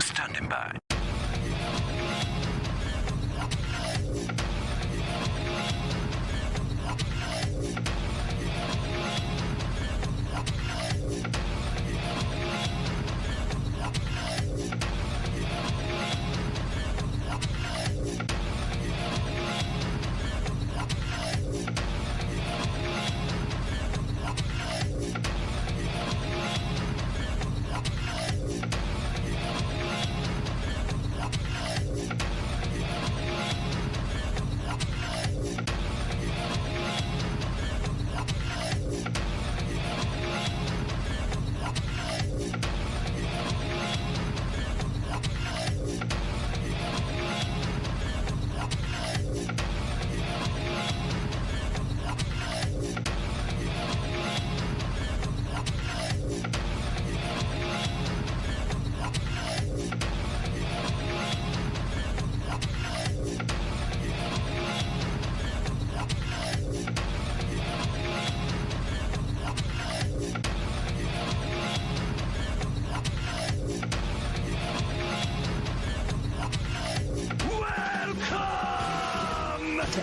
Standing by.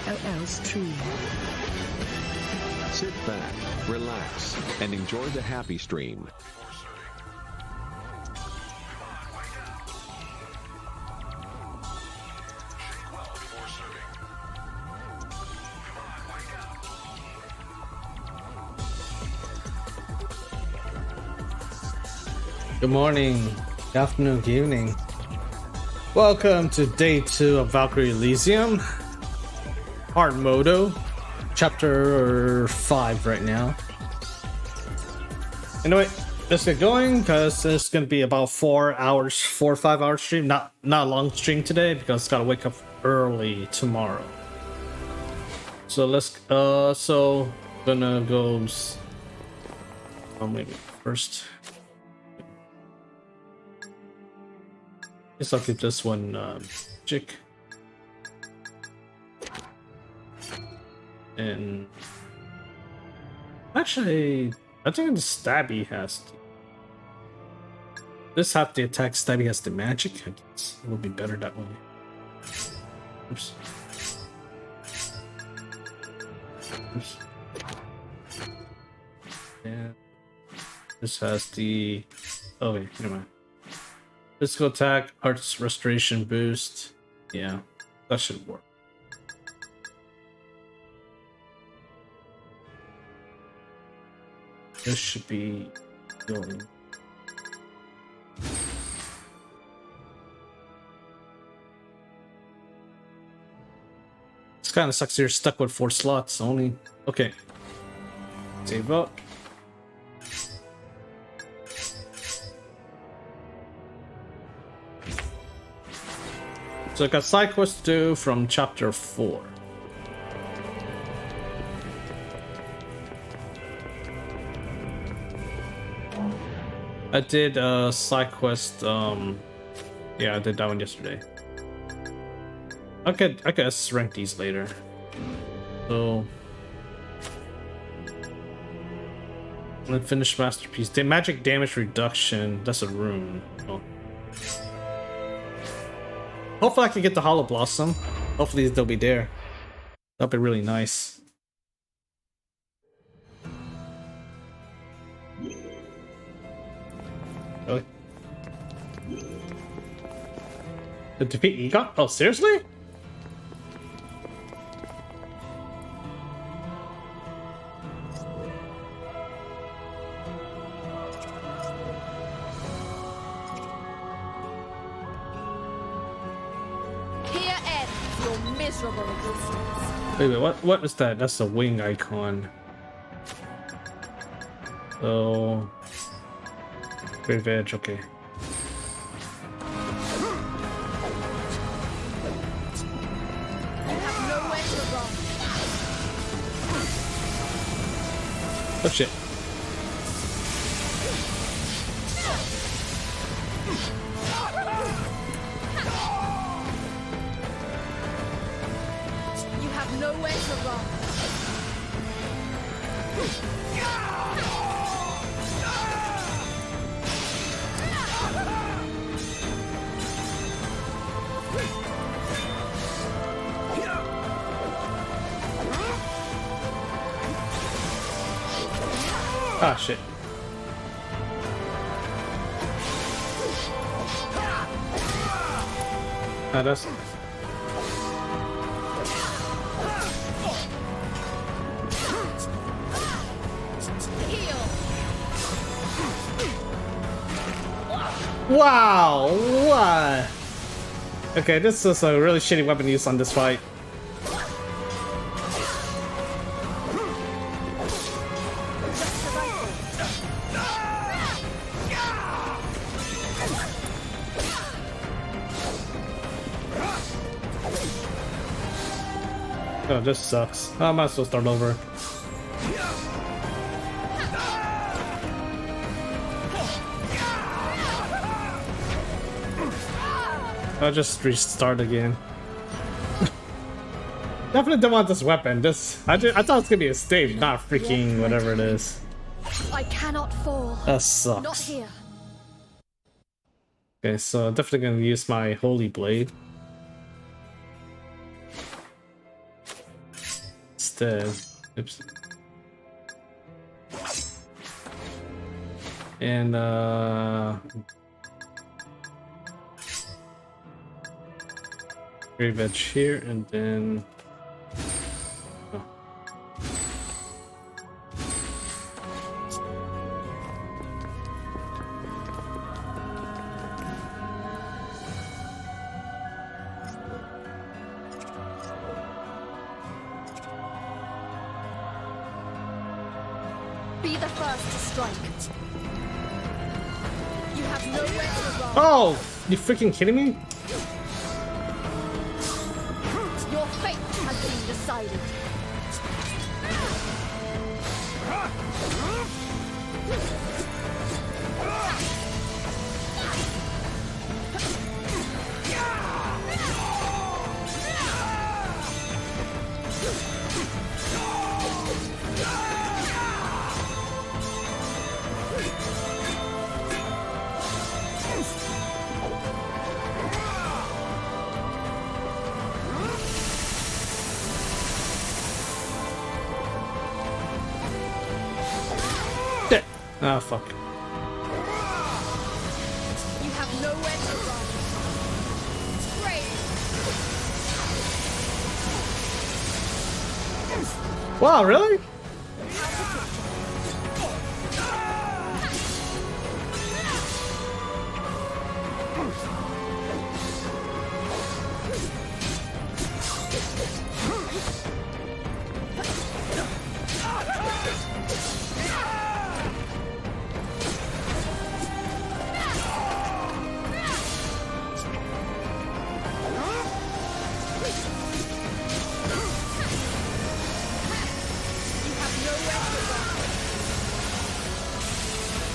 LL stream. Sit back, relax, and enjoy the happy stream. Good morning, good afternoon, good evening. Welcome to day 2 of Valkyrie Elysium. Hard Modo, chapter 5 right now. Anyway, let's get going because it's gonna be about 4 or 5 hour stream. Not a long stream today because gotta wake up early tomorrow. So let's gonna go. Maybe first. Guess I'll give this one magic. And actually, I think the stabby has this half the attack, stabby has the magic. I guess it will be better that way. Oops. Oops. Yeah. This has the wait, never mind. Physical attack, arts restoration boost. Yeah, that should work. This should be going. It's kind of sucks you're stuck with 4 slots only. Okay. Save up. So I got side quest to do from chapter 4. I did a side quest, yeah, I did that one yesterday. I guess rank these later. So unfinished masterpiece. The magic damage reduction, that's a rune. Oh. Hopefully I can get the Hollow Blossom. Hopefully they'll be there. That'll be really nice. Really? To defeat Egon? Oh, seriously? Here ends your miserable existence. Wait, what was that? That's a wing icon. So... Brave Edge, okay. Oh shit. You have nowhere to run. Ah, shit. Ah, that's... Wow! What? Okay, this is a really shitty weapon use on this fight. Oh, this sucks. I might as well start over. I'll just restart again. Definitely don't want this weapon. I thought it was gonna be a stage, not freaking whatever it is. I cannot fall. That sucks. Not here. Okay, so definitely gonna use my holy blade instead. Oops. And grave edge here, and then oh. Be the first to strike. You have nowhere to run. Oh, you freaking kidding me? Your fate has been decided. Ah, fuck. You have nowhere to run. Brave. Wow, really?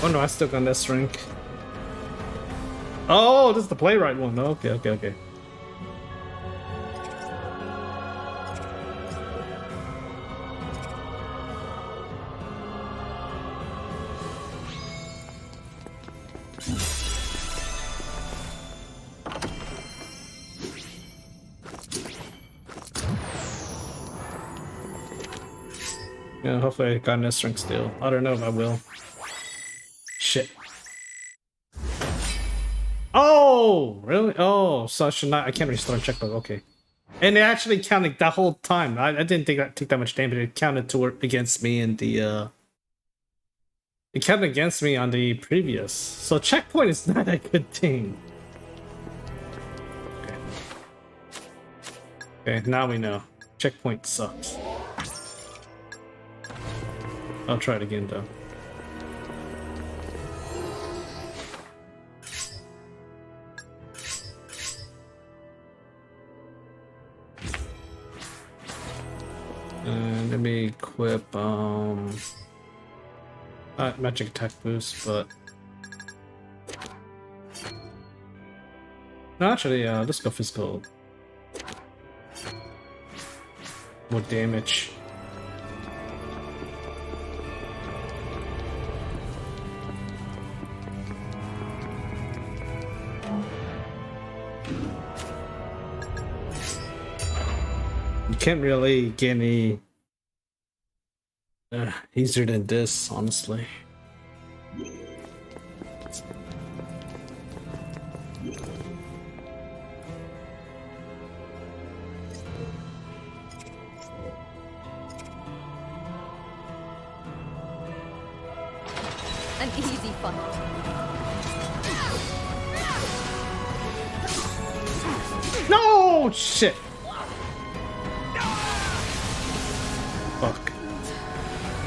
Oh no, I still got this rank. Oh, this is the playwright one. Okay, okay, okay. Yeah, hopefully I got this rank still. I don't know if I will. Shit. Oh, really? Oh, so I should not. I can't restore checkbook. Okay. And it actually counted that whole time. I didn't think that take that much damage. It counted against me in the It counted against me on the previous. So checkpoint is not a good thing. Okay. Okay, now we know. Checkpoint sucks. I'll try it again though. And let me equip magic attack boost, but no, actually, let's go physical. More damage. You can't really get any Easier than this, honestly. An easy fight. No shit. Fuck.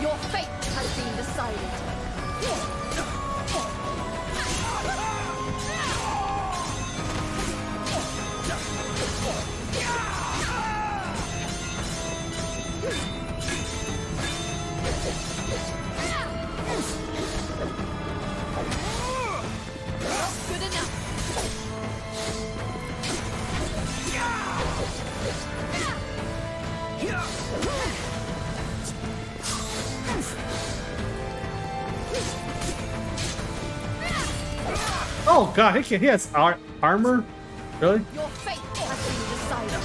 Your fate has been decided. Good enough. Oh god, he has armor? Really? Your fate has been decided.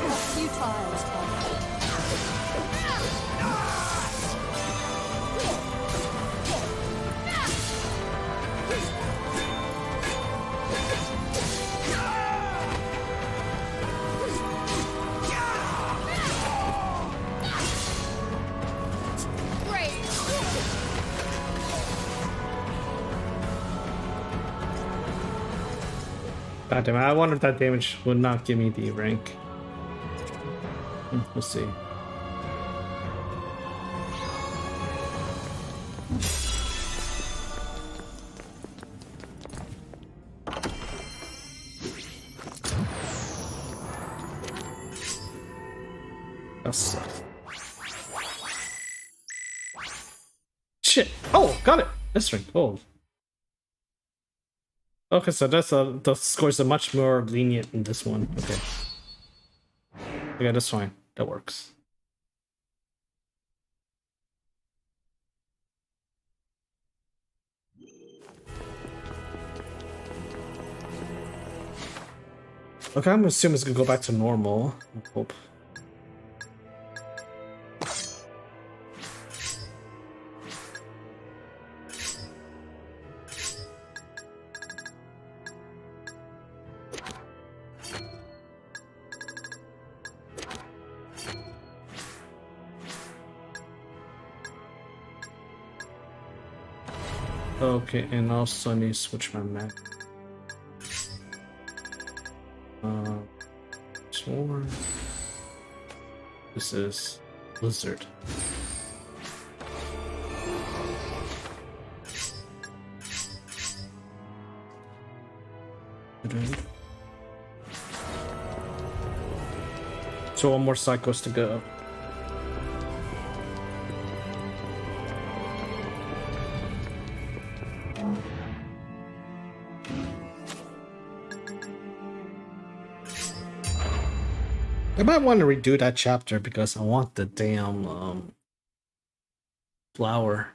A futile attempt. Great. God damn it, I wonder if that damage would not give me the rank. Let's see. That sucks. Shit! Oh, got it! This ring. Oh. Okay, so the scores are much more lenient in this one. Okay. Okay, that's fine. That works. Okay, I'm assuming it's gonna go back to normal. I hope. Okay, and also I need to switch my map. Sworn. This is Blizzard. So one more cycles to go. I might want to redo that chapter because I want the damn flower.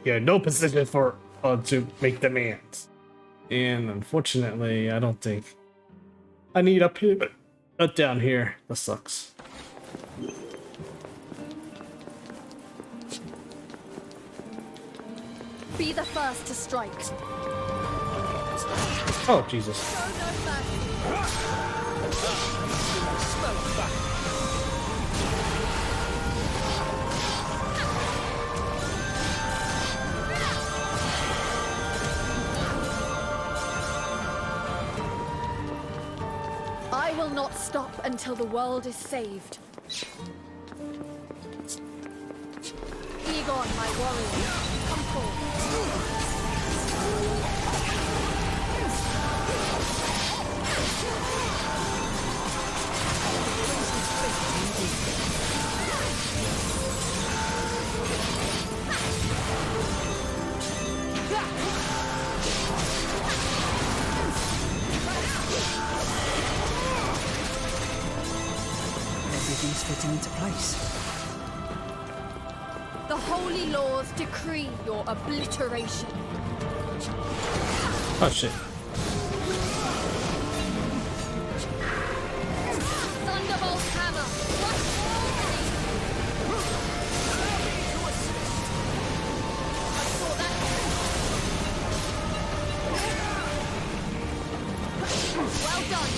Yeah, no position for to make demands, and unfortunately, I don't think I need a pivot down here. That sucks. Be the first to strike. Oh Jesus! Show no mercy. I will not stop until the world is saved. Egon, my warrior, come forward. pieces fitting into place. The holy laws decree your obliteration. Oh shit. Thunderbolt hammer. Crush all enemies. I saw that. Well done.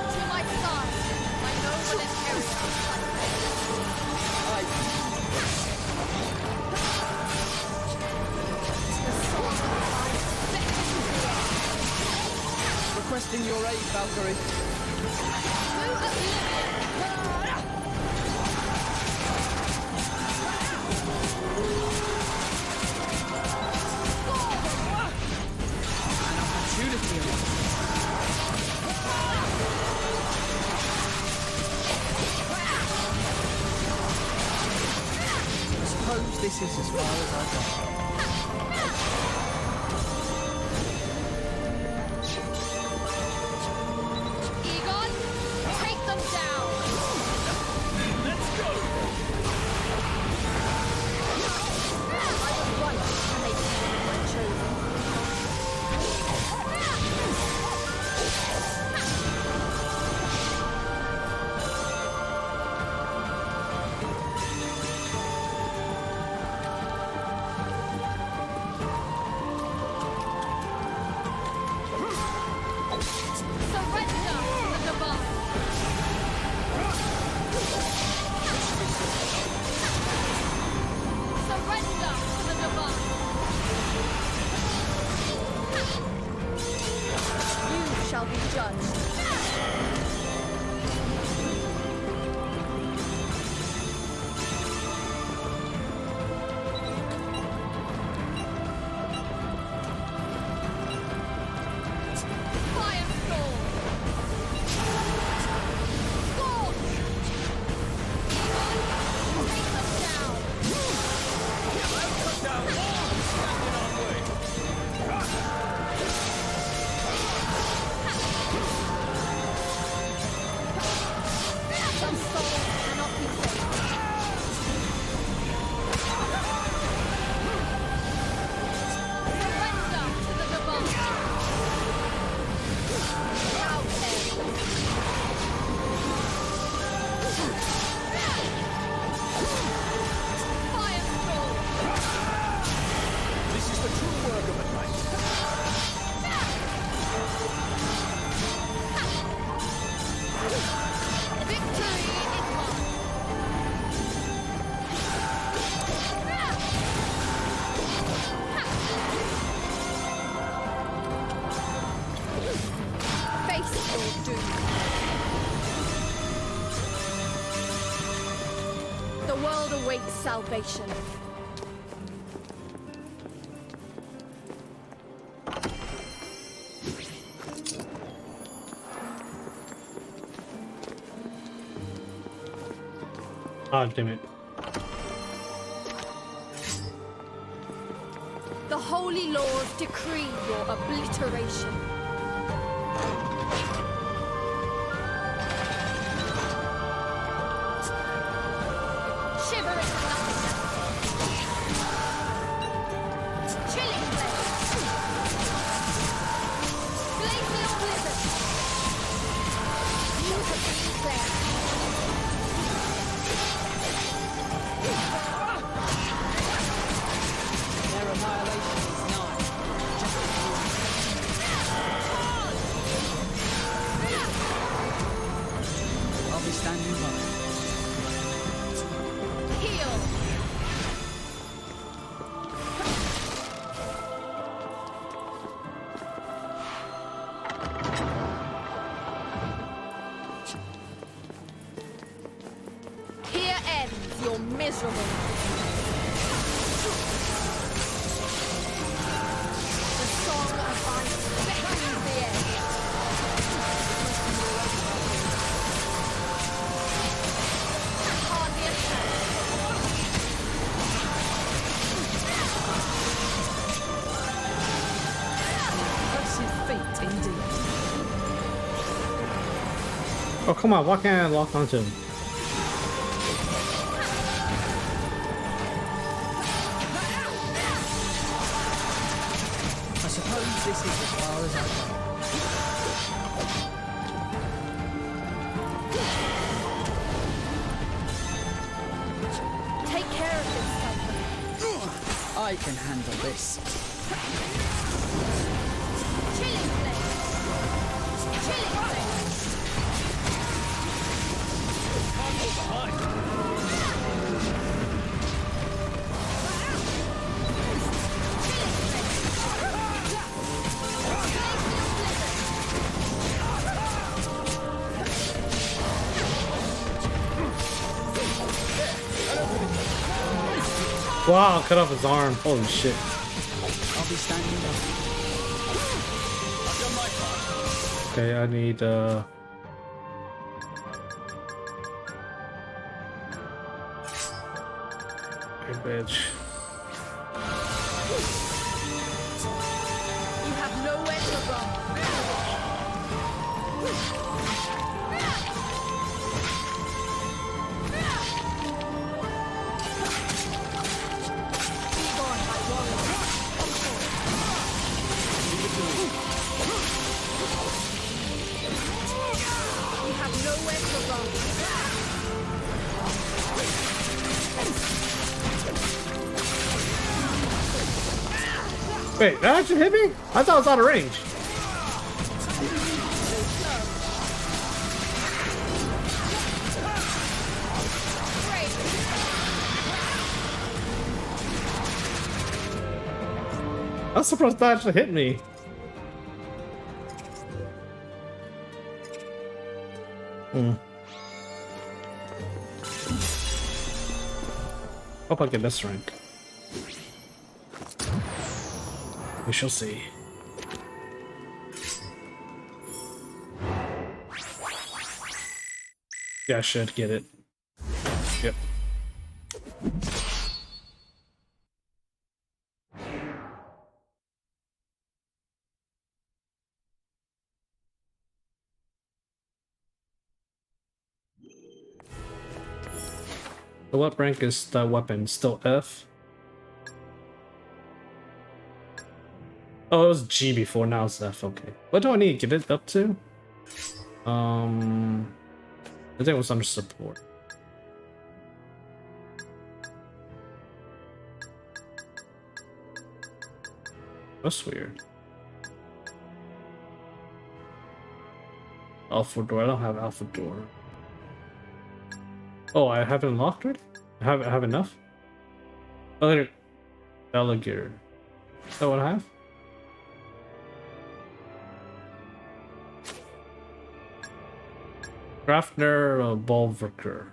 To my side, my noble inheritor. The sword of life beckons the air. Requesting your aid, Valkyrie. To oblivion. An opportunity arises. I suppose this is as far as I go. Egon, take them down. Let's go! I was right to make you my chosen. Surrender to the divine. Surrender to the divine. You shall be judged. Firestorm. Scorch. Egon, take them down. Cut down all who stand in our way. Some souls cannot be saved. Surrender to the divine. Now then. Firestorm. This is the true work of a knight. Victory is mine. Face your doom. The world awaits salvation. Ah, damn it. The holy laws decree your obliteration. Shivering nothingness. Chilling blaze. Glacial blizzard. You have been cleared. Their annihilation is nigh. Just I'll be standing by. Heal. Here ends your miserable life. The song of ice beckons the air. Hardly a sound. Oh, come on, why can't I lock onto him? I suppose this is as far as I go. Take care of this, I can handle this. Chilling flame. Chilling flame. Wow, cut off his arm. Holy shit. I'll be standing up. I've done my part. Okay, I need hey, bitch. You have nowhere to run. Be gone, my warrior. You have nowhere to run. Wait, that actually hit me? I thought it was out of range. I was surprised that actually hit me. Hope I get this rank. We shall see. Yeah, I should get it. Yep. So what rank is the weapon? Still F? Oh, it was G before, now it's F, okay. What do I need to get it up to? I think it was under support. That's weird. Alpha door, I don't have alpha door. Oh, I have it unlocked already? I have enough? Oh, Valkyrie. Is that what I have? Grafner Bolverker.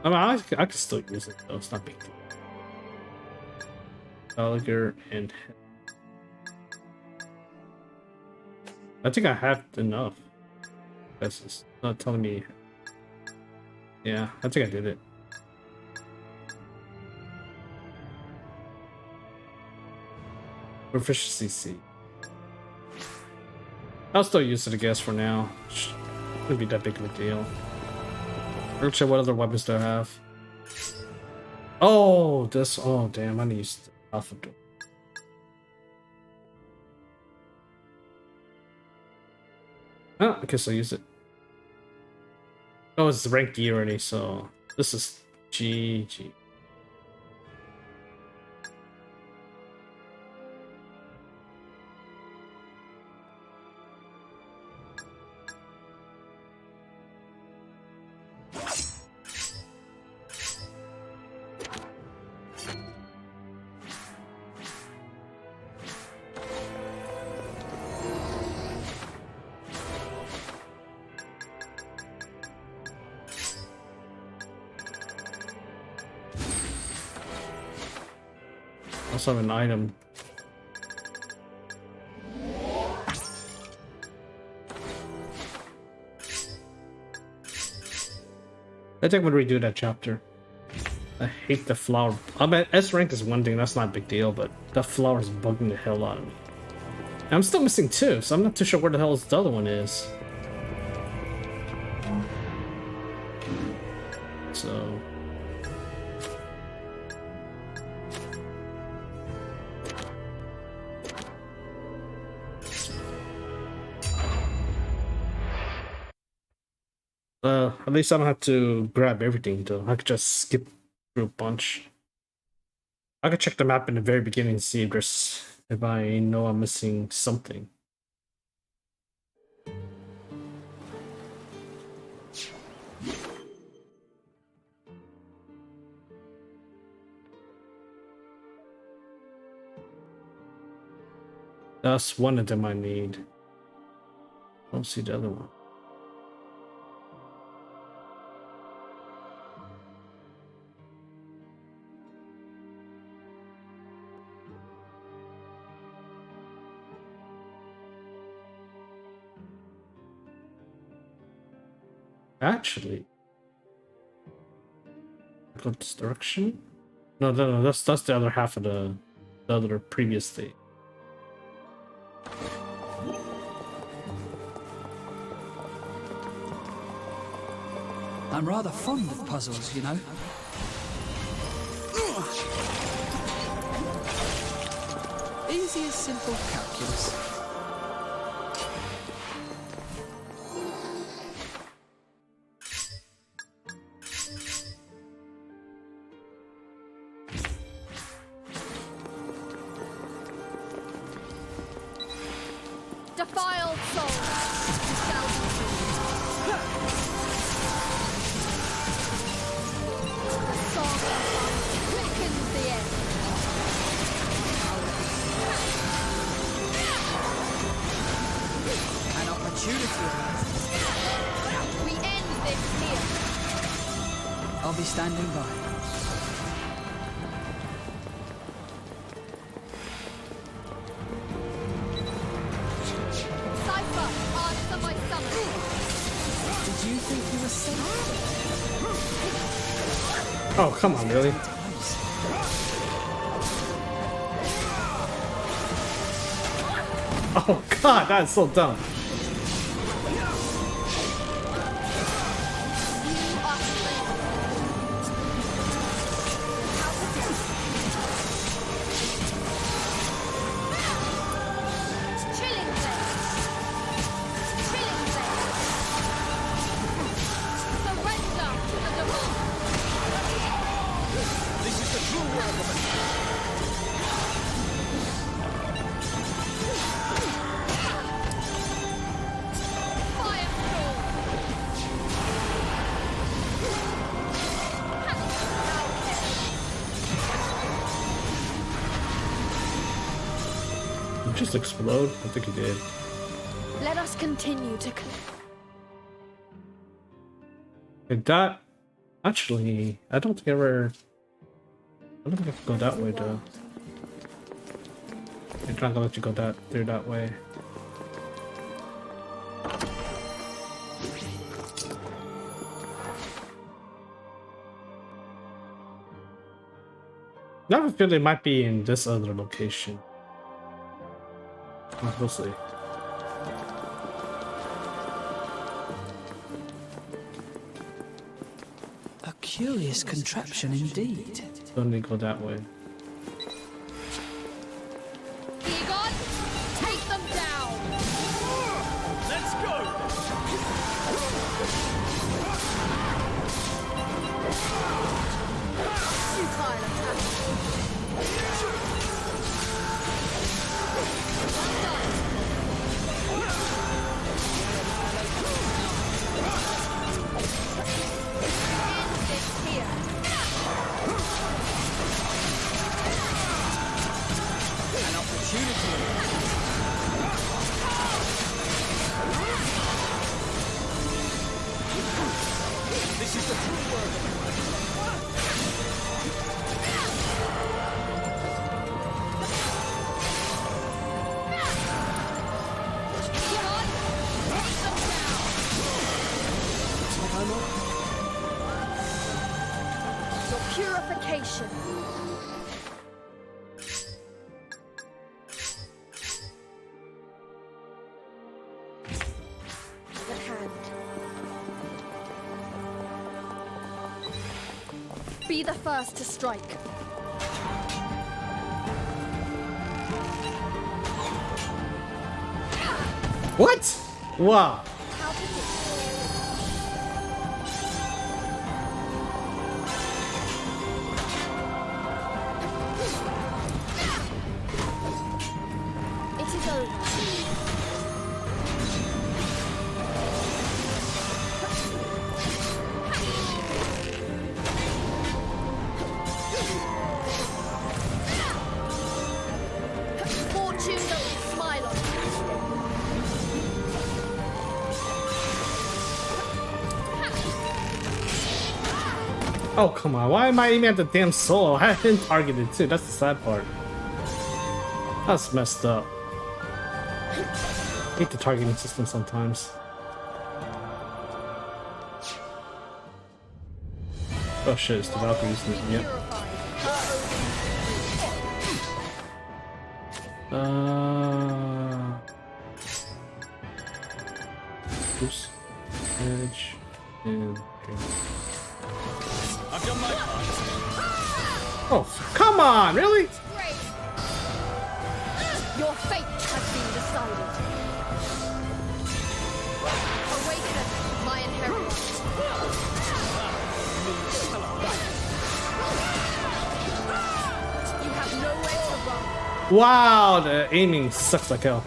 I mean, I can still use it though, it's not big deal. Valkyrie and I think I have enough. That's just not telling me. Yeah, I think I did it. Proficiency C. I'll still use it, I guess, for now. Shouldn't be that big of a deal. Let's check what other weapons do I have. Oh, this. Oh, damn, I need to use the alpha door. Oh, I guess I'll use it. Oh, it's rank E already, so this is G. Also have an item. I think I'm gonna redo that chapter. I hate the flower. I mean, S rank is one thing, that's not a big deal, but the flower is bugging the hell out of me. And I'm still missing 2, so I'm not too sure where the hell the other one is. So... at least I don't have to grab everything though. I could just skip through a bunch. I could check the map in the very beginning and see if I know I'm missing something. That's one of them I need. I don't see the other one. Actually, go this direction. No, that's the other half of the other previous thing. I'm rather fond of puzzles, you know. Easy as simple calculus. Defiled soul shall be the song quickens the end. An opportunity arises. We end this here. I'll be standing by. Cypher, answer my summons. Did you think you were safe? Oh, come on, really? Oh god, that's so dumb. Chilling blade. Chilling blade. Surrender to the demand. This is the true world of it. Firestorm. Did it just explode? I think it did. Let us continue to Like that. Actually, I don't think I ever. I don't think I can go that way though. They're not gonna let you go through that way. I have a feeling it might be in this other location. We'll see. A curious contraption indeed. Don't need to go that way. Egon, take them down. Let's go! Futile attack. End this here. An opportunity. This is the true world of it. Egon, take them down. Looks like I'm up. Your purification action. The hand. Be the first to strike. What? Wow. How did it? It is over. Fortune doesn't smile on you. Oh, come on. Why am I aiming at the damn soul? I had been targeted too. That's the sad part. That's messed up. I hate the targeting system sometimes. Oh shit, it's the Valkyrie Elysium. Yep. Oops. Edge. And okay. I've done my part. Oh, come on! Really? Great. Your fate has been decided. Awaken, my inheritance. You have nowhere to run. Wow, the aiming sucks like hell.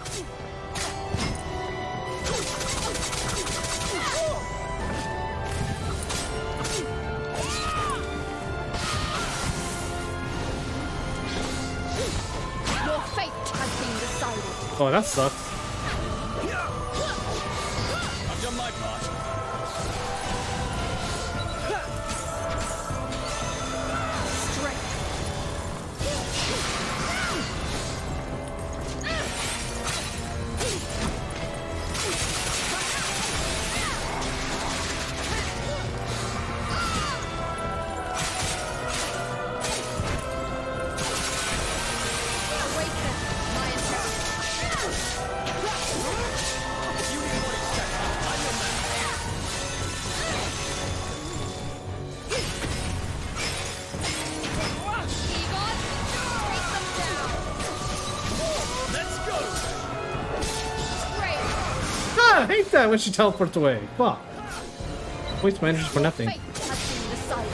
Your fate has been decided. Oh, that sucks. I've done my part. Strength. Awaken, my inheritance. You need what it's set. I'm your man. Egon, take them down. Let's go. Great. Ah, I hate that when she teleports away. Fuck. Waste my energy for nothing. Fate has been decided.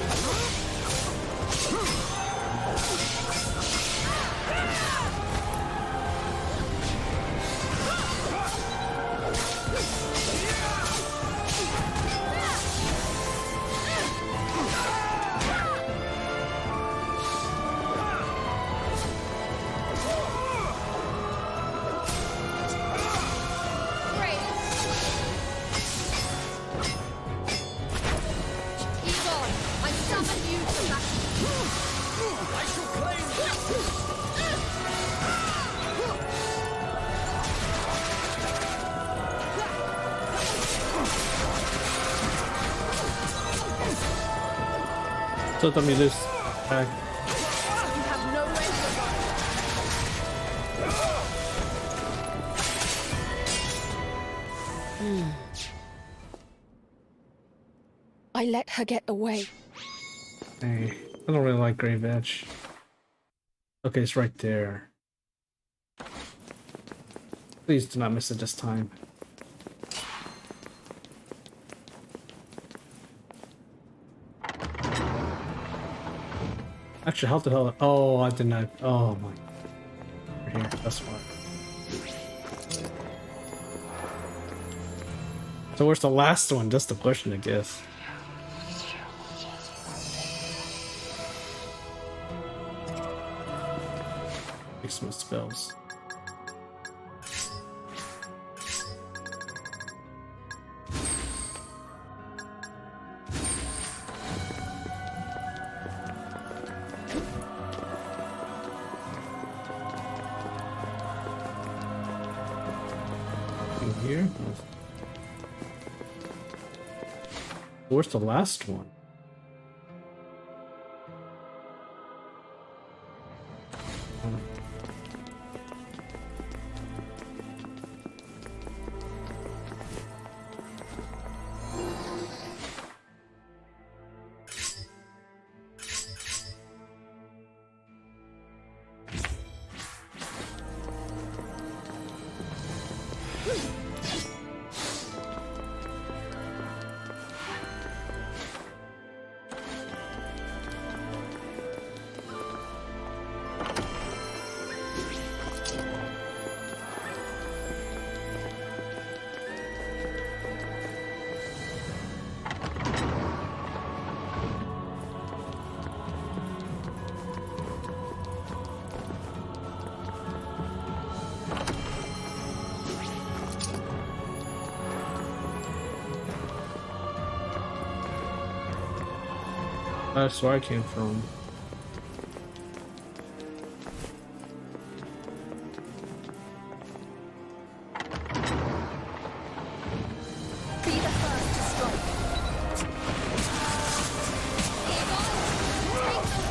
Great. Egon, I summon you to battle. I shall claim this. So tell me this. You have nowhere to run. I let her get away. Hey, I don't really like Grave Edge. Okay, it's right there. Please do not miss it this time. Actually, how the hell? Oh, I did not. Oh my. Right here. That's why. So where's the last one? That's the question, I guess. Fix my spells. In here. Where's the last one? That's where I came from. Be the first to strike. Take them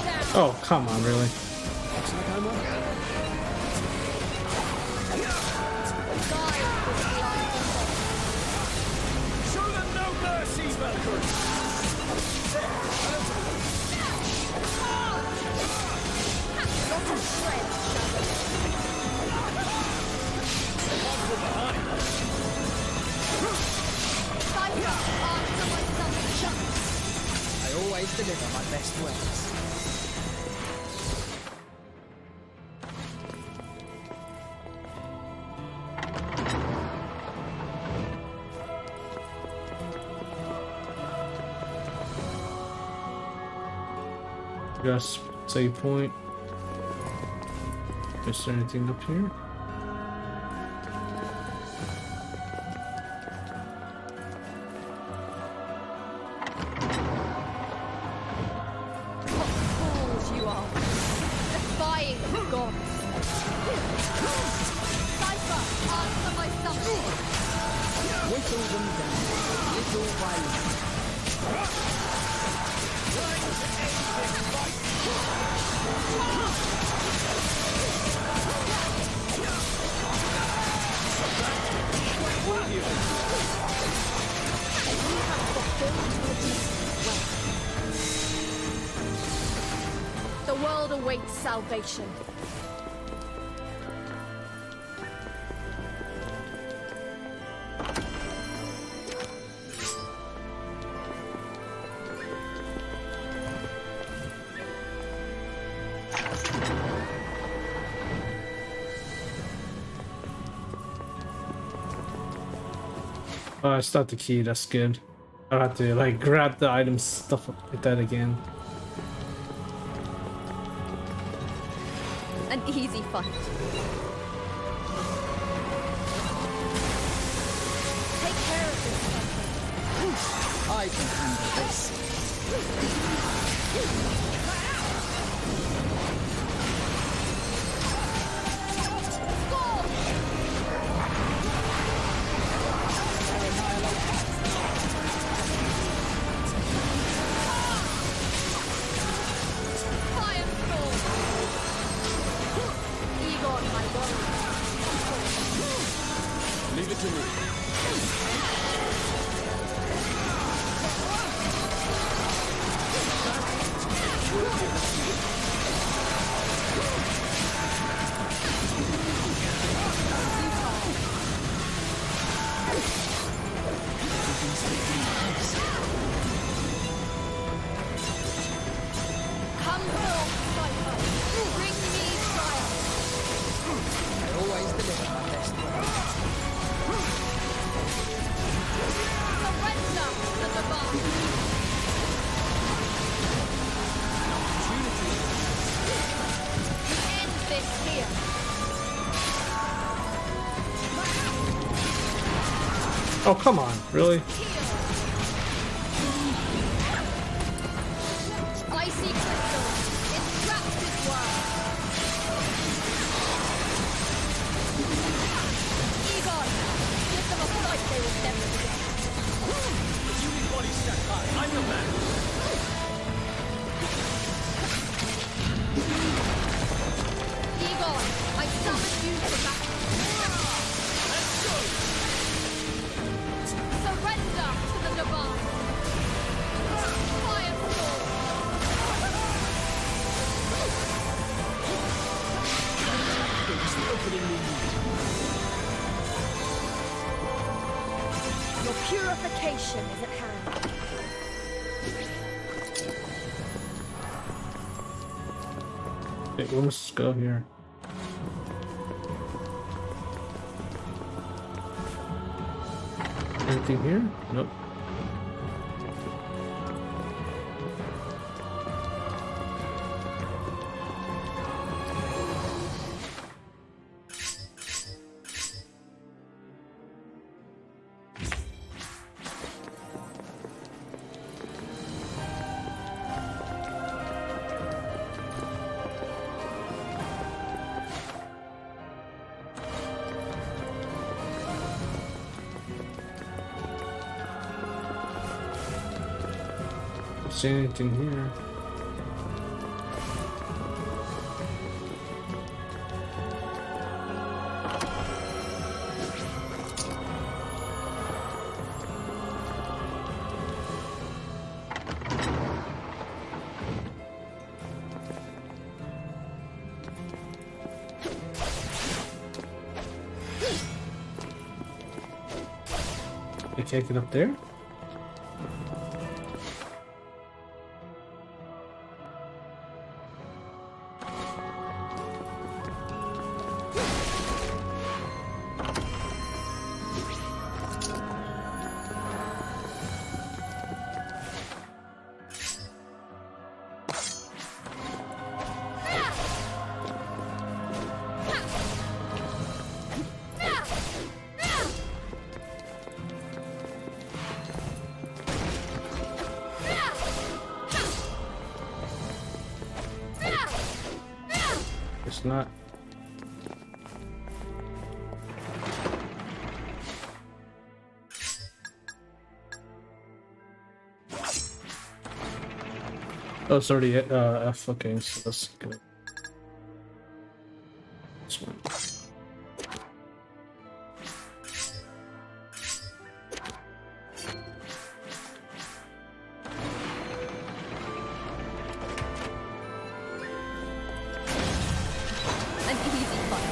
down. Oh, come on, really? Looks like I'm up. Guide was the iron Show them no mercy, Valkyrie! Not a shred, Shadow. Cypher, answer my summon. I always deliver my best wares. Just save point. Is there anything up here? What fools you are. Defying the gods. Cypher, answer my summon. Whittle them down, little by little. The world awaits salvation. Oh, I still have the key. That's good. I have to like grab the items, stuff like that again. An easy fight. Take care of this, Cypher. I can handle this. Score! Firestorm! Egon, my warrior. Leave it to me. Come forth, Cypher. Bring me triumph. I always deliver my best wares. Surrender to the divine. End this here. Oh, come on, really? Icy crystal entraps his world. Egon, give them a fight they will never forget. If you need body stack high, I'm your man. Egon, I summon you to battle. Let's go! Surrender to the divine. Firestorm. It's the opening we need. Your purification is at hand. Wait, let's go here. Anything here? Nope. see anything here. I can't get up there. It's not. Oh, it's already F. Okay, so let's go. This one. An easy fight.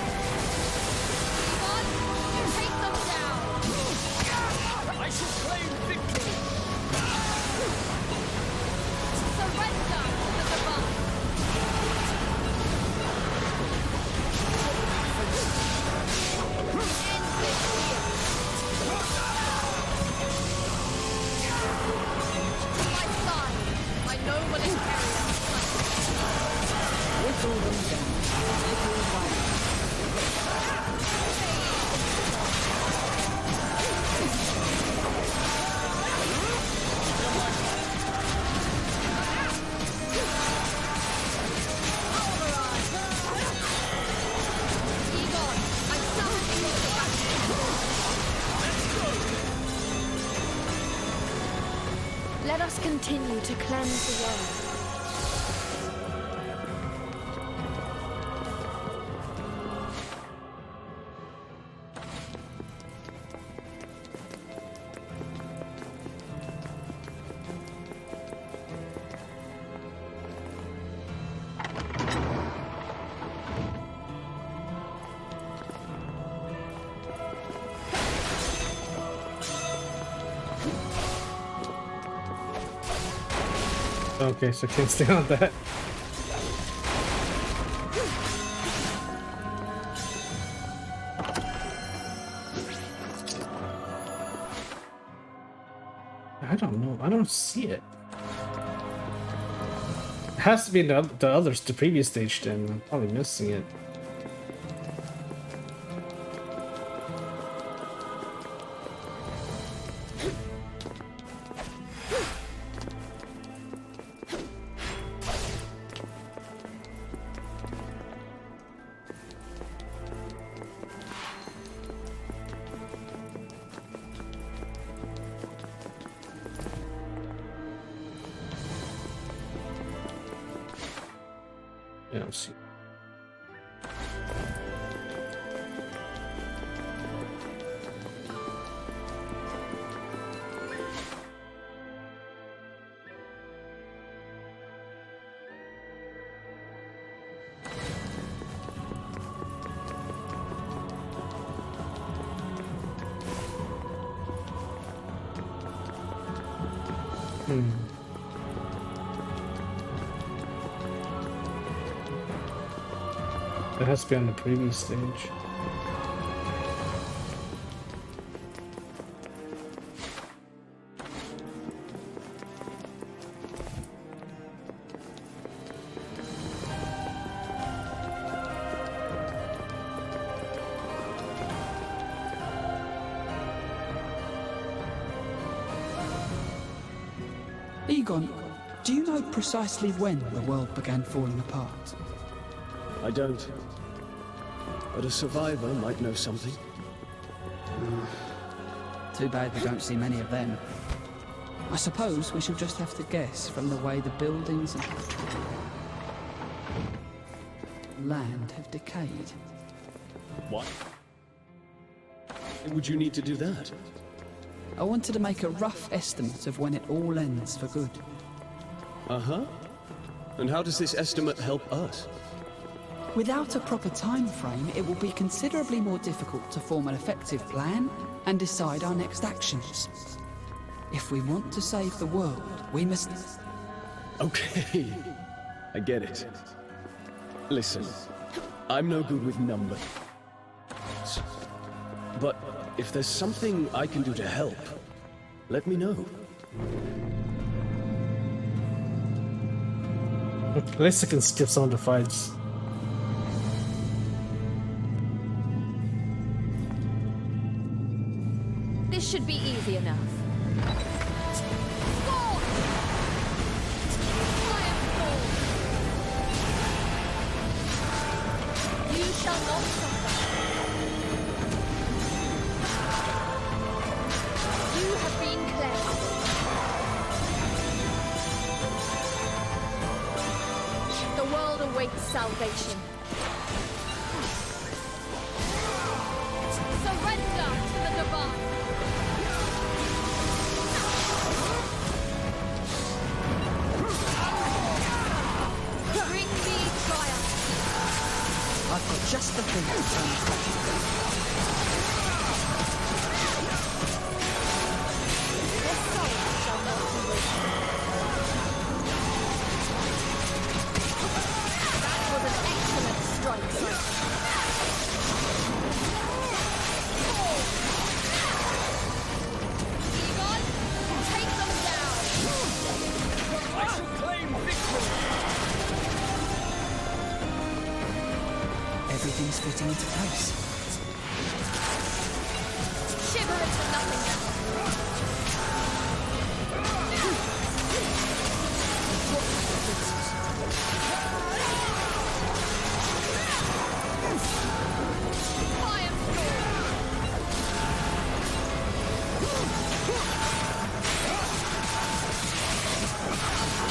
Demon, take them down. I shall claim victory! Surrender to the divine. End this here. To my side, my noble imperial Whittle them down, little while. Egon, I summon you to battle. Let us continue to cleanse the world. Okay, so I can't stay on that. I don't know. I don't see it. It has to be the others, the previous stage. Then I'm probably missing it. Yeah, let's see. It has to be on the previous stage. Egon, do you know precisely when the world began falling apart? I don't. But a survivor might know something. Too bad we don't see many of them. I suppose we shall just have to guess from the way the buildings and land have decayed. What? Would you need to do that? I wanted to make a rough estimate of when it all ends for good. Uh-huh. And how does this estimate help us? Without a proper time frame, it will be considerably more difficult to form an effective plan and decide our next actions. If we want to save the world, we must... Okay. I get it. Listen, I'm no good with numbers. But if there's something I can do to help, let me know. At least I can skip some of the fights. This should be easy enough. Fall! Fire fall! You shall not suffer. You have been cleansed. The world awaits salvation. Surrender to the divine. Bring me triumph. I've got just the thing to turn the clock. Your soul shall not be wasted. That was an excellent strike, sir. Egon, take them down. I shall claim victory! Everything's fitting into place. Shiver into nothingness.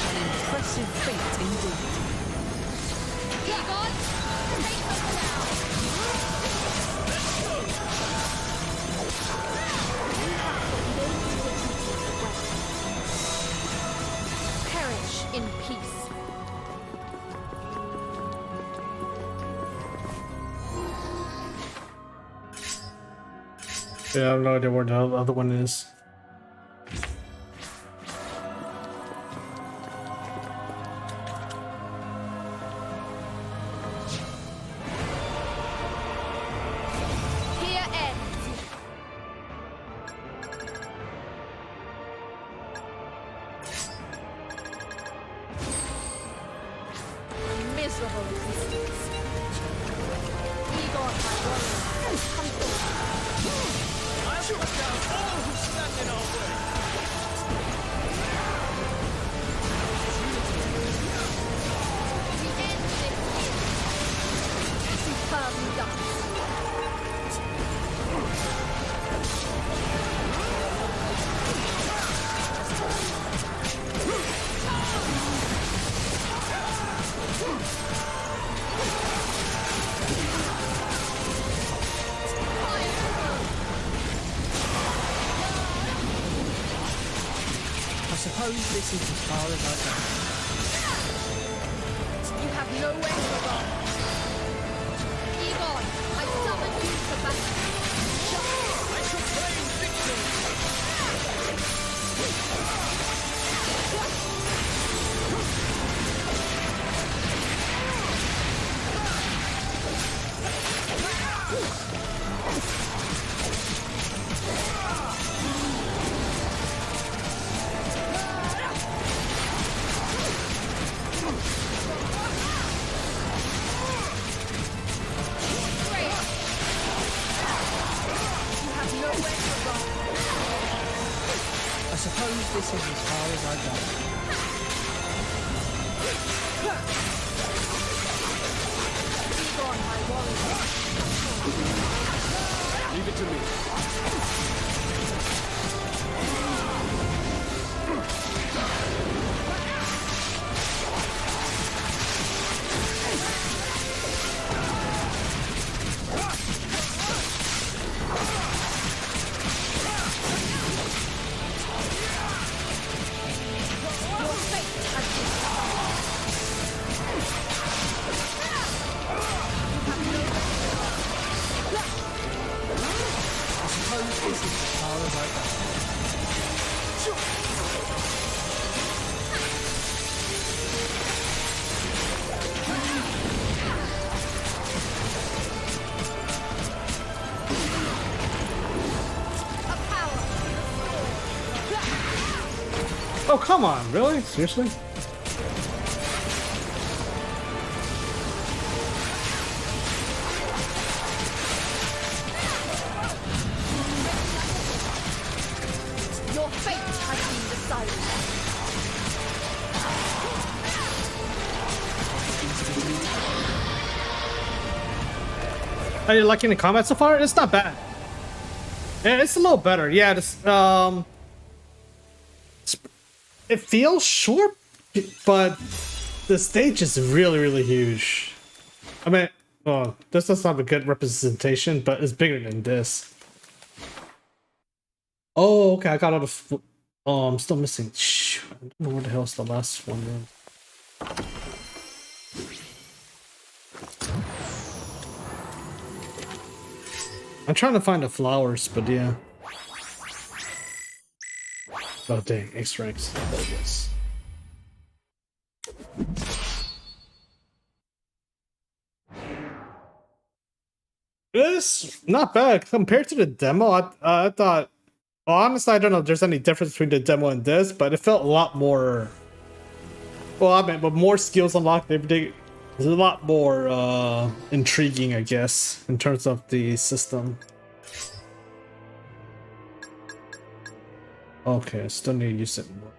An impressive feat indeed. Egon, take them down. Perish in peace. Yeah, I have no idea where the other one is. Here ends. Miserable existence. Egon, my warrior, come forth. I'll put down all who stand in our way! The end this is superbly done. I suppose this is as far as I go. You have nowhere to go. Egon, I summon you to battle. I shall claim victory! I suppose this is as far as I go. Egon, my warrior. Leave it to me. suppose this is as far as I go. Oh, come on, really? Seriously? Your fate has been decided. Are you liking the combat so far? It's not bad. Yeah, it's a little better. Yeah, it feels short, but the stage is really, really huge. I mean, well, this doesn't have a good representation, but it's bigger than this. Oh, okay, I got all the. Oh, I'm still missing. Shoot, I don't know where the hell's the last one then. I'm trying to find the flowers, but yeah. Oh dang, X-Ranks. There it is. It's not bad compared to the demo. I thought. Well, honestly, I don't know if there's any difference between the demo and this, but it felt a lot more. Well, I mean, but more skills unlocked. Everything is a lot more intriguing, I guess, in terms of the system. Okay, I still need to use it more.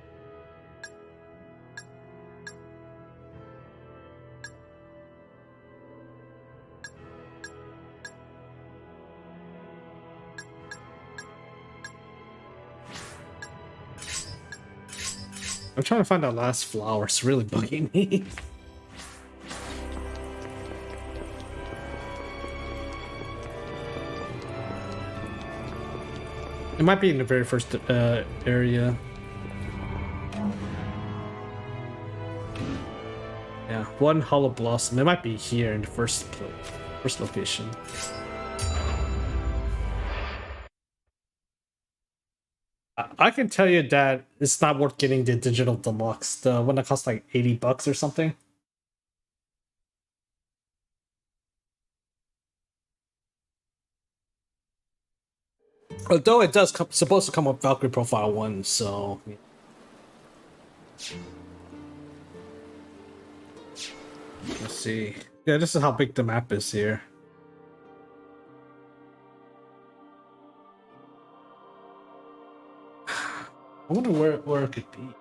I'm trying to find that last flower. It's really bugging me. It might be in the very first area. Yeah, one hollow blossom. It might be here in the first location. I can tell you that it's not worth getting the digital deluxe, the one that costs like $80 or something. Although it does supposed to come with Valkyrie Profile 1, so. Yeah. Let's see. Yeah, this is how big the map is here. I wonder where it could be.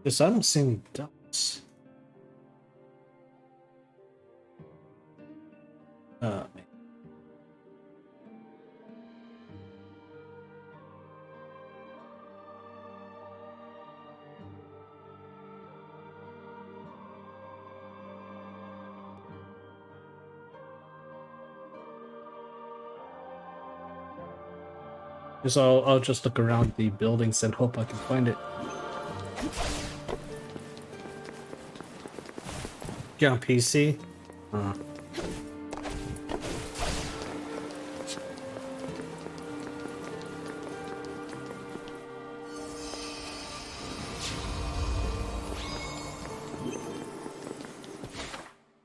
Because I don't see any dots. Man. So I'll just look around the buildings and hope I can find it. Get on PC.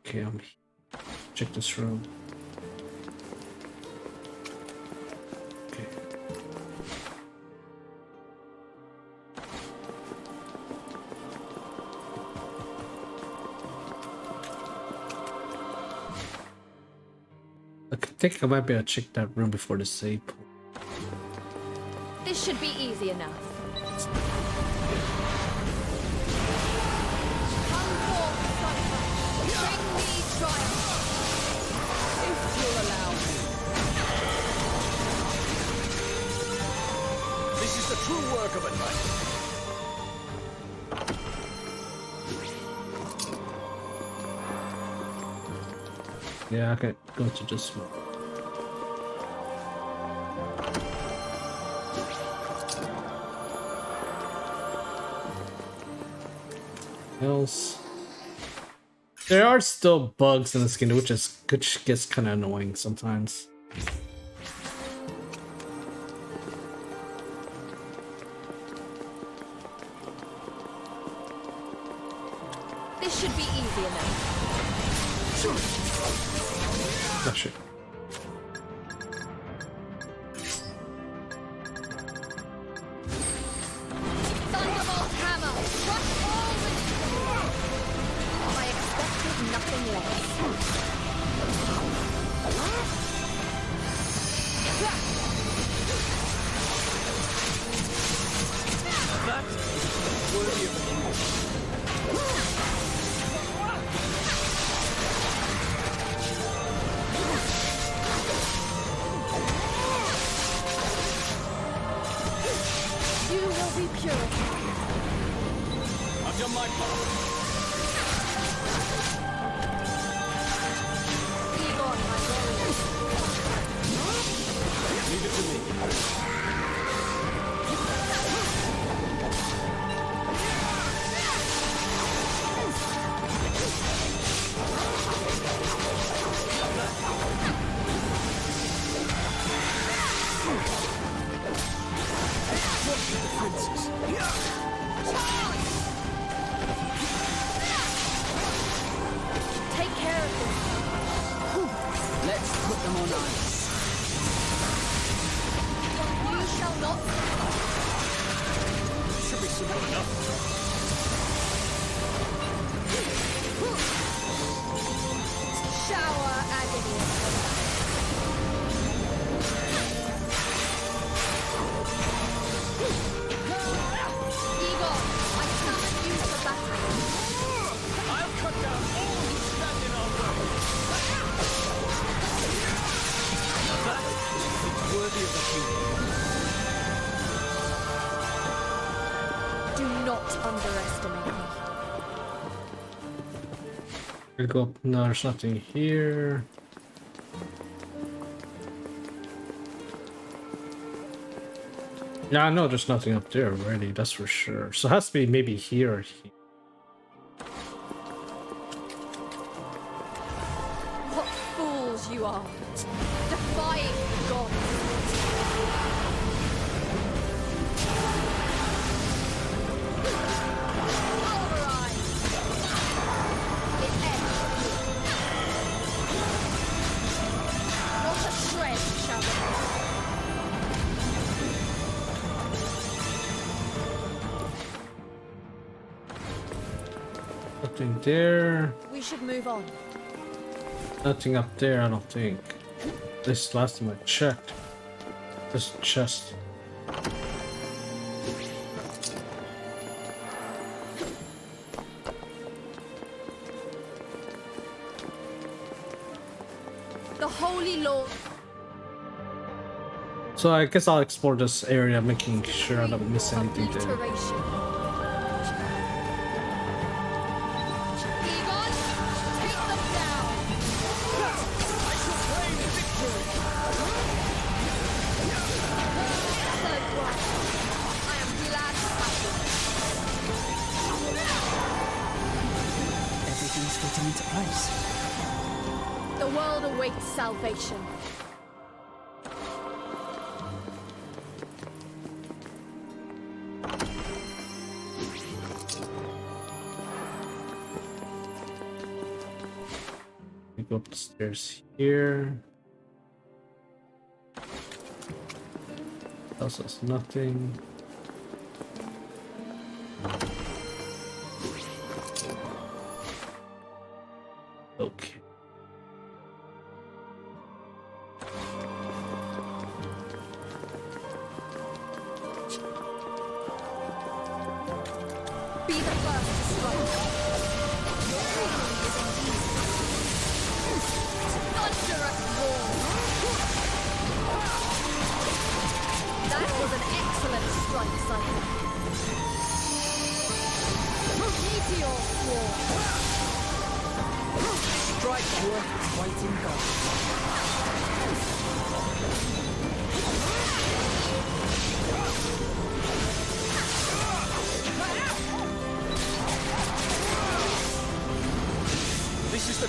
Okay, check this room. Okay. I think I might be able to check that room before the save. This should be easy enough. Come forth, Cypher. Bring me triumph. If you'll allow me. This is the true work of a knight. Yeah, I could go to this one. else. There are still bugs in the skin, which gets kind of annoying sometimes. This should be easy enough. Oh shit. Thunderbolt hammer! Crush all resistance! I expected nothing less. Worthy of a hero. You will be purified. I've done my part. Egon, my warrior. Leave it to me. Take care of them. Let's put them on ice. You shall not. Should be simple enough. Shower agony. Egon, I cannot use the battle. I'll cut down all who stand in our way. That is worthy of a hero. Do not underestimate me. We'll go up. No, there's nothing here. Yeah, I know there's nothing up there already, that's for sure. So it has to be maybe here or here. What fools you are. Defying the gods. Pulverize. It ends here. Not a shred shall remain. Nothing there. We should move on. Nothing up there, I don't think. This last time I checked. This chest. The Holy Lord. So I guess I'll explore this area, making sure I don't miss anything there. Obliteration. Egon, take them down. Excellent work. I am glad to have you. Everything's fitting into place. The world awaits salvation. We go up the stairs here. Also, there's nothing. Okay. Be the first to strike. Your freedom is indeed. Thunderous roar. That was an excellent strike, Cycle. Meteor swarm. Strike worth its weight in gold.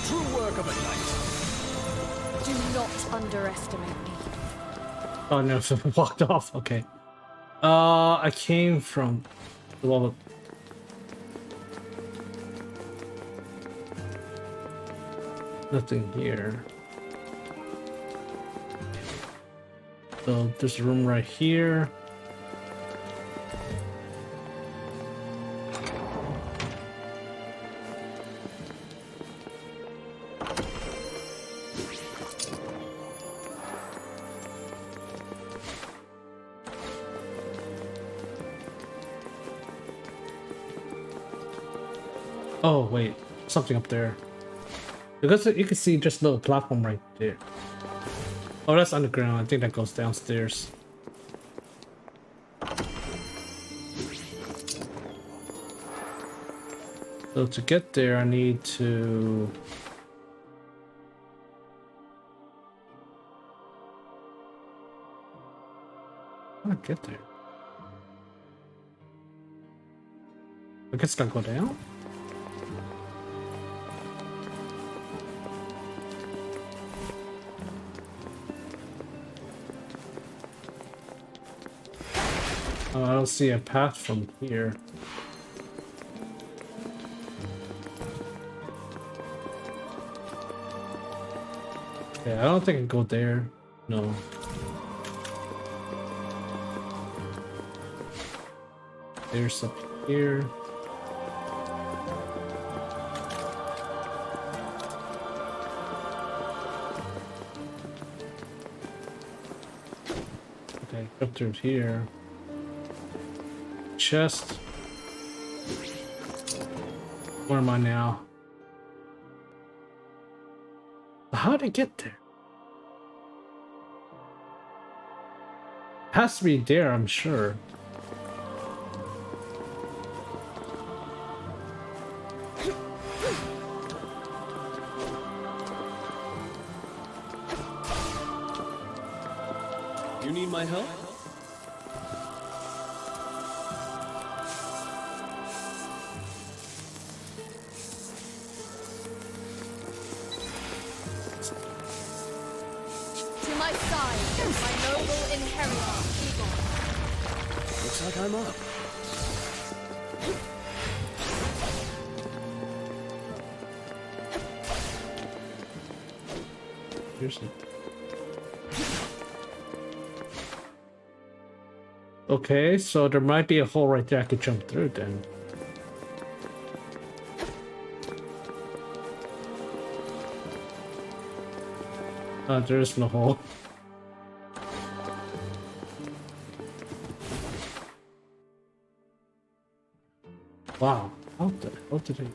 true work of a knight. Do not underestimate me. Oh no, someone walked off. Okay. I came from. Well, nothing here. So there's a room right here. Oh wait, something up there. Because you can see just a little platform right there. Oh, that's underground. I think that goes downstairs. So to get there, I need to... How do I get there? I guess I gotta go down? Oh, I don't see a path from here. Okay, I don't think I can go there. No. There's up here. Okay, up through here. Chest. Where am I now? How did I get there? It has to be there, I'm sure. You need my help? To my side, my noble inheritor, Eagle. Looks like I'm up. Here's it. Okay, so there might be a hole right there I could jump through then. There is no hole. Wow, how did I...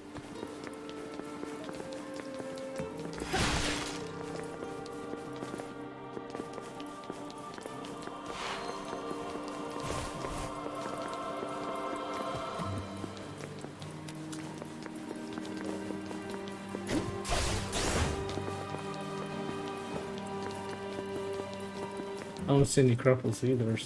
I don't see any cripples either.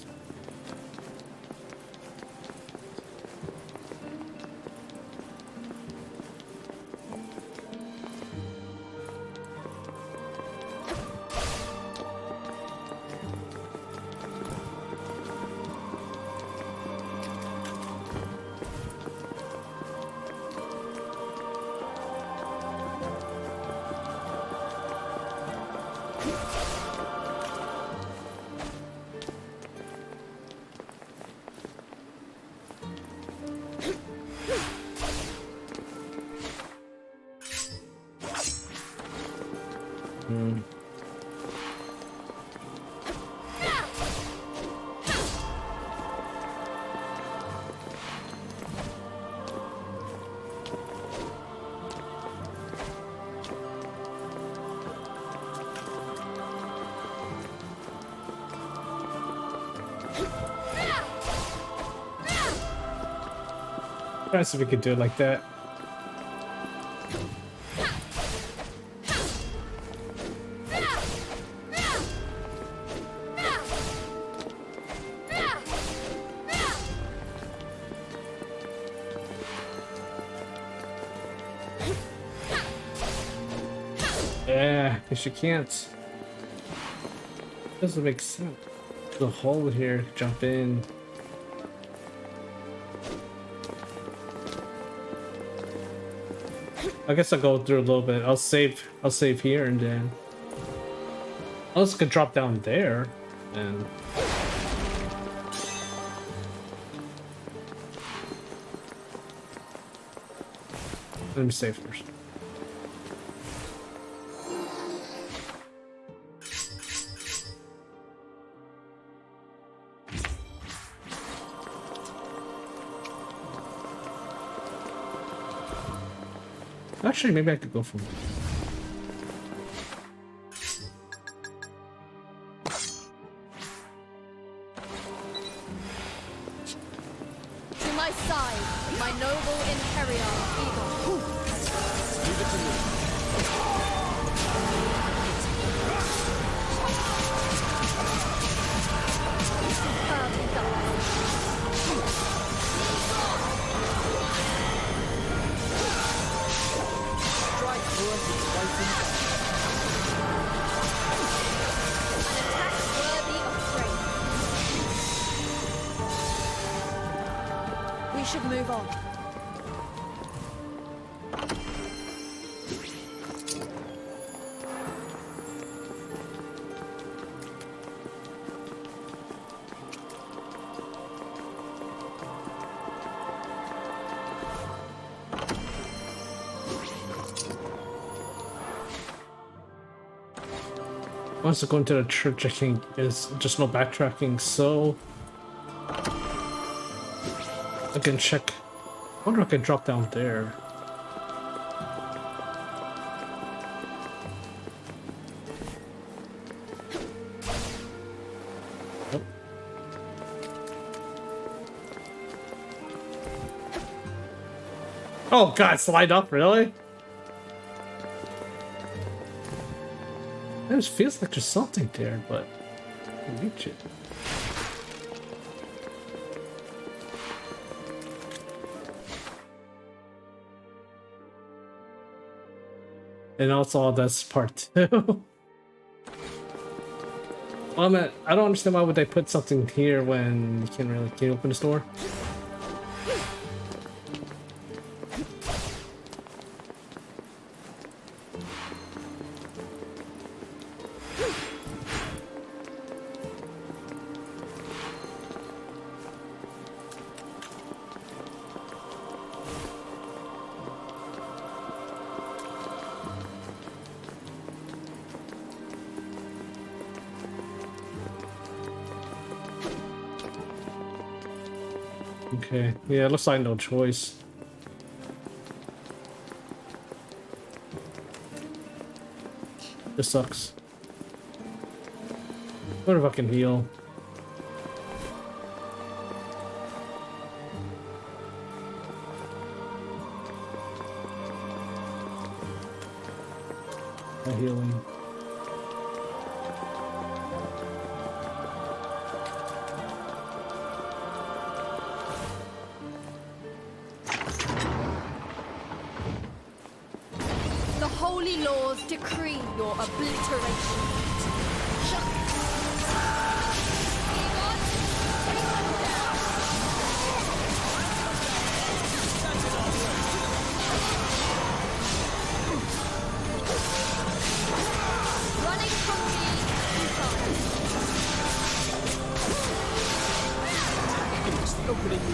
Try to see if we could do it like that. Yeah, because you can't. Doesn't make sense. The hole here, jump in. I guess I'll go through a little bit. I'll save here and then. Unless I could drop down there, then. Let me save first. Actually, maybe I could go from. To my side, my noble Imperial Eagle. Leave it to me. Superbly done. Strike worth its weight in gold. An attack worthy of praise. We should move on. Once I go into the church, I think is just no backtracking, so I can check. I wonder if I can drop down there. Nope. Oh god, slide up, really? It just feels like there's something there, but I can reach it. And also, that's part 2. Well, man, I don't understand why would they put something here when you can't really. Can you open this door? Okay, yeah, it looks like no choice. This sucks. What if I can heal? My healing. The holy laws decree your obliteration. Running from me, Opening you.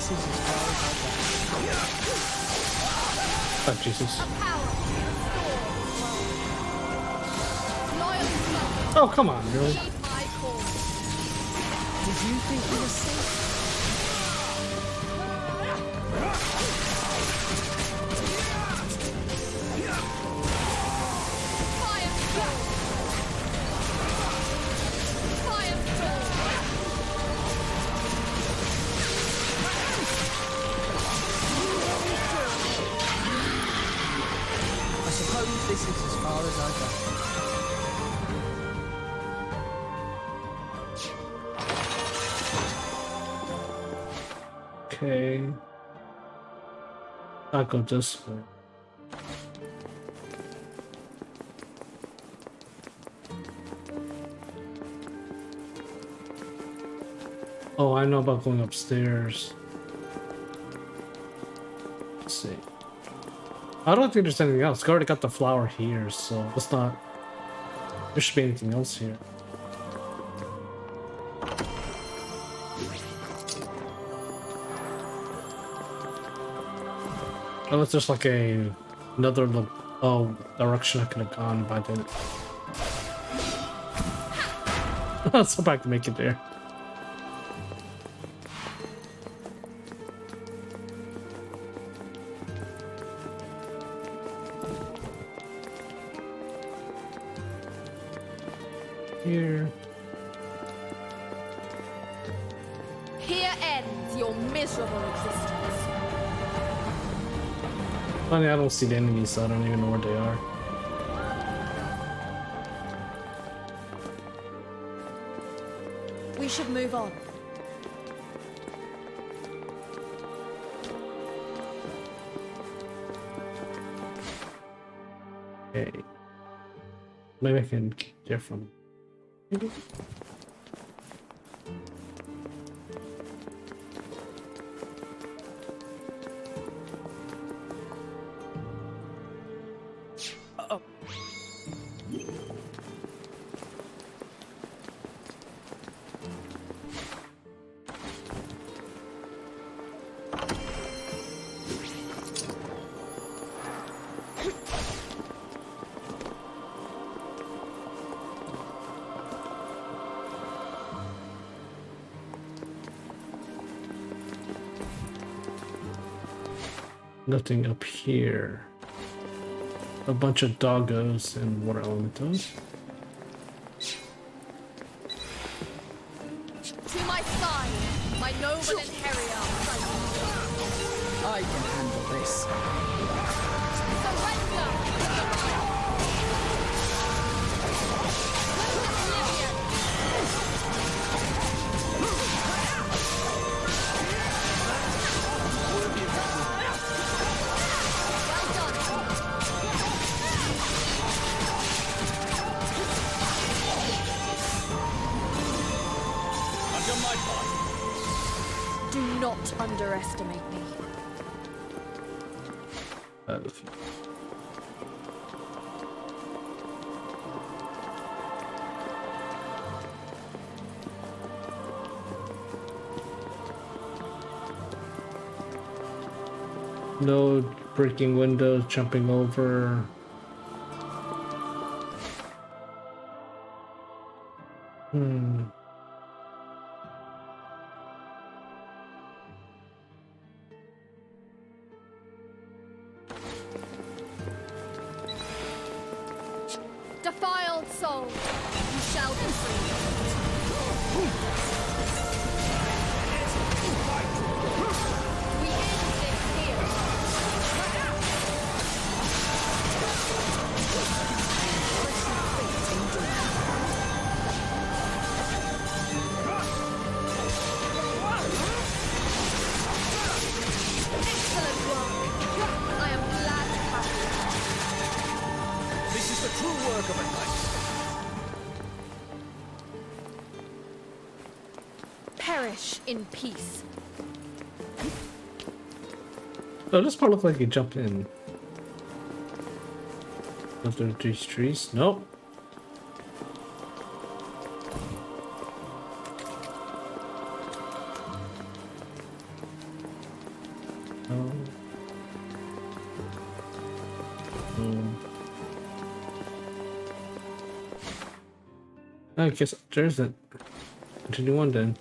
this is as far as I go. Oh, Jesus. Power. Loyal son. Oh, come on, really? Heed my call. Did you think you were safe? Firestorm. Firestorm. I suppose this is as far as I go. Okay. I'll go this way. Oh, I know about going upstairs. Let's see. I don't think there's anything else. I already got the flower here, so let's not. There should be anything else here. Unless there's like another direction I could have gone, but I didn't. Let's hope I can make it there. Here. Here ends your miserable existence. Funny, I don't see the enemies, so I don't even know where they are. We should move on. Okay. Maybe I can get there from. Maybe. Nothing up here. A bunch of doggos and water elementals. To my side, my noble and Harrier. I can handle this. Surrender! Oblivion! Well done. I've done my part. Do not underestimate me. No breaking windows, jumping over. Defiled soul, you shall be free. We end this here. Excellent work. I am glad to have you. This is the true work of a knight. Perish in peace. Oh, this part looks like you jumped in. After these trees? Nope. I guess there's a continue on then.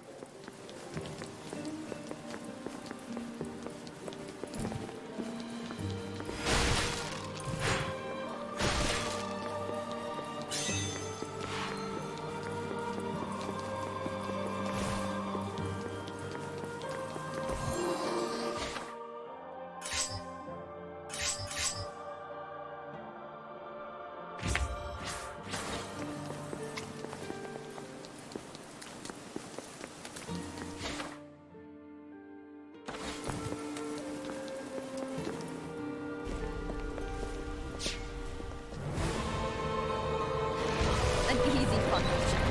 An easy fun mission.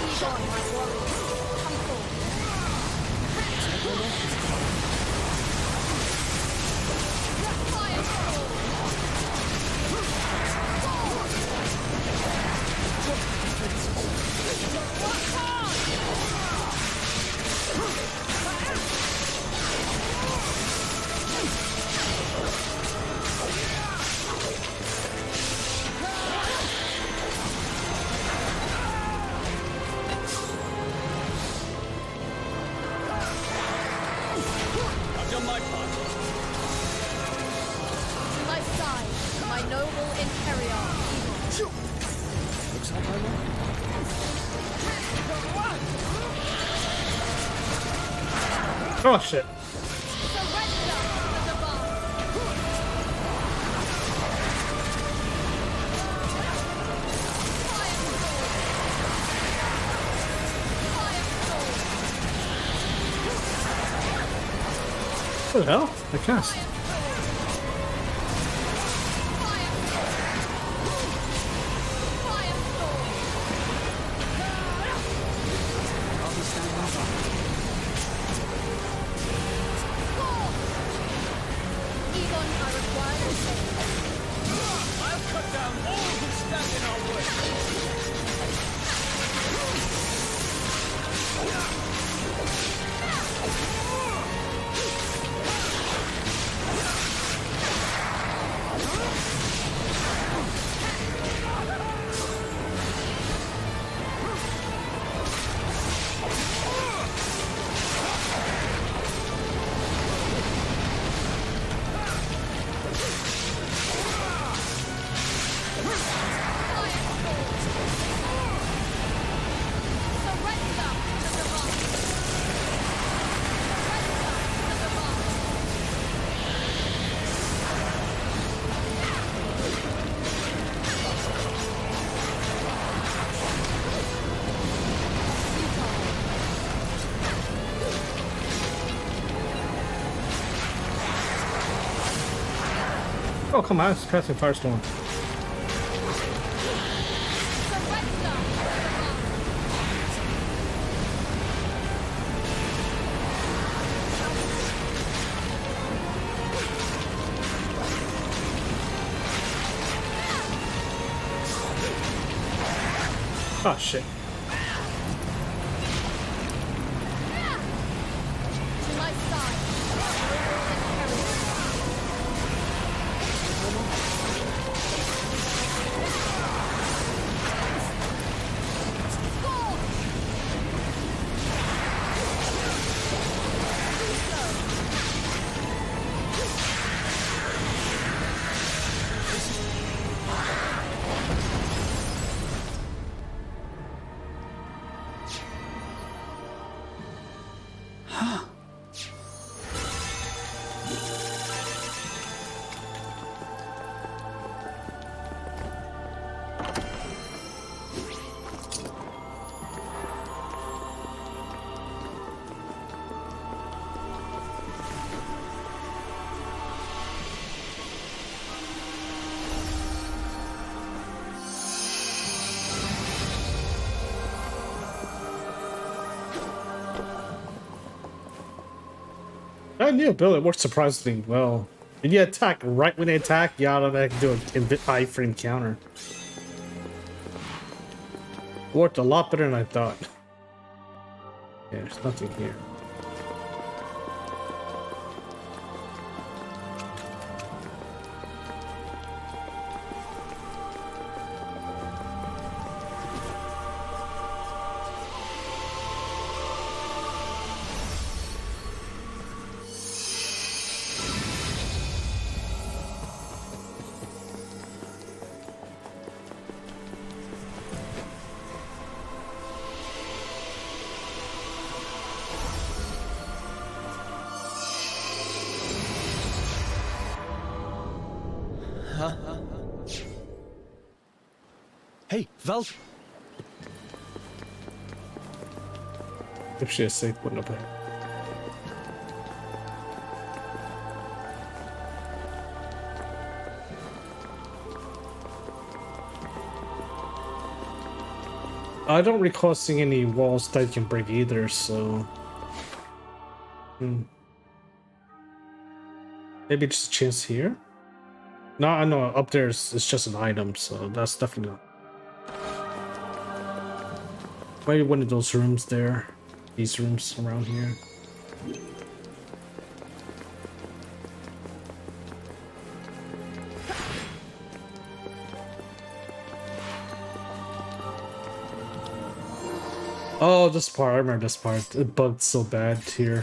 Ease on, my warriors. Come forward. Fire I've done my part. to my side, my noble Imperial. Looks like I won. Oh shit. Surrender to the divine. Fire sword. Fire sword. What the hell? I cast. Fire sword. I'll be standing by. Egon, I require your aid. I'll cut down all who stand in our way. Surrender to the divine. Surrender to the divine. Oh come on, it's casting Firestorm. Surrender to the divine. Oh shit. To my side, noble Imperial. Score! That new ability works surprisingly well. When you attack right when they attack, you automatically do an iframe counter. Worked a lot better than I thought. Yeah, there's nothing here. Hey, Val. If she has safe, wouldn't have. I don't recall seeing any walls that you can break either, so... Maybe just a chance here? No, I know up there it's just an item, so that's definitely not. Maybe one of those rooms there. These rooms around here. Oh, this part, I remember this part. It bugged so bad here.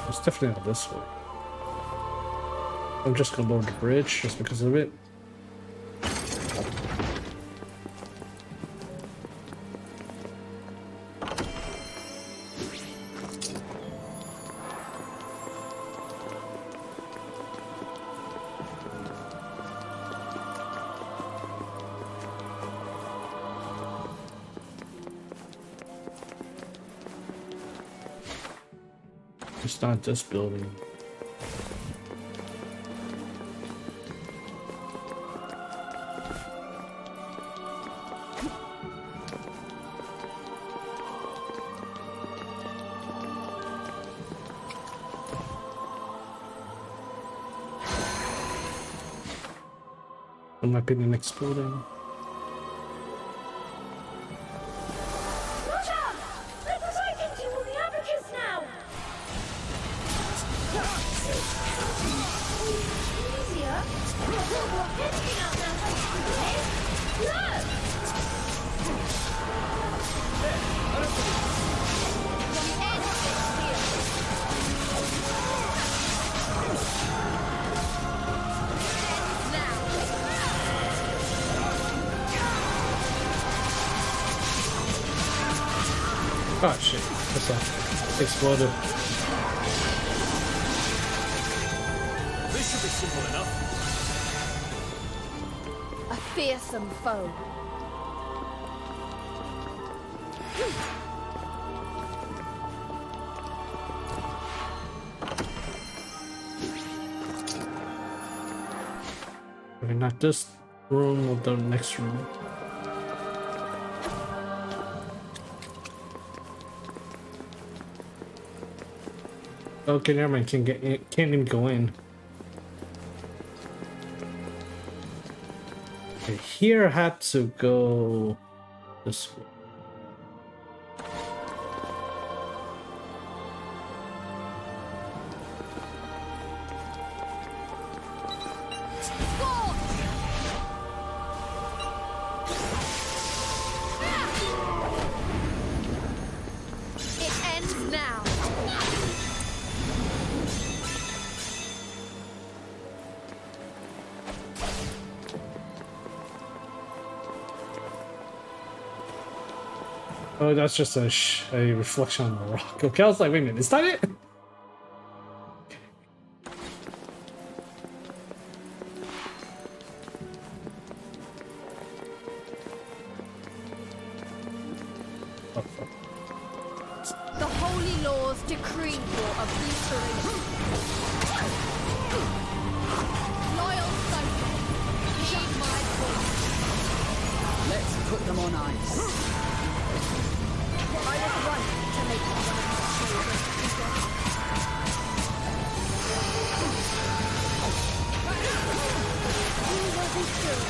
It's definitely not this way. I'm just gonna lower the bridge just because of it. It's not this building. It might be the next building. Watch out! They're fighting you on the abacus now! Easier? You're hitting out now, look! Oh shit, what's that? Exploded. This should be simple enough. A fearsome foe. Maybe not this room or the next room. Okay, never mind. Can't even go in. Okay, here I had to go this way. It ends now. Oh, that's just a reflection on the rock. Okay, I was like, wait a minute, is that it? Oh, fuck. The holy laws decree your obliteration. Loyal soldier, heed my voice. Let's put them on ice. I was right to make one of my children eager. You will be killed.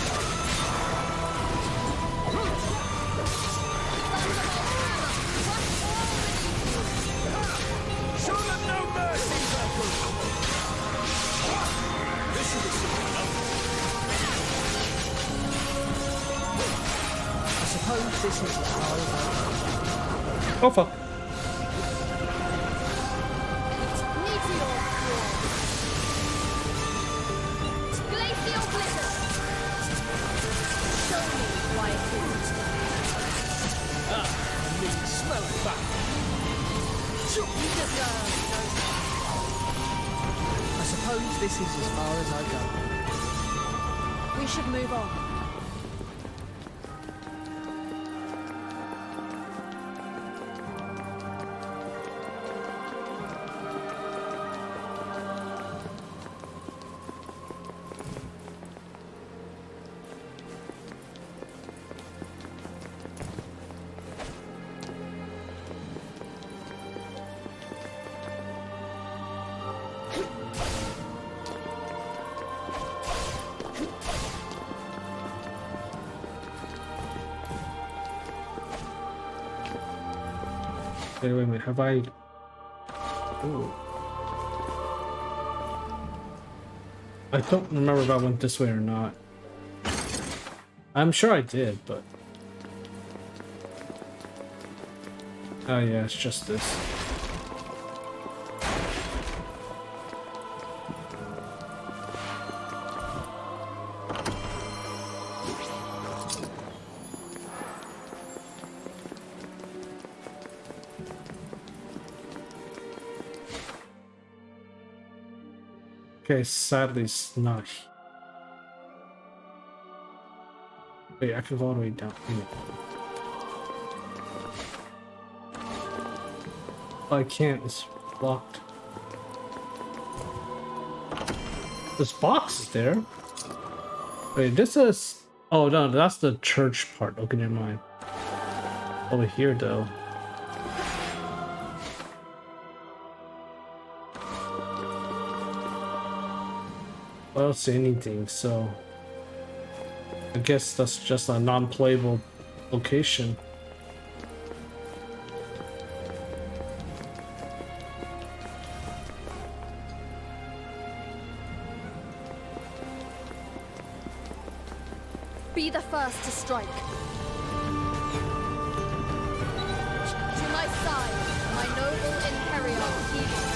Show them no mercy, Valkyrie. This should be simple enough. I suppose this is as far as I go. Oh fuck. Meteor swarm. Glacial blizzard. Show me why it is. Smell it back. You deserve no I suppose this is as far as I go. We should move on. Wait a minute, have I... Ooh. I don't remember if I went this way or not. I'm sure I did, but... Oh yeah, it's just this. Okay, sadly it's not. Wait, I can go all the way down. Oh, I can't, it's blocked. This box is there. Wait, this is... Oh no, that's the church part. Okay, never mind. Over here though. I don't see anything, so I guess that's just a non-playable location. Be the first to strike. To my side, my noble Imperial Eagle.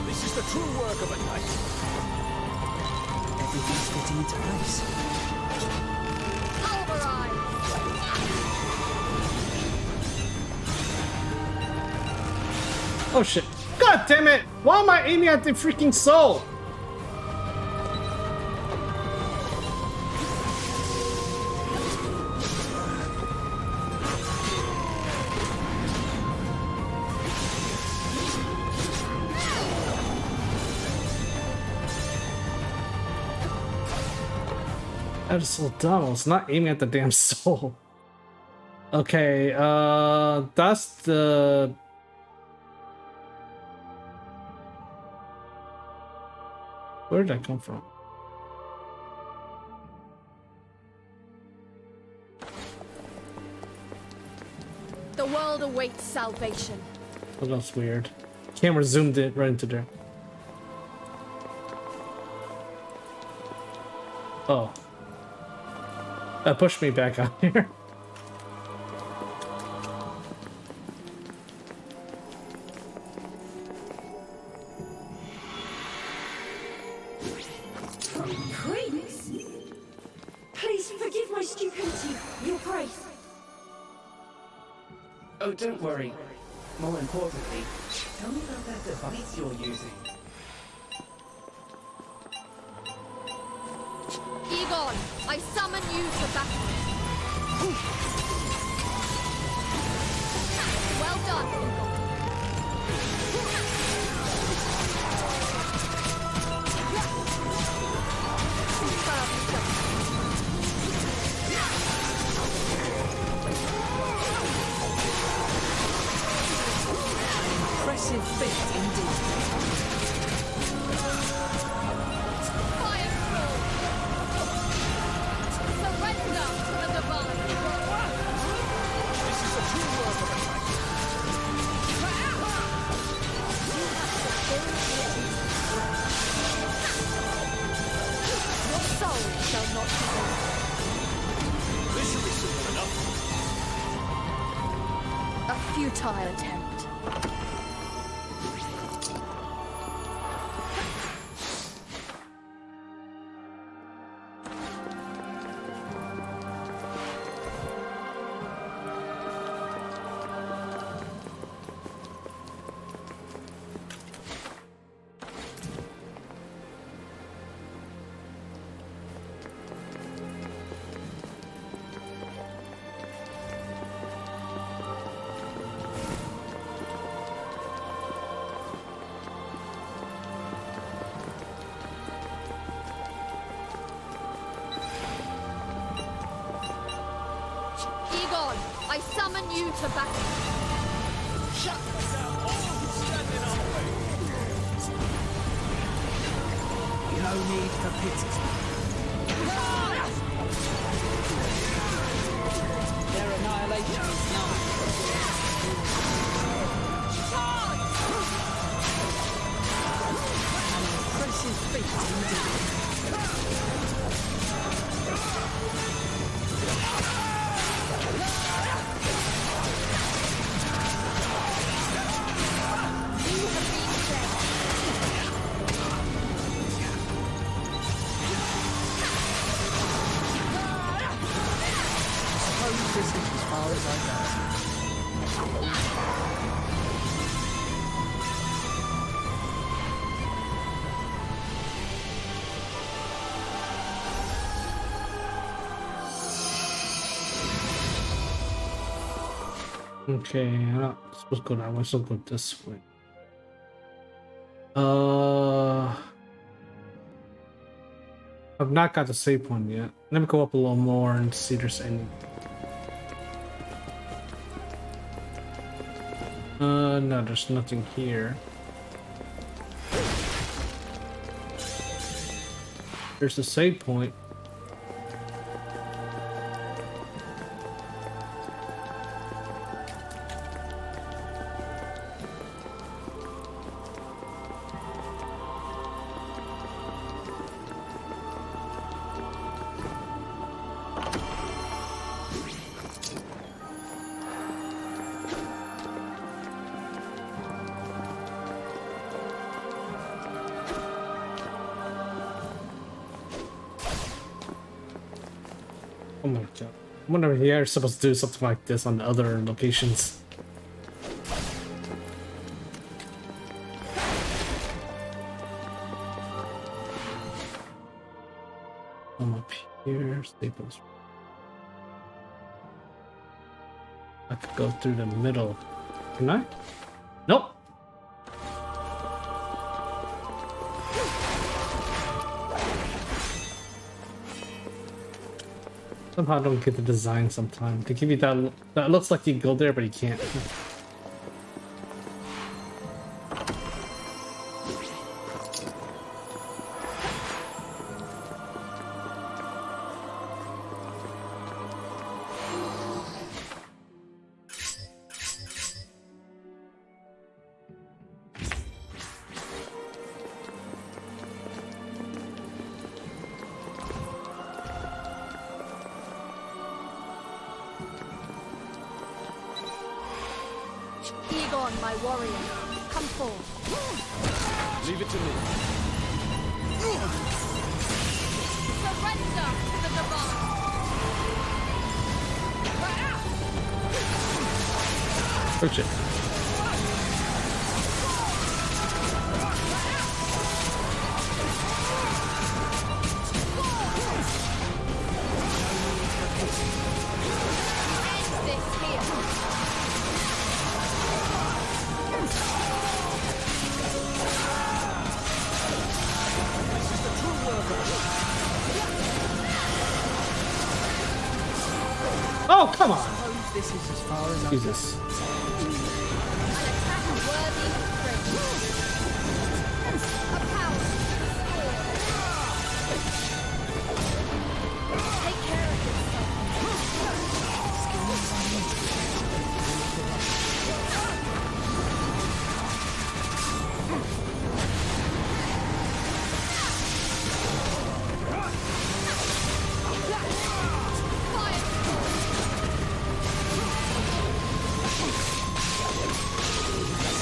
This is the true work of a knight. Everything's fitting into place. Pulverize! Oh shit. God damn it! Why am I aiming at the freaking soul? That is so dumb. I was not aiming at the damn soul. Okay, that's the... Where did I come from? The world awaits salvation. Oh, that's weird. Camera zoomed it right into there. Oh. That pushed me back out here. Prince? Please forgive my stupidity, Your Grace. Oh, don't worry. More importantly, tell me about that device you're using. Egon, I summon you to battle. Well done, Egon. Impressive feat indeed. Fire through. Surrender to the divine. This is the true work of a knight. Your soul shall not be lost. This should be simple enough. A futile attempt. I summon you to battle. Shut down all who stand in our way. No need for pity. Their annihilation is nigh. An impressive feat indeed. Suppose this is as far as I go. Okay, I'm not supposed to go that way, so I'll go this way. I've not got the save point yet. Let me go up a little more and see if there's any. No, there's nothing here. There's a save point. Oh my god. I wonder if you're supposed to do something like this on the other locations. I'm up here, Staples. I could go through the middle. Can I? Nope. Somehow I don't get the design sometimes. They give you that looks like you go there, but you can't. Egon, my warrior, come forth. Leave it to me. Surrender to the divine. Oh shit. End this here. Oh, come on! Suppose this is as far as I go. Jesus. An attack worthy of praise. A power to restore. Take care of yourself.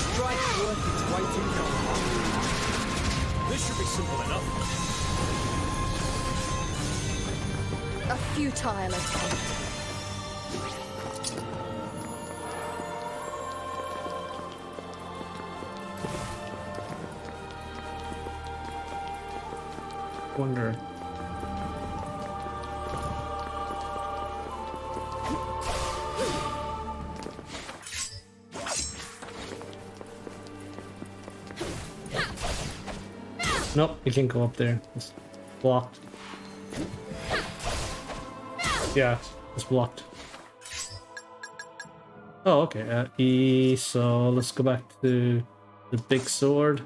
Strike worth its weight in gold. This should be simple enough. A futile attempt. Wonder. Nope, you can't go up there. It's blocked. Yeah, it's blocked. Oh, okay. E. So let's go back to the big sword.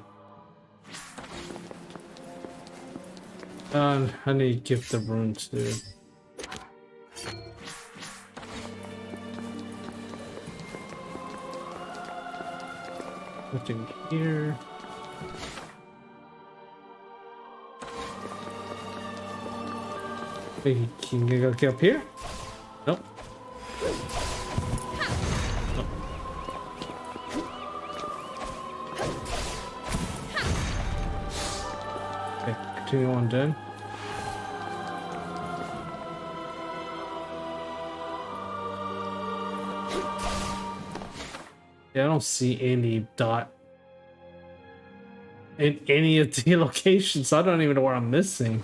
And I need to give the rune to. Nothing here. Maybe can you get up here? Nope. Nope. Okay, continue on then. Yeah, I don't see any dot in any of the locations. I don't even know where I'm missing.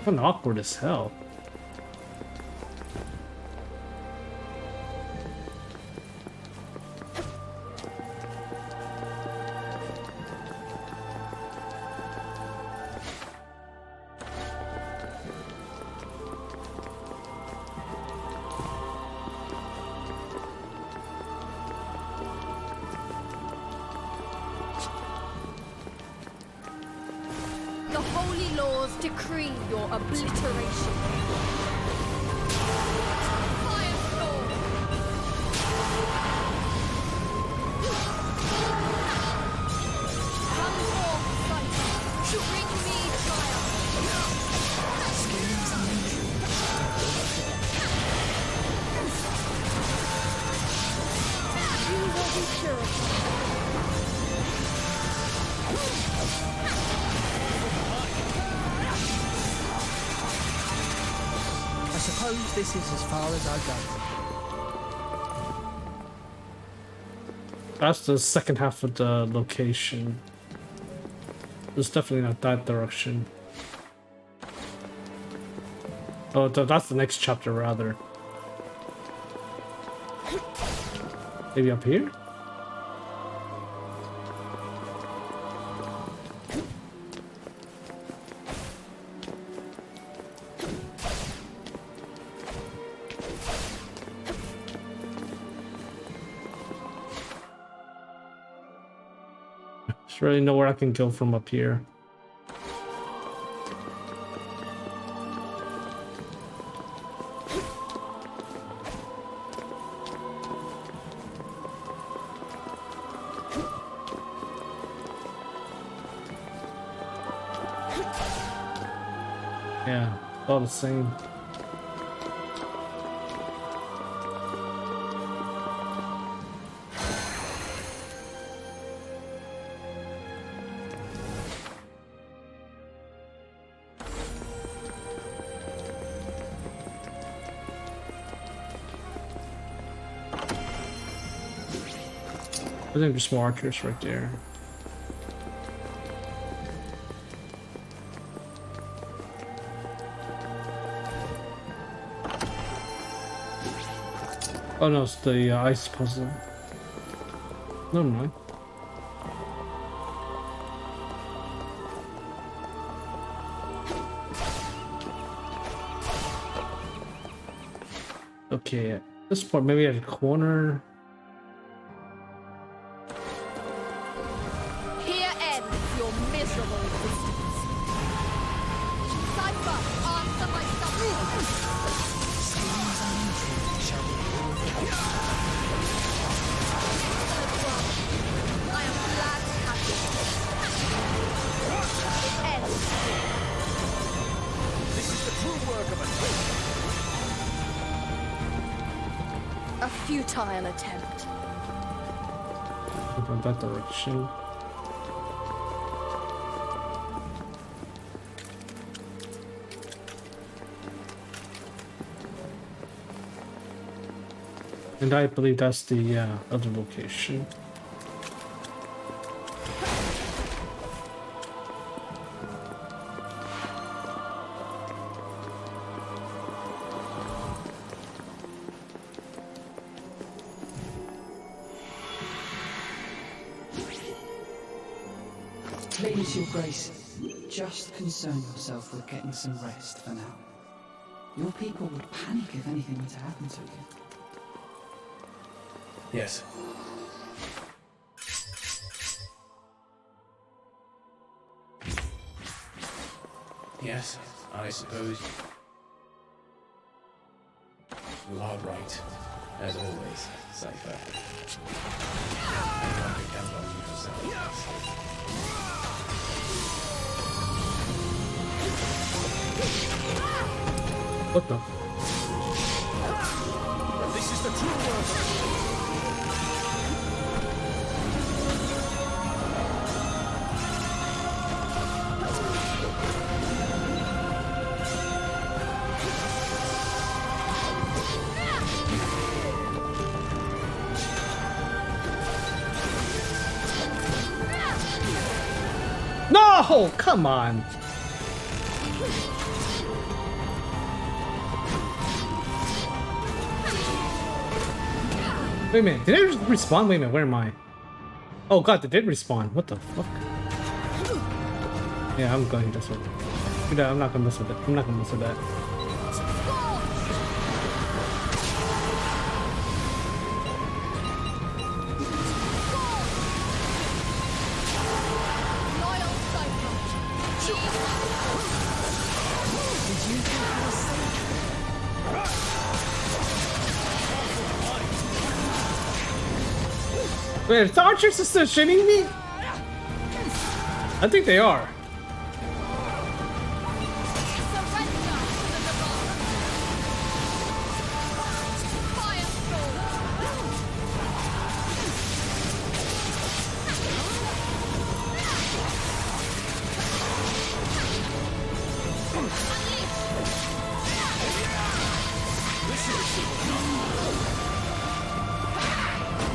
Kind of awkward as hell. The holy laws decree your obliteration. Firestorm! Come forth, Sight, to bring me triumph. Schemes and You will be purified. I suppose this is as far as I go. That's the second half of the location. It's definitely not that direction. Oh, that's the next chapter, rather. Maybe up here? There's really nowhere I can go from up here. Yeah, all the same. I think there's more archers right there. Oh no, it's the ice puzzle. Never mind. Okay, at this point, maybe at a corner. Here ends your miserable existence. Cypher, answer my summons. schemes and intrigue shall be I am glad to have you. It ends. This is the true work of a A futile attempt. Go in that direction. And I believe that's the other location. Please, your grace. just concern yourself with getting some rest for now. Your people would panic if anything were to happen to you. Yes. Yes, I suppose you are right. As always, Cypher. I can count on you to sacrifice. What the? This is the true world. No! Come on! Wait a minute, did it respawn? Wait a minute, where am I? Oh god, they did respawn. What the fuck? Yeah, I'm going this way. I'm not gonna mess with it. I'm not gonna mess with that. Wait, is the archers still shooting me? I think they are.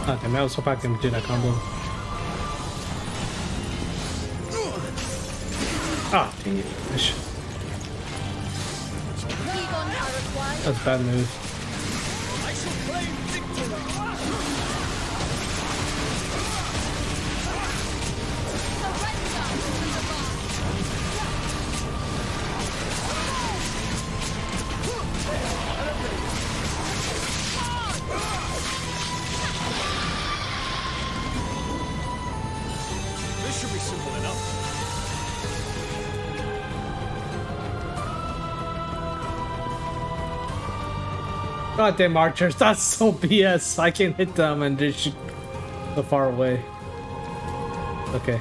Ah, damn, I was hoping I can do that combo. Ah, dang it. That's a bad move. I shall claim victory. This should be simple enough. Goddamn archers, that's so BS. I can't hit them and they shoot so far away. Okay.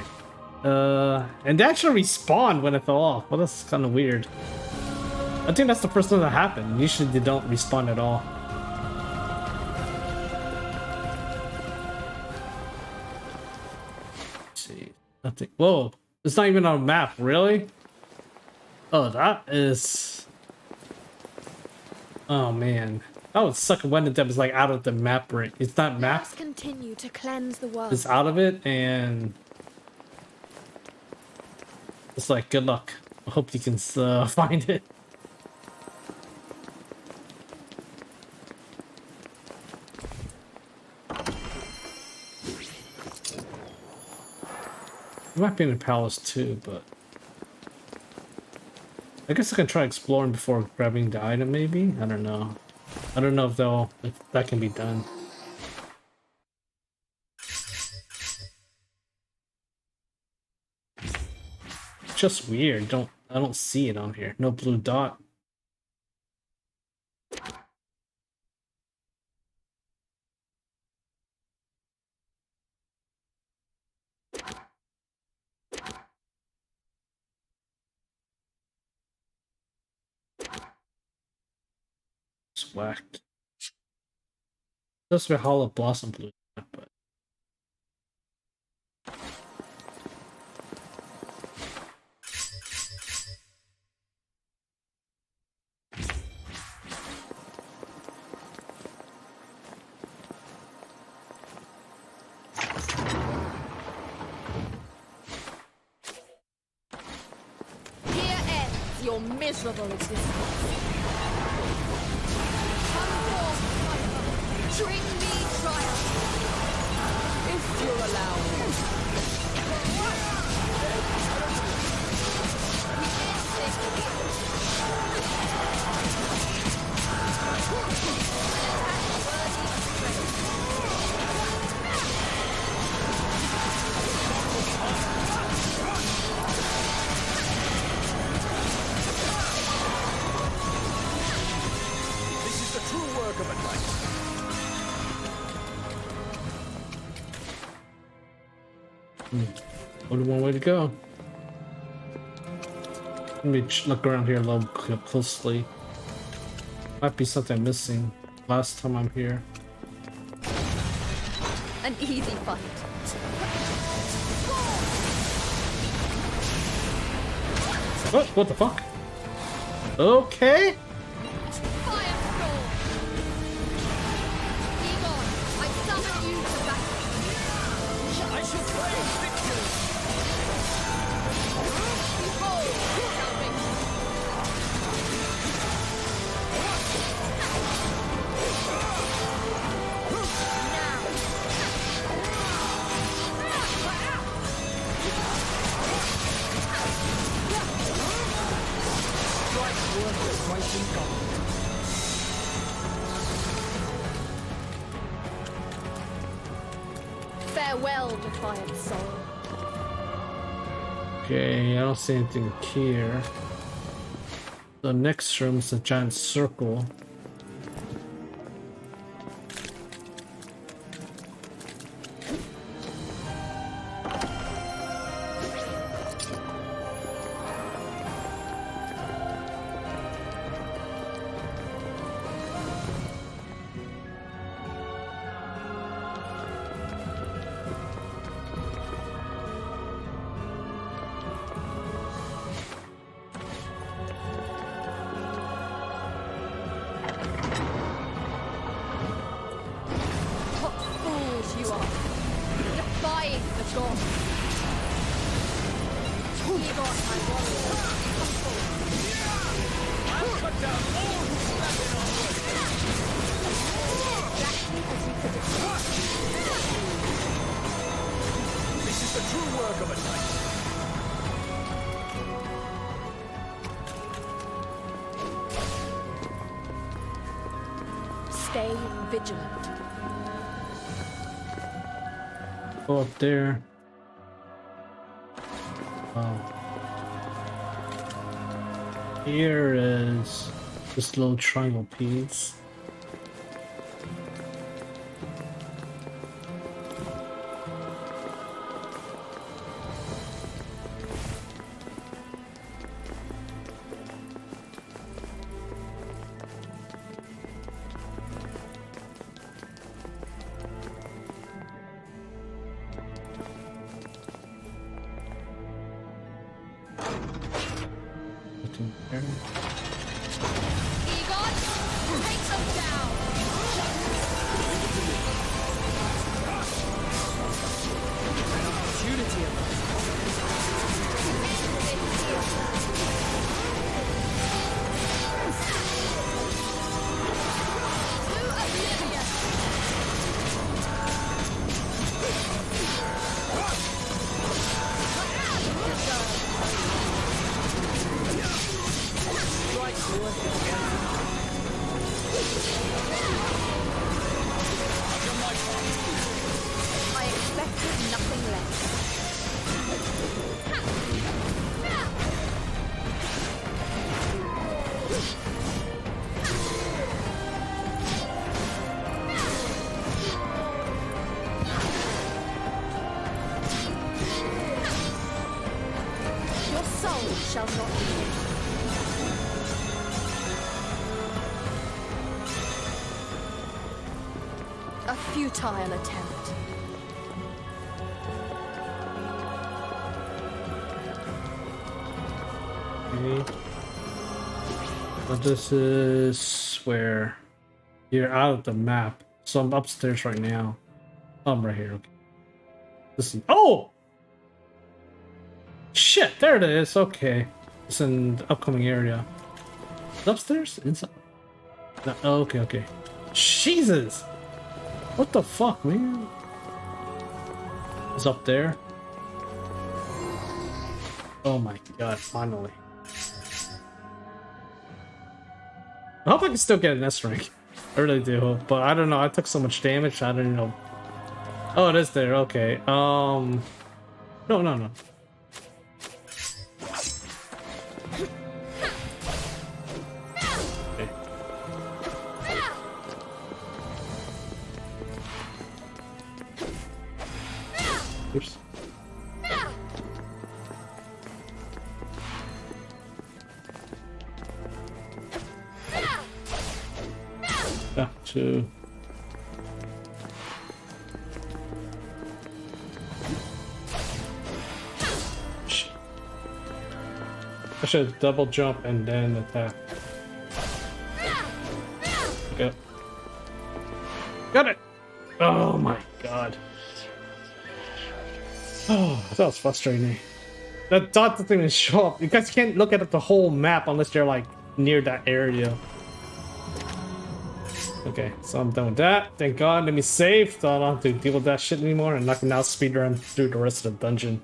And they actually respawned when it fell off. Well, that's kind of weird. I think that's the first time that happened. Usually they don't respawn at all. Let's see. Nothing. Whoa. It's not even on a map, really? Oh, that is... Oh, man. That would suck when the is like out of the map ring. It's not map. Let's continue to cleanse the world. It's out of it, and it's like good luck. I hope you can find it. It might be in the palace too, but I guess I can try exploring before grabbing the item. Maybe, I don't know. I don't know if that can be done. It's just weird. I don't see it on here. No blue dot. It's whacked. Supposed to be Hollow Blossom blue, but Here ends your miserable existence. Bring me triumph, if you'll allow me. Only one way to go. Let me look around here a little closely. Might be something missing last time I'm here. An easy fight. What the fuck? Okay. Firestorm! Egon, I summon you to battle. I shall claim victory! Behold, salvation. Farewell, defiant soul. Okay, I don't see anything here. The next room is a giant circle. What fools you are, defying the gods. Egon, my warrior, humble. I'll cut down all who stand in our way! Exactly as you predicted. This is the true work of a knight! Stay vigilant. Go up there. Oh. Here is this little triangle piece. Nothing there. Egon, take them down. To oblivion. I expected nothing less. Your soul shall not be hidden. A futile attempt. Okay. But this is where you're out of the map. So I'm upstairs right now. Oh, I'm right here. Okay. This is, oh! Shit, there it is. Okay. It's in the upcoming area. It's upstairs? Inside? No, oh, okay, okay. Jesus! What the fuck, man? It's up there. Oh my god, finally. I hope I can still get an S rank. I really do, but I don't know. I took so much damage, I don't know. Oh, it is there. Okay. No. Okay. Oops. Back to. Shit. I should double jump and then attack. Okay. Got it! Oh my god. Oh, that was frustrating. That dot doesn't even show up. You guys can't look at the whole map unless you're like near that area. Okay, so I'm done with that. Thank god. Let me save so I don't have to deal with that shit anymore, and I can now speedrun through the rest of the dungeon.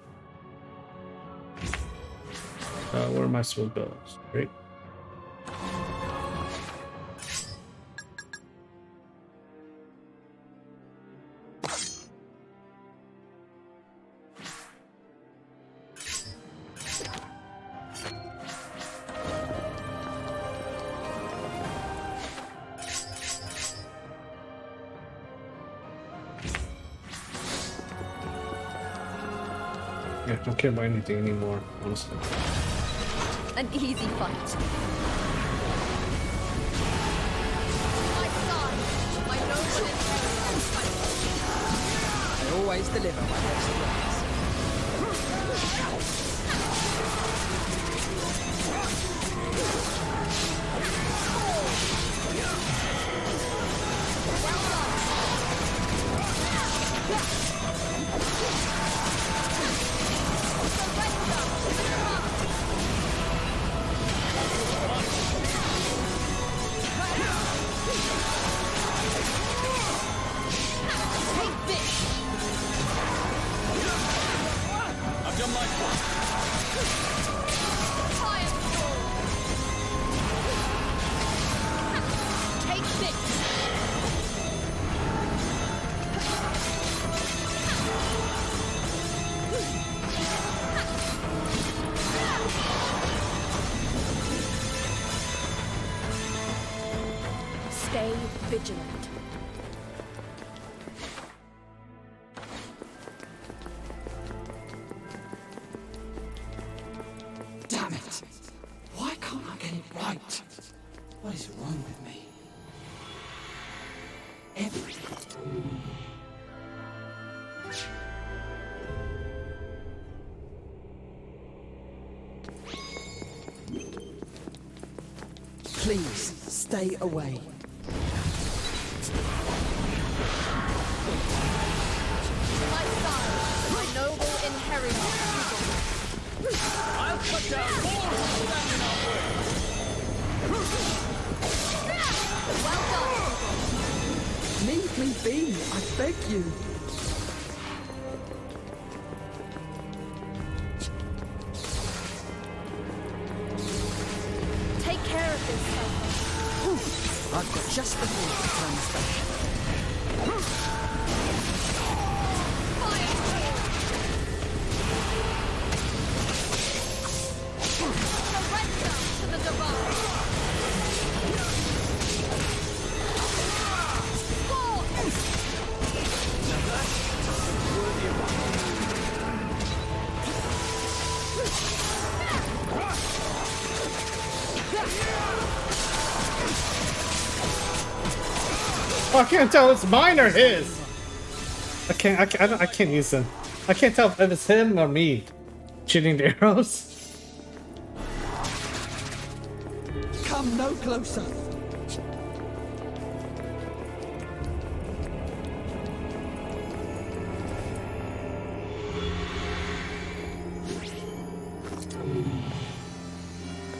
Where am I supposed to go? Straight. Yeah, I don't care about anything anymore, honestly. An easy fight. My son, my noble inheritance fight. I always deliver my best words. Stay vigilant. Damn it! Why can't I get it right? What is wrong with me? Everything. Please, stay away. My son, my noble inheritance. I'll cut down more who stand in our way. Well done. Leave me be, I beg you. Take care of this, I've got just the thing to turn this back. Surrender to the divine. Oh, I can't tell if it's mine or his. I can't use them. I can't tell if it's him or me shooting the arrows. Come no closer.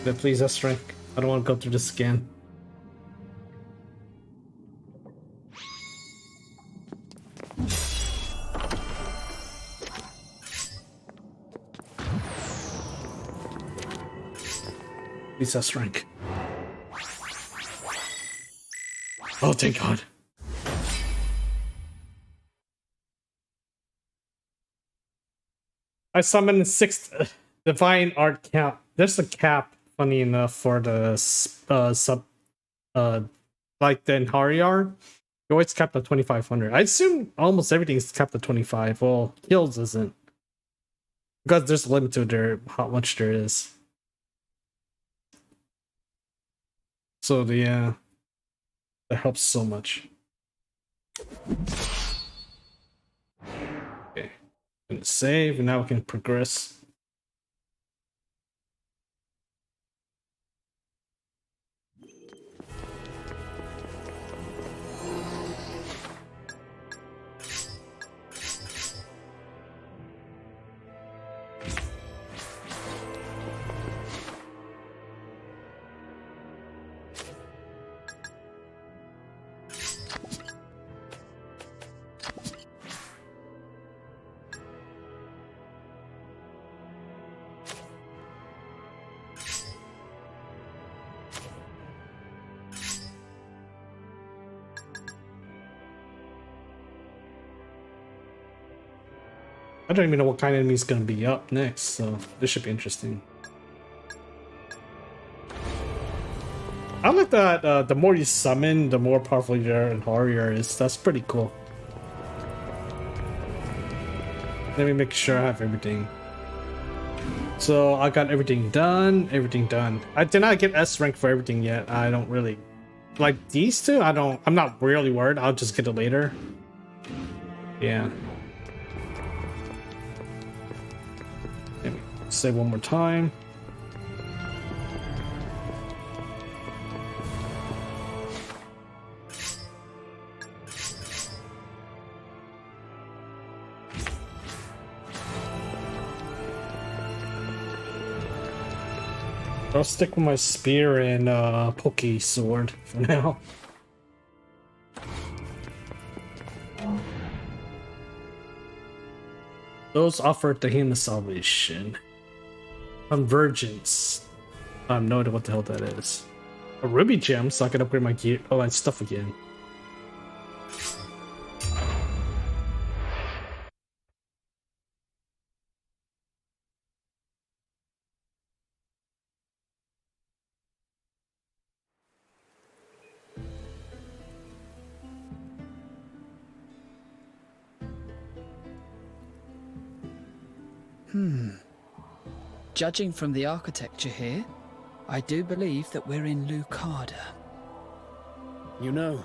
But please, that's strength. I don't want to go through this again. Please, that's strength. Oh, thank God. I summoned 6 divine art cap. There's a cap, funny enough, for the like the Enhariar. You always capped at 2,500. I assume almost everything's capped at 25. Well, kills isn't. Because there's a limit to how much there is. So, yeah. That helps so much. Okay. Gonna save, and now we can progress. I don't even know what kind of enemy is going to be up next, so this should be interesting. I like that the more you summon, the more powerful your warrior is. That's pretty cool. Let me make sure I have everything. So I got everything done. I did not get S rank for everything yet. I don't really like these two. I'm not really worried. I'll just get it later. Yeah. Let me say one more time. I'll stick with my spear and pokey sword for now. Those offered to him the salvation. Convergence. I have no idea what the hell that is. A ruby gem, so I can upgrade my gear. Oh, and stuff again. Judging from the architecture here, I do believe that we're in Lucada. You know,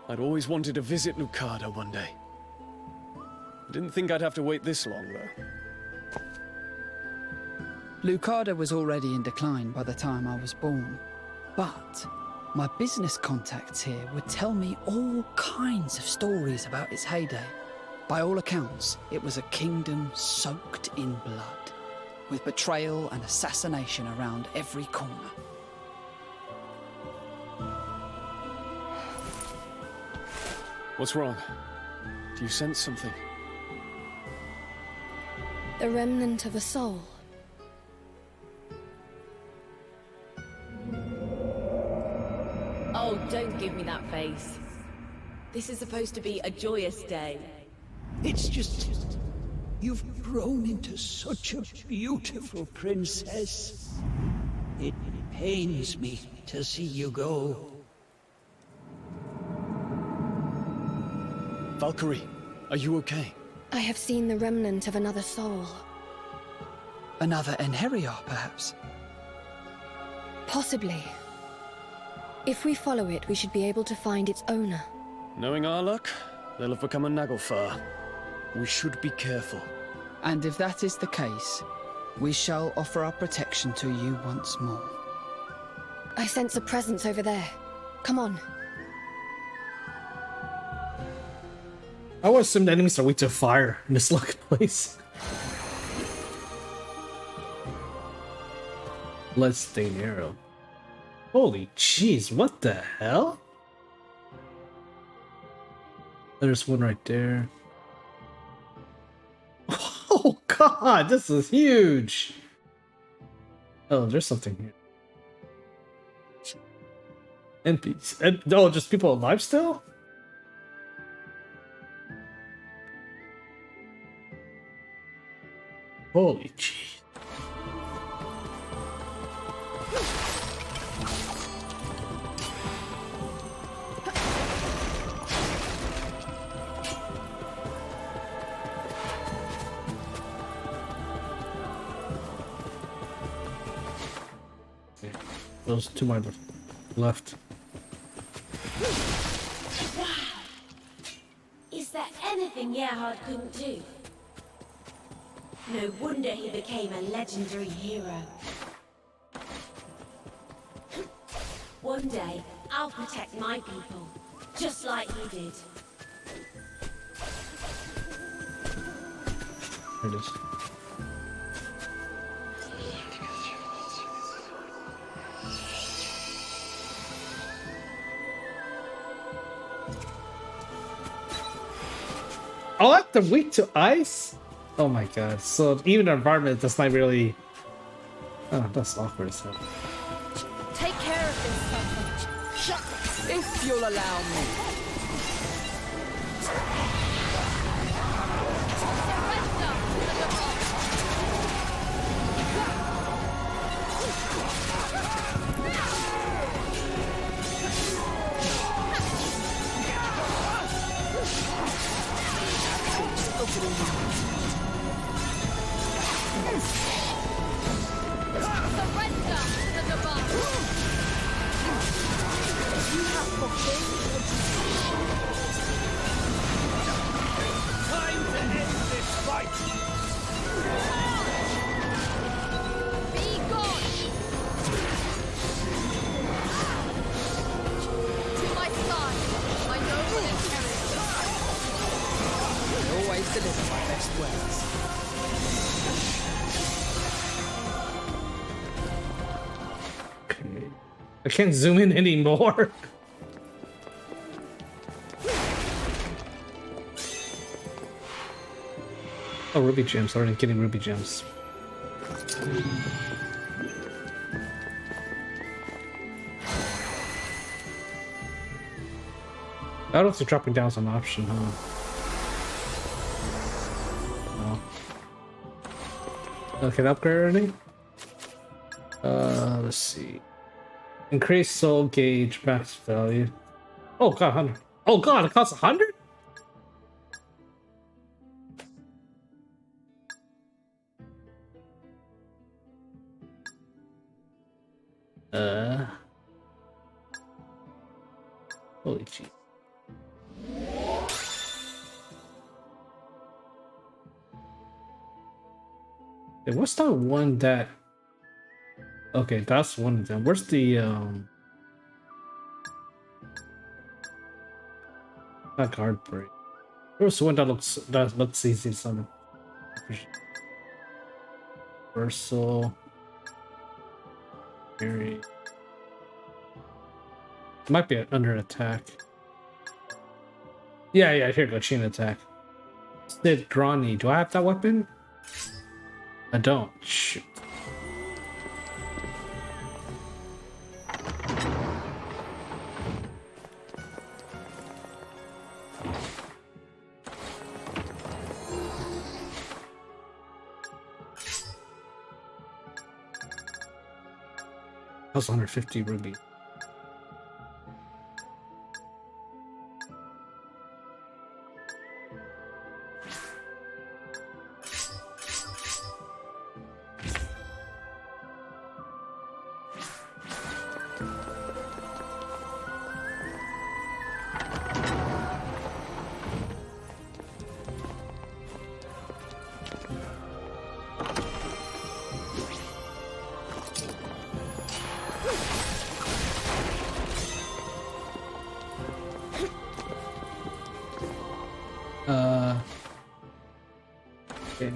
I'd always wanted to visit Lucada one day. I didn't think I'd have to wait this long, though. Lucada was already in decline by the time I was born, but my business contacts here would tell me all kinds of stories about its heyday. By all accounts, it was a kingdom soaked in blood, with betrayal and assassination around every corner. What's wrong? Do you sense something? The remnant of a soul. Oh, don't give me that face. This is supposed to be a joyous day. It's just... you've grown into such a beautiful princess. It pains me to see you go. Valkyrie, are you okay? I have seen the remnant of another soul. Another Enheriar, perhaps? Possibly. If we follow it, we should be able to find its owner. Knowing our luck, they'll have become a Naglfar. We should be careful. And if that is the case, we shall offer our protection to you once more. I sense a presence over there. Come on. I would assume the enemies are weak to fire in this lucky place. Bloodstained arrow. Holy jeez, what the hell? There's one right there. Oh god, this is huge! Oh, there's something here. NPCs. Oh, just people alive still? Holy jeez. Those two might have left. anything Gerhard couldn't do. No wonder he became a legendary hero. One day, I'll protect my people, just like he did. There it is. Oh, what? They're weak to ice? Oh my god. So even the environment does not really... Oh, that's awkward as hell. Take care of this, Sept. If you'll allow me. Time to end this fight! Be gone! To my side, my noble inheritor. I always deliver my best works. I can't zoom in anymore. Oh, ruby gems. Already getting ruby gems. I don't think dropping down is an option, huh? No. Okay, upgrade already? Let's see. Increase soul gauge max value. Oh god, 100. Oh god, it costs 100? Holy gee. Hey, what's that one that... Okay, that's one of them. Where's the, not guard break. Where's the one that looks easy to summon? Versal. Fury. Might be under attack. Yeah, here we go. Chain attack. Sid Grani. Do I have that weapon? I don't. Shoot. That was 150 ruby. Okay.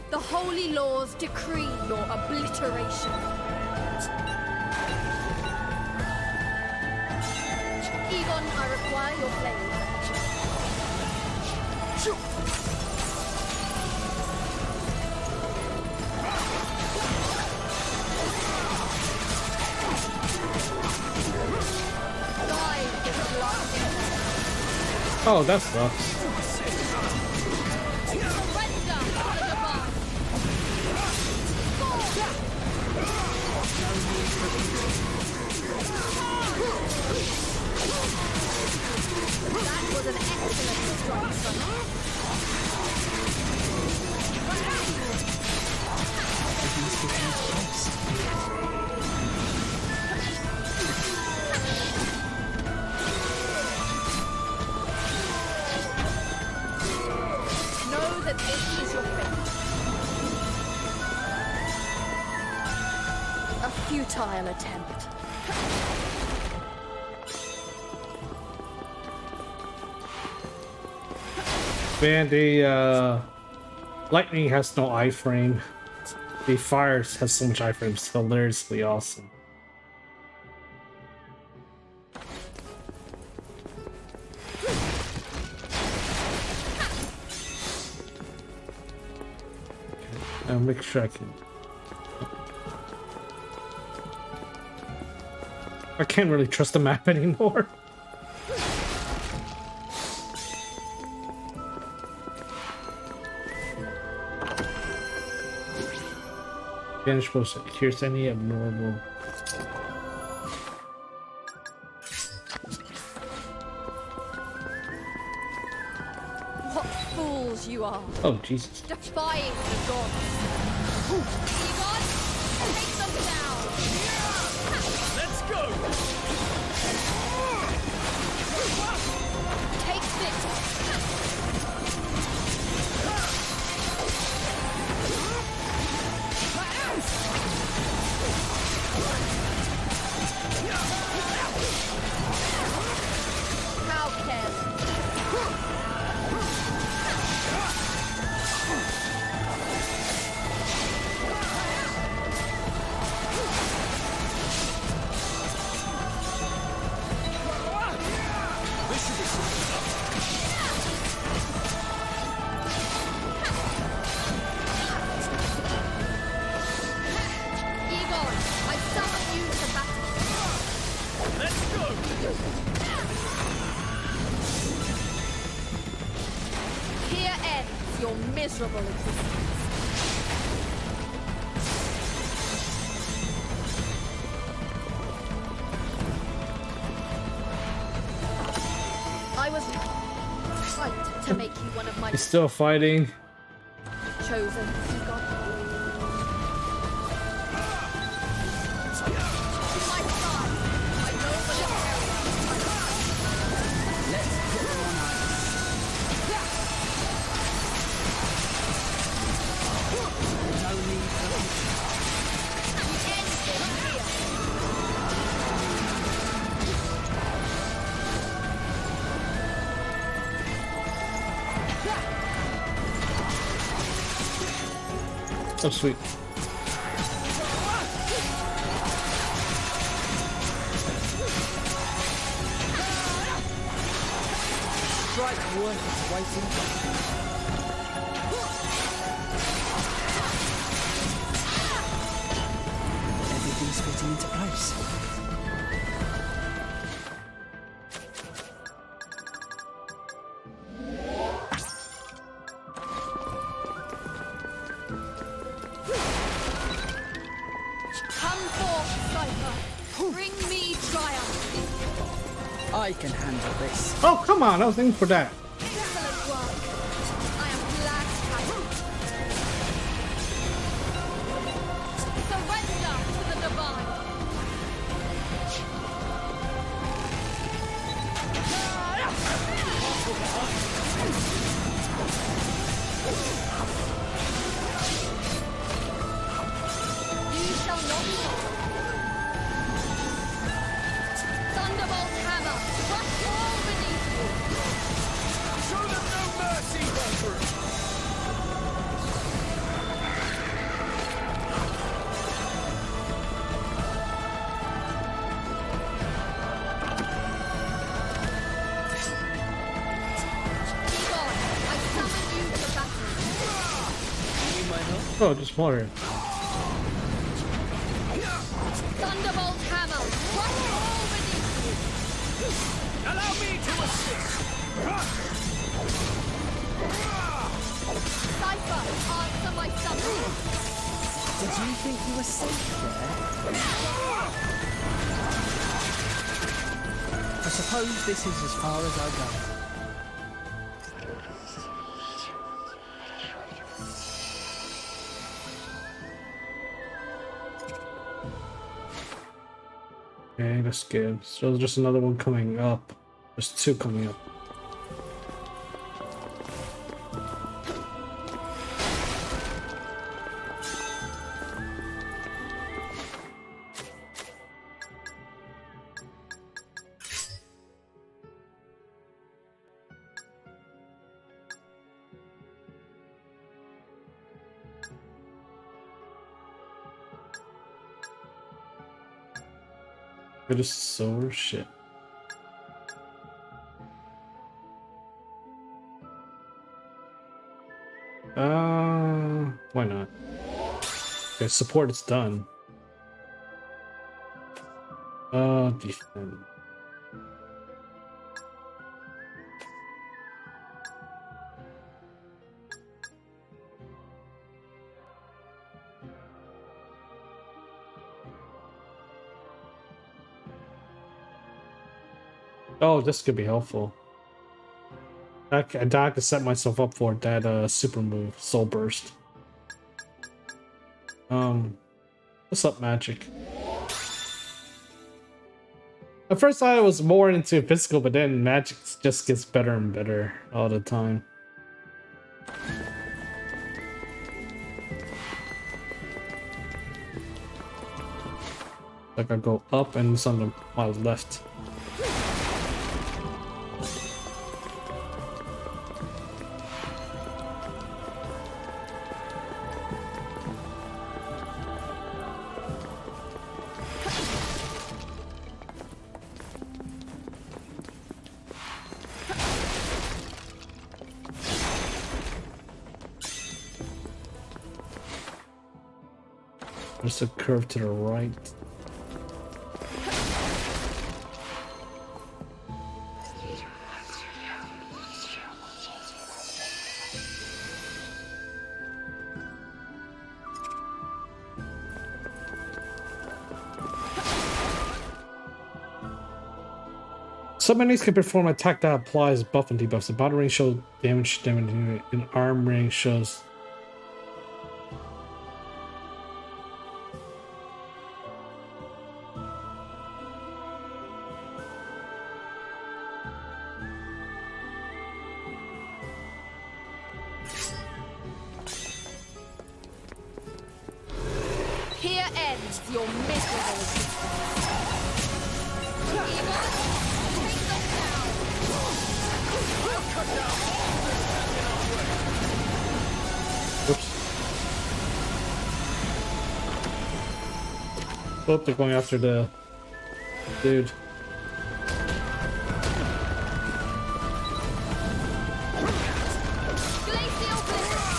The holy laws decree your obliteration. Egon, I require your blade. Oh, that sucks. That was an excellent strike, son. that this is your fate. A futile attempt. Man, the lightning has no iframe. The fires have so much iframe. It's hilariously awesome. I'll make sure I can. I can't really trust the map anymore. Vanish post. Here's any abnormal. What fools you are. Oh, Jesus. Defying the gods. You gods, take them down. Let's go! Take this. How careless. Egon, I summon you to battle. Let's go! Here ends your miserable existence. I was right to make you one of my He's still fighting. chosen, Egon. To my side, I know what it Let's put them on ice. No need for The end is here. Oh, sweet. strike worth waiting. Everything's fitting into place. Come forth, Cypher. Bring me triumph. I can handle this. Oh, come on. I was aiming for that. Excellent work. I am glad to have you. Surrender to the divine. You shall not fall. Thunderbolt hammer, crush all beneath you. Show them no mercy, Valkyrie! Egon, I summon you to battle. Oh, just water. Thunderbolt hammer, crush all beneath you. Allow me to assist! Cypher, answer my summons. Did you think you were safe there? I suppose this is as far as I go. Okay, that's good. So there's just another one coming up. There's two coming up. It is so shit. Why not? Okay, support is done. Defend. Oh, this could be helpful. I could set myself up for that super move, Soul Burst. What's up, Magic? At first I was more into physical, but then Magic just gets better and better all the time. Like I go up and it's on my left. There's a curve to the right. Some enemies can perform an attack that applies buff and debuffs. The bottom range shows damage, and arm range shows. Here ends your miserable existence. Evil, take them down. We'll cut down all who stand in our way. Oops. Oh, they're going after the dude. Glacial bliss.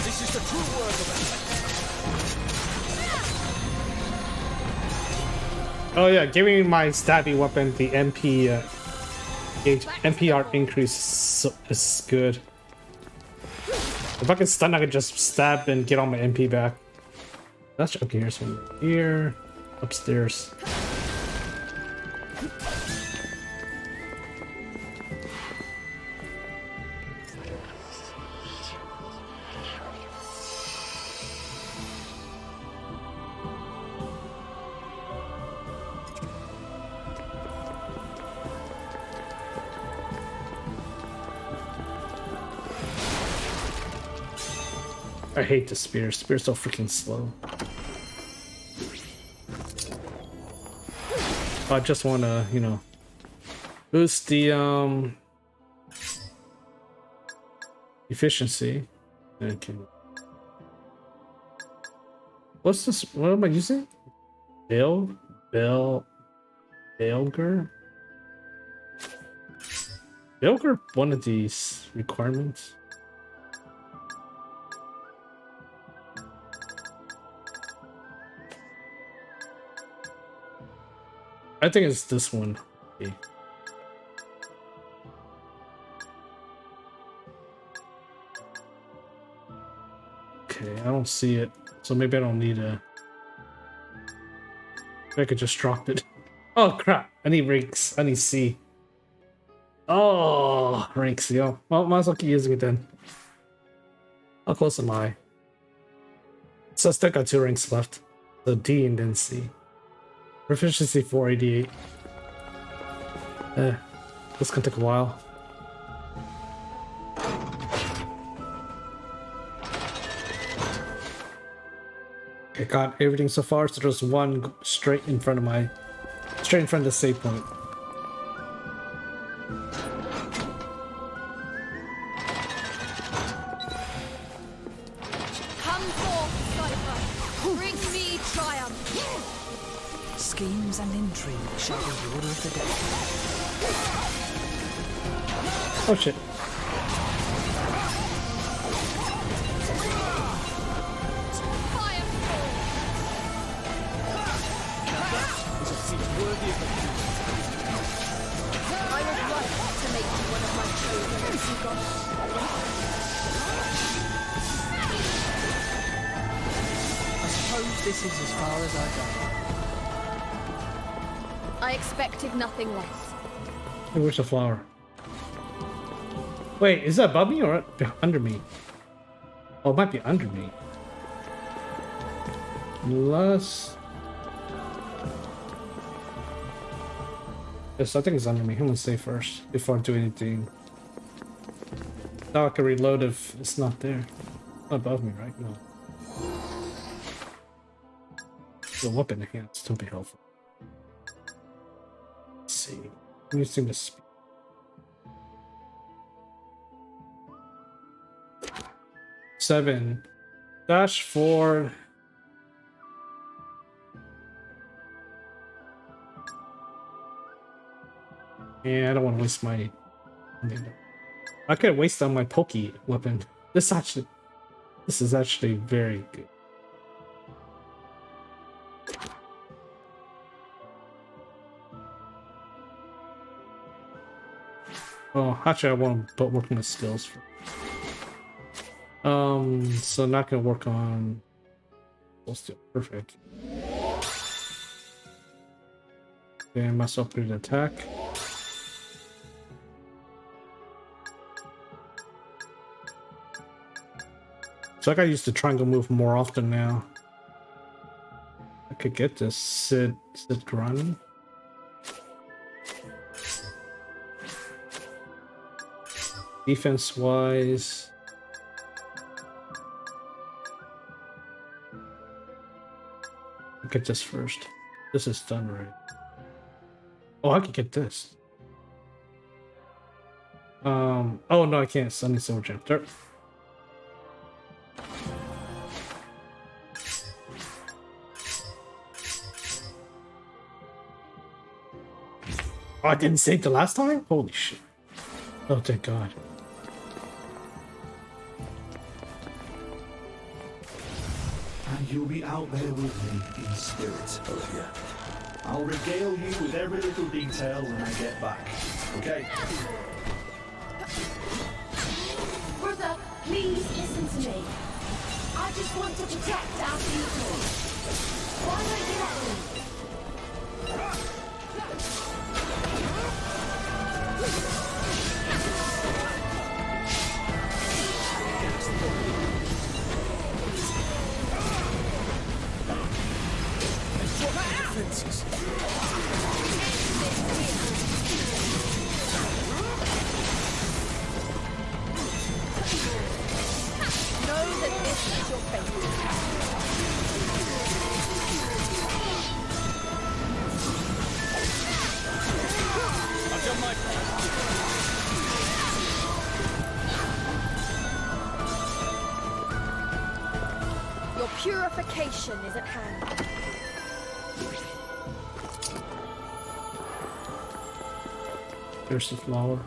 This is the true word of it. Oh yeah, giving my stabby weapon the MP NPR increase is good. If I can stun, I can just stab and get all my MP back. That's okay. Here's one here, upstairs. I hate the spear. Spear's so freaking slow. I just want to, you know, boost the efficiency. Okay. What's this? What am I using? Belger? Belger, one of these requirements. I think it's this one. Okay, I don't see it, so maybe I don't need a. I could just drop it. Oh crap! I need ranks. I need C. Oh, ranks, yo. Well, might as well keep using it then. How close am I? So I still got 2 ranks left. So D and then C. Proficiency 488. This can take a while. Okay, got everything so far, so there's one straight in front of the save point. Come forth, Cypher. Bring me triumph. Schemes and intrigue shall be the order of the day. Oh shit. I was right to make you one of my chosen as you got. I suppose this is as far as I go. I expected nothing less. Hey, where's the flower? Wait, is that above me or under me? Oh, it might be under me. Unless... Yes, I think it's under me. I'm gonna save first before I do anything. Now I can reload if it's not there. Not above me, right? No. The weapon in hand still be helpful. Let's see. I'm using the speed. Seven. Dash forward. Yeah, I don't want to waste my... I could waste on my pokey weapon. This is actually very good. Oh, actually I want to work on my skills first. So not gonna work on... Perfect. Okay, myself through the attack. So I gotta use the triangle move more often now. I could get this sit run. Defense wise, I'll get this first. This is done right. Oh, I could get this. Oh no, I can't. Sunny Silver Gem. There. Oh, I didn't save the last time? Holy shit. Oh, thank God. And you'll be out there with me in spirit, Olivia. I'll regale you with every little detail when I get back, okay? Brother, please listen to me. I just want to protect our people. Why don't you let me? Know that this is your fate. I've done my part. Your purification is at hand. There's the flower.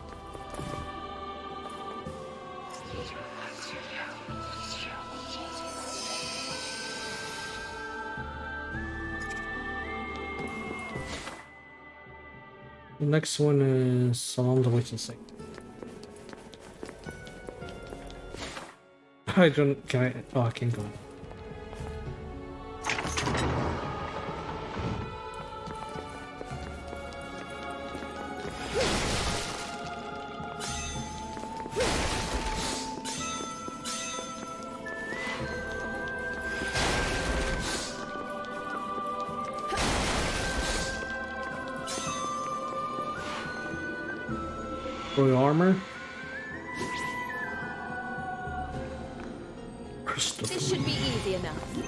The next one is along the way to sink. I don't... Can I... Oh, I can't go. Armor. Crystal. This should be easy enough. To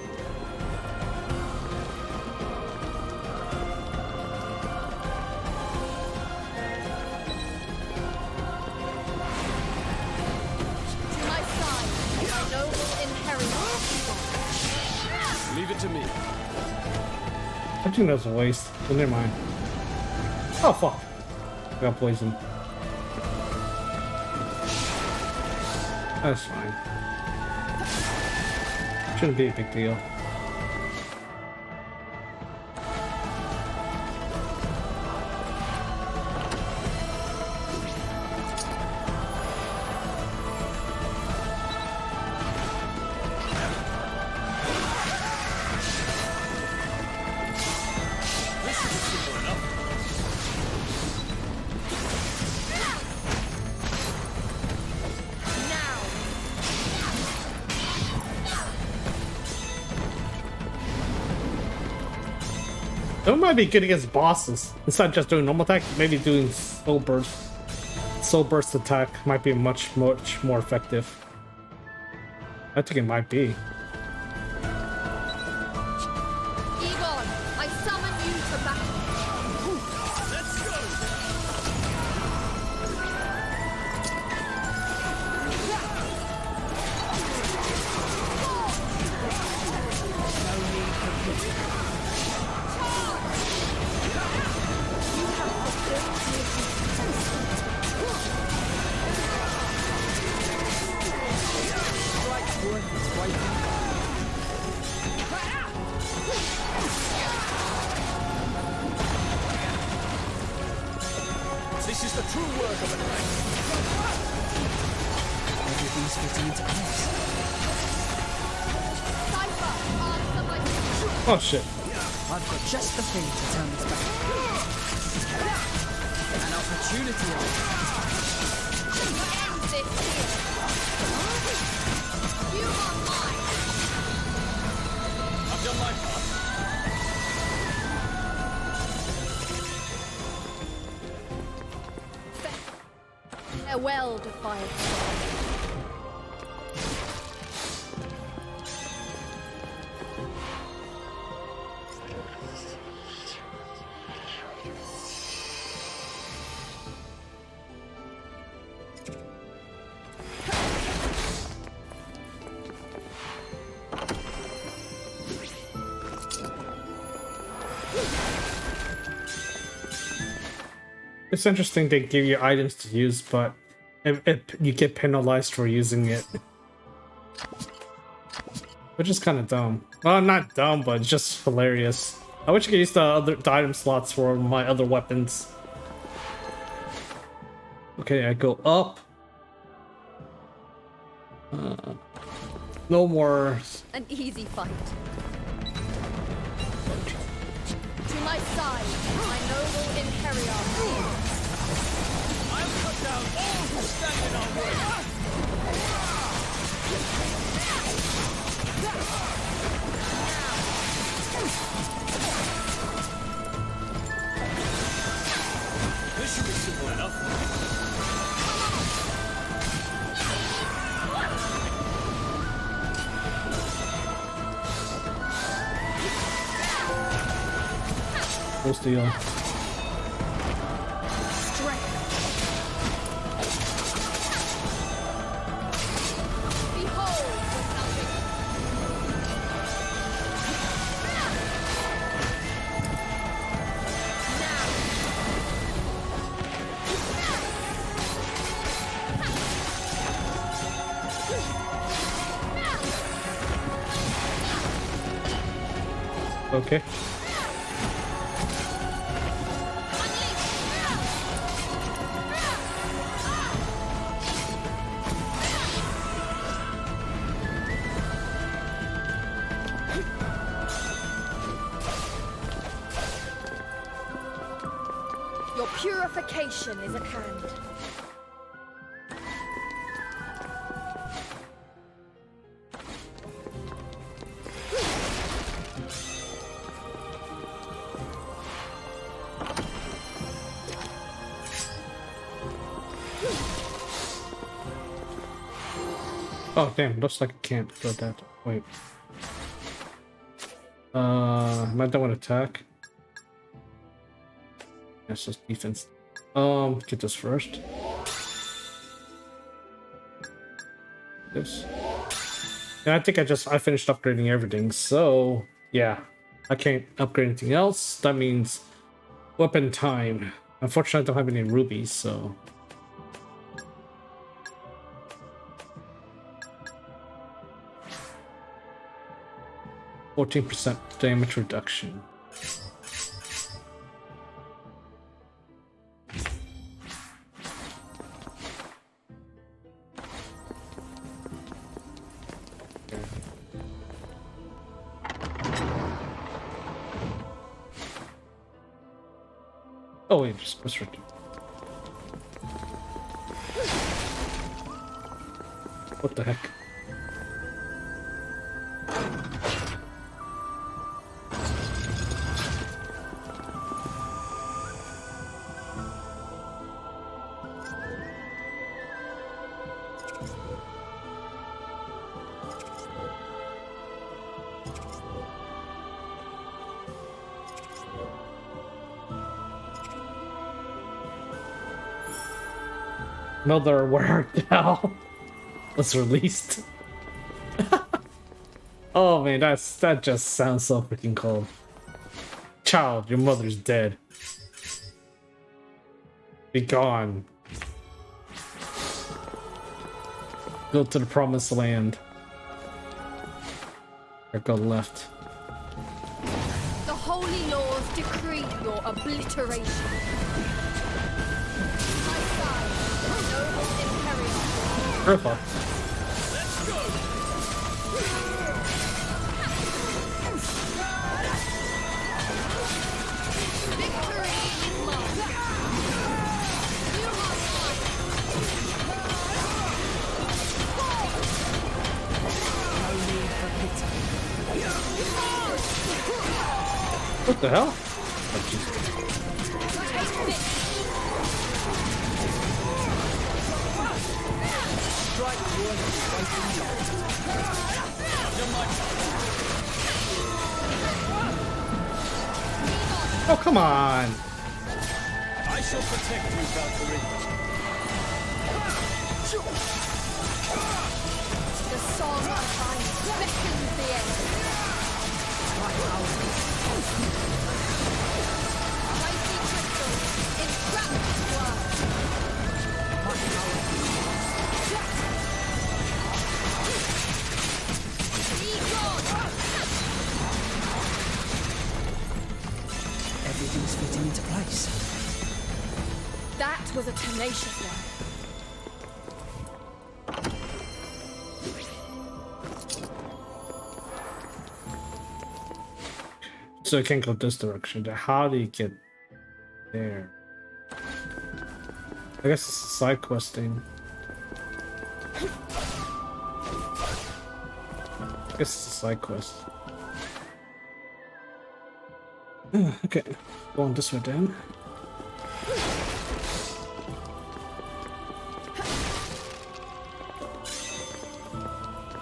my side, my noble inheritance. Leave it to me. I think that's a waste. But never mind. Oh fuck. I got poisoned. That's fine. Shouldn't be a big deal. That might be good against bosses. Instead of just doing normal attack, maybe doing soul burst. Soul burst attack might be much more effective. I think it might be. Egon, I summon you to battle. Let's go! This is the true work of a knight. Everything's fitting into place. Cypher, answer my Oh shit. I've got just the thing to turn this back. An opportunity. end this here. You are mine. I've done my part. Farewell, defiant. It's interesting they give you items to use, but you get penalized for using it. Which is kind of dumb. Well, not dumb, but it's just hilarious. I wish I could use the item slots for my other weapons. Okay, I go up. No more. An easy fight. To my side, my noble Imperial. I'll cut down all who stand in our way. This should be simple enough. Full steal. Okay. Your purification is at hand. Oh damn, looks like I can't go that. Wait. Am I done with attack? That's just defense. Get this first. This. And I think I finished upgrading everything, so yeah. I can't upgrade anything else. That means weapon time. Unfortunately, I don't have any rubies, so 14% damage reduction. Oh wait, just restricted. What the heck? Another word now was released. Oh man, that just sounds so freaking cold. Child, your mother's dead. Be gone. Go to the promised land. Or go left. The holy laws decree your obliteration. Purple. Let's go! Victory is mine. You are mine. No need for pity. What the hell? Oh, Jesus. Oh, come on! I shall protect you, Valkyrie. The song I find beckons the end. Mighty crystal, entrapped world. Be gone! Everything's fitting into place. That was a tenacious one. So I can't go this direction. How do you get there? I guess it's a side quest thing. I guess it's a side quest. Okay, going this way then.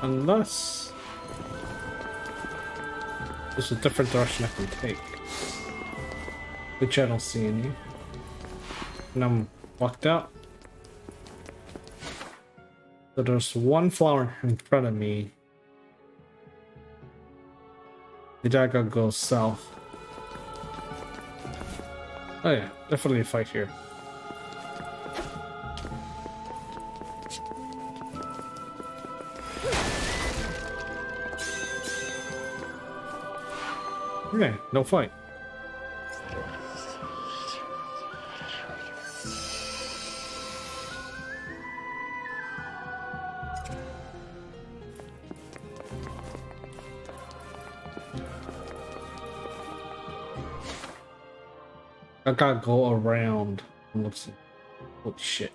Unless there's a different direction I can take, which I don't see any. And I'm locked out. So there's one flower in front of me. Did I gotta go south? Oh yeah, definitely a fight here. Okay, no fight. I gotta go around. Let's see. Holy shit.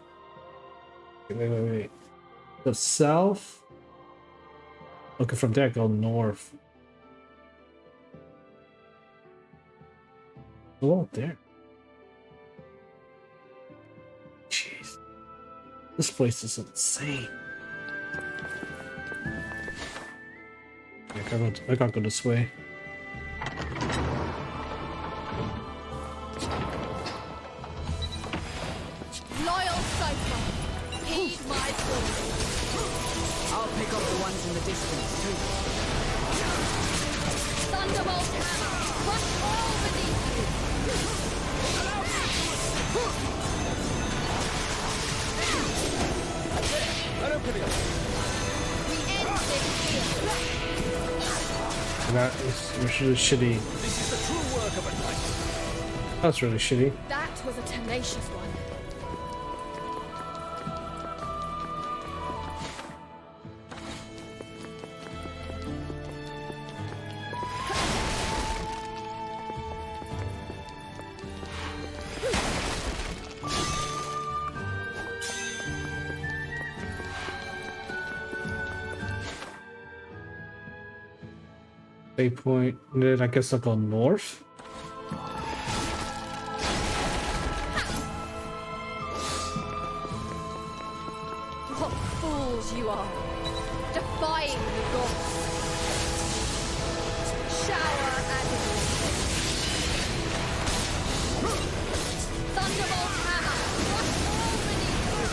Wait. The south? Okay, from there I go north. Go out there. Jeez. This place is insane. I gotta go this way. Loyal Cypher, heed my call. I'll pick up the ones in the distance too. Thunderbolt hammer! Crush all beneath you! Let him put it up. We end this here! That is really shitty. This is the true work of a knight. That's really shitty. That was a tenacious one. Point. Then I guess I'll go north. What fools you are! Defying the gods! Shower agony! Thunderbolt hammer! Crush all beneath you!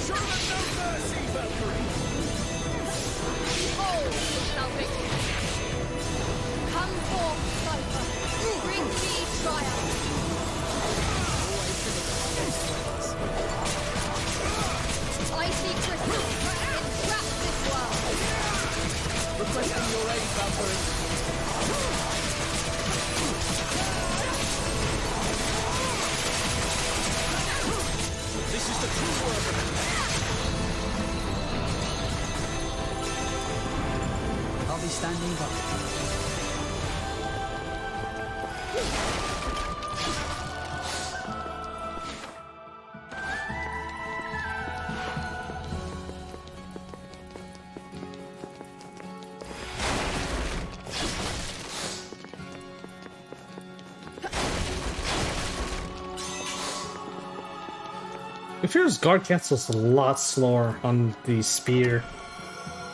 Show them no mercy, Valkyrie. Behold your salvation! Come forth, Cypher! Bring me triumph! Icy crystals entrap this world! Requesting your aid, Valkyrie. This is the true work of a knight. I'll be standing by. It feels guard cancels a lot slower on the spear.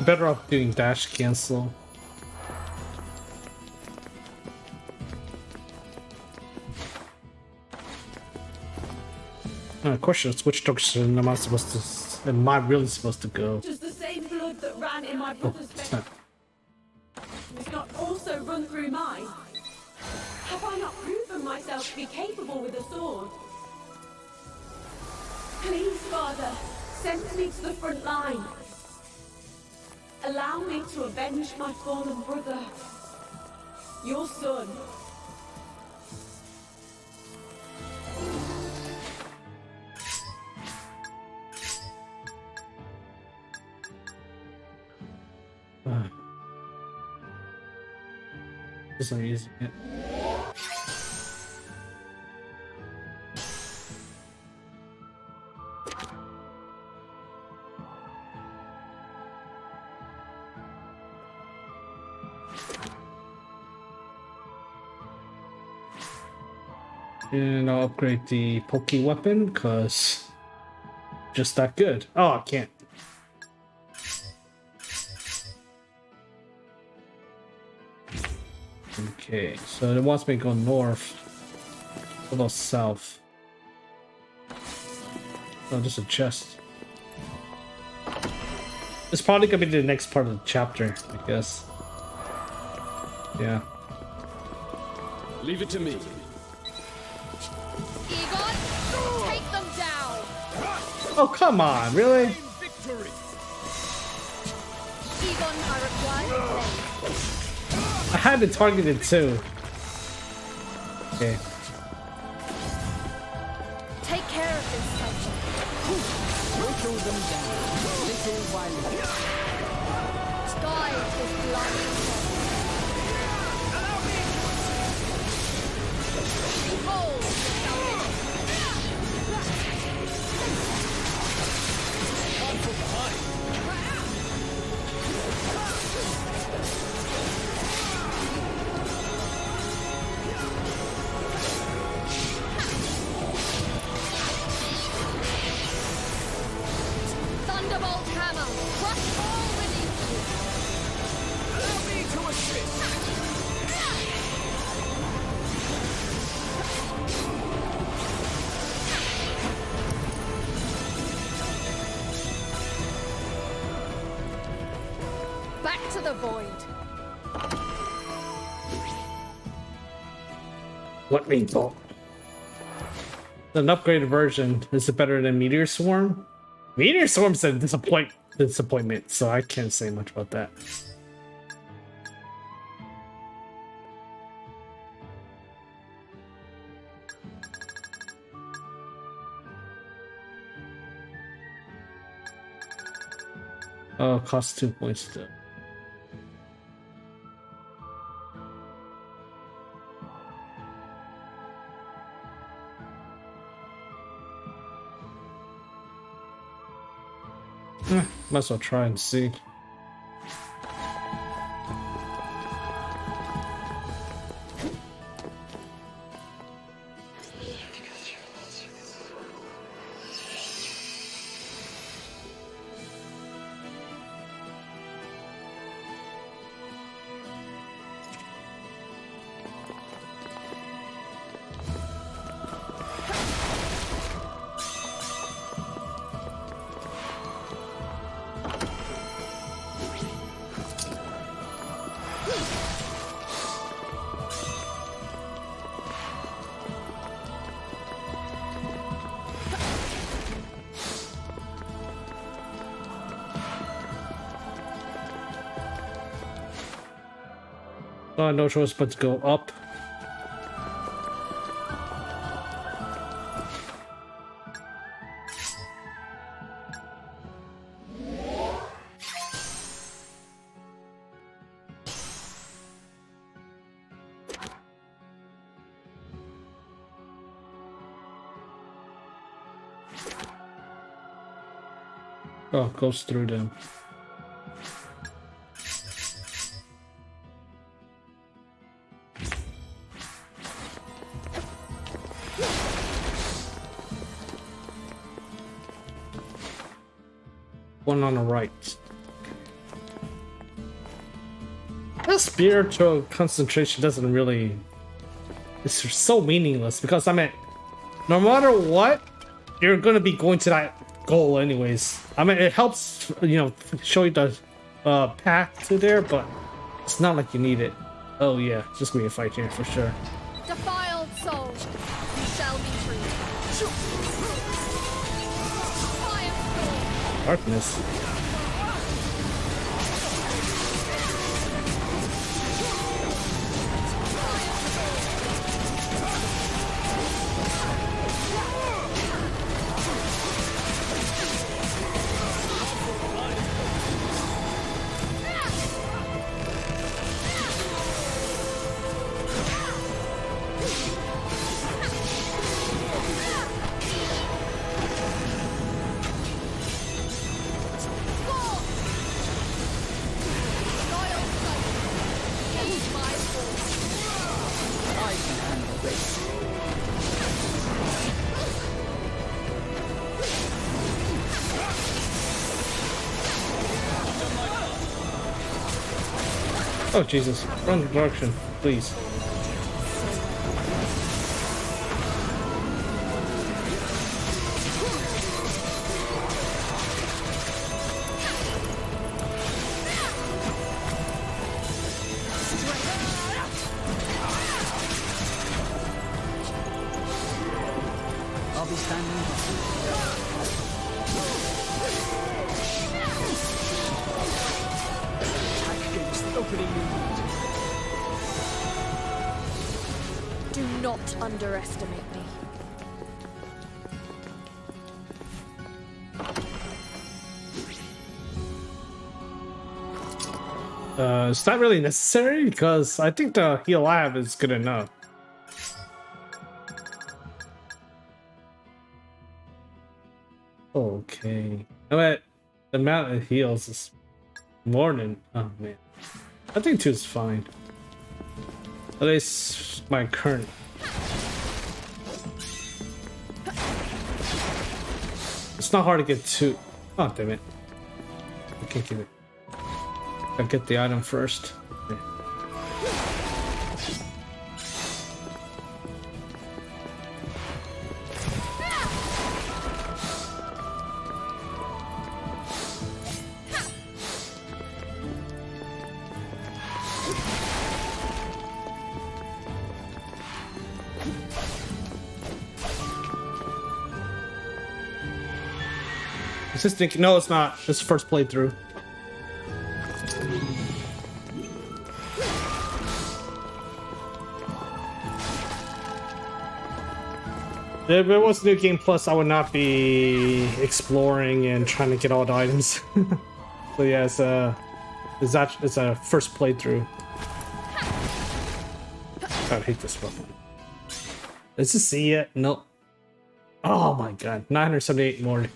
Better off doing dash cancel. Question is, which direction am I really supposed to go? Does the same blood that ran in my brother's veins does not also run through mine? Have I not proven myself to be capable with a sword? Please, Father, send me to the front line. Allow me to avenge my fallen brother, your son. Just not using it. And I'll upgrade the Poke weapon because just that good. Oh, I can't. Okay, so it wants me to go north. What about south? Oh, just a chest. It's probably gonna be the next part of the chapter, I guess. Yeah. Leave it to me. Egon, take them down! Oh, come on, really? Victory. Egon, I require your aid. I had it targeted too. Okay. Take care of this, Cypher. Whittle them down, little by little. Guide this blind soul. Behold the salvation. Come from behind. Thunderbolt hammer, crush all beneath you. Allow me the void. Let me talk. An upgraded version. Is it better than Meteor Swarm? Meteor Swarm's a disappointment, so I can't say much about that. Oh, it costs 2 points still. Might as well try and see. No choice but to go up. Oh, it goes through them. One on the right. That spiritual concentration doesn't really... It's so meaningless because I mean, no matter what, you're gonna be going to that goal anyways. I mean, it helps, you know, show you the path to there, but it's not like you need it. Oh yeah, just gonna be a fight here for sure. Defiled soul, you shall be free. Darkness. Oh Jesus, wrong direction, please. I'll be standing Do not underestimate me. It's not really necessary because I think the heal lab is good enough. Okay. The amount it heals is more than... Oh man. I think 2 is fine. At least my current... It's not hard to get 2. Oh damn it. I can't get it. I'll get the item first. Okay. Just thinking, no, it's not. It's first playthrough. If it was New Game Plus, I would not be exploring and trying to get all the items. So yeah, it's a first playthrough. God, I hate this weapon. Does it see it? Nope. Oh my god, 978 more.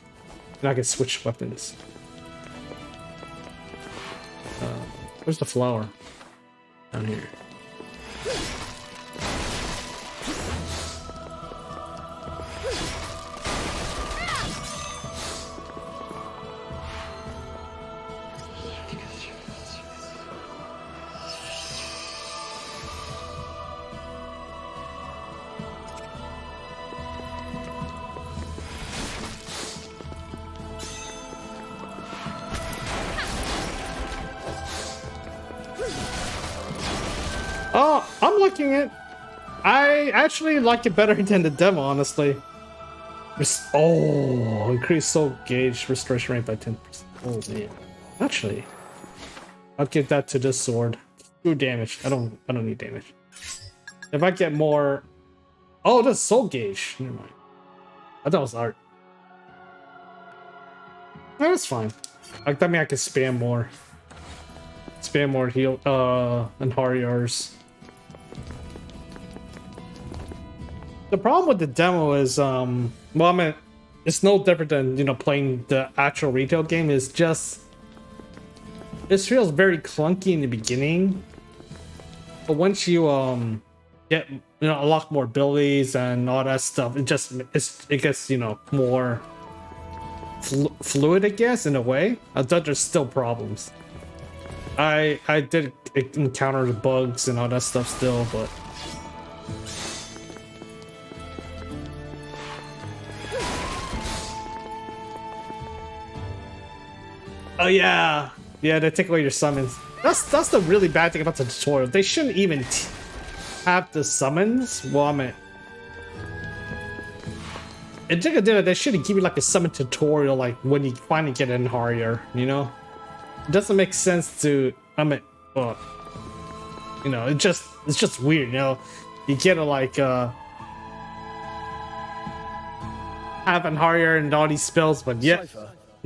And I can switch weapons. Where's the flower? Down here. Oh, I'm liking it. I actually like it better than the demo, honestly. Oh, increase soul gauge restoration rate by 10%. Oh man. Actually, I'll give that to this sword. True damage. I don't need damage. If I get more. Oh, that's soul gauge. Never mind. I thought it was art. No, that's fine. Like that means I can spam more. Spam more heal and Harriers. The problem with the demo is well, I mean, it's no different than, you know, playing the actual retail game. It's just it feels very clunky in the beginning, but once you get, you know, a lot more abilities and all that stuff, it gets, you know, more fluid, I guess, in a way. I thought there's still problems. I did encounter the bugs and all that stuff still, but oh yeah, they take away your summons. That's the really bad thing about the tutorial. They shouldn't even have the summons. Well, I mean, they should give you like a summon tutorial, like when you finally get an Harrier. You know, it doesn't make sense to. I mean, you know, it's just weird. You know, you get a like have an Harrier and all these spells, but yet.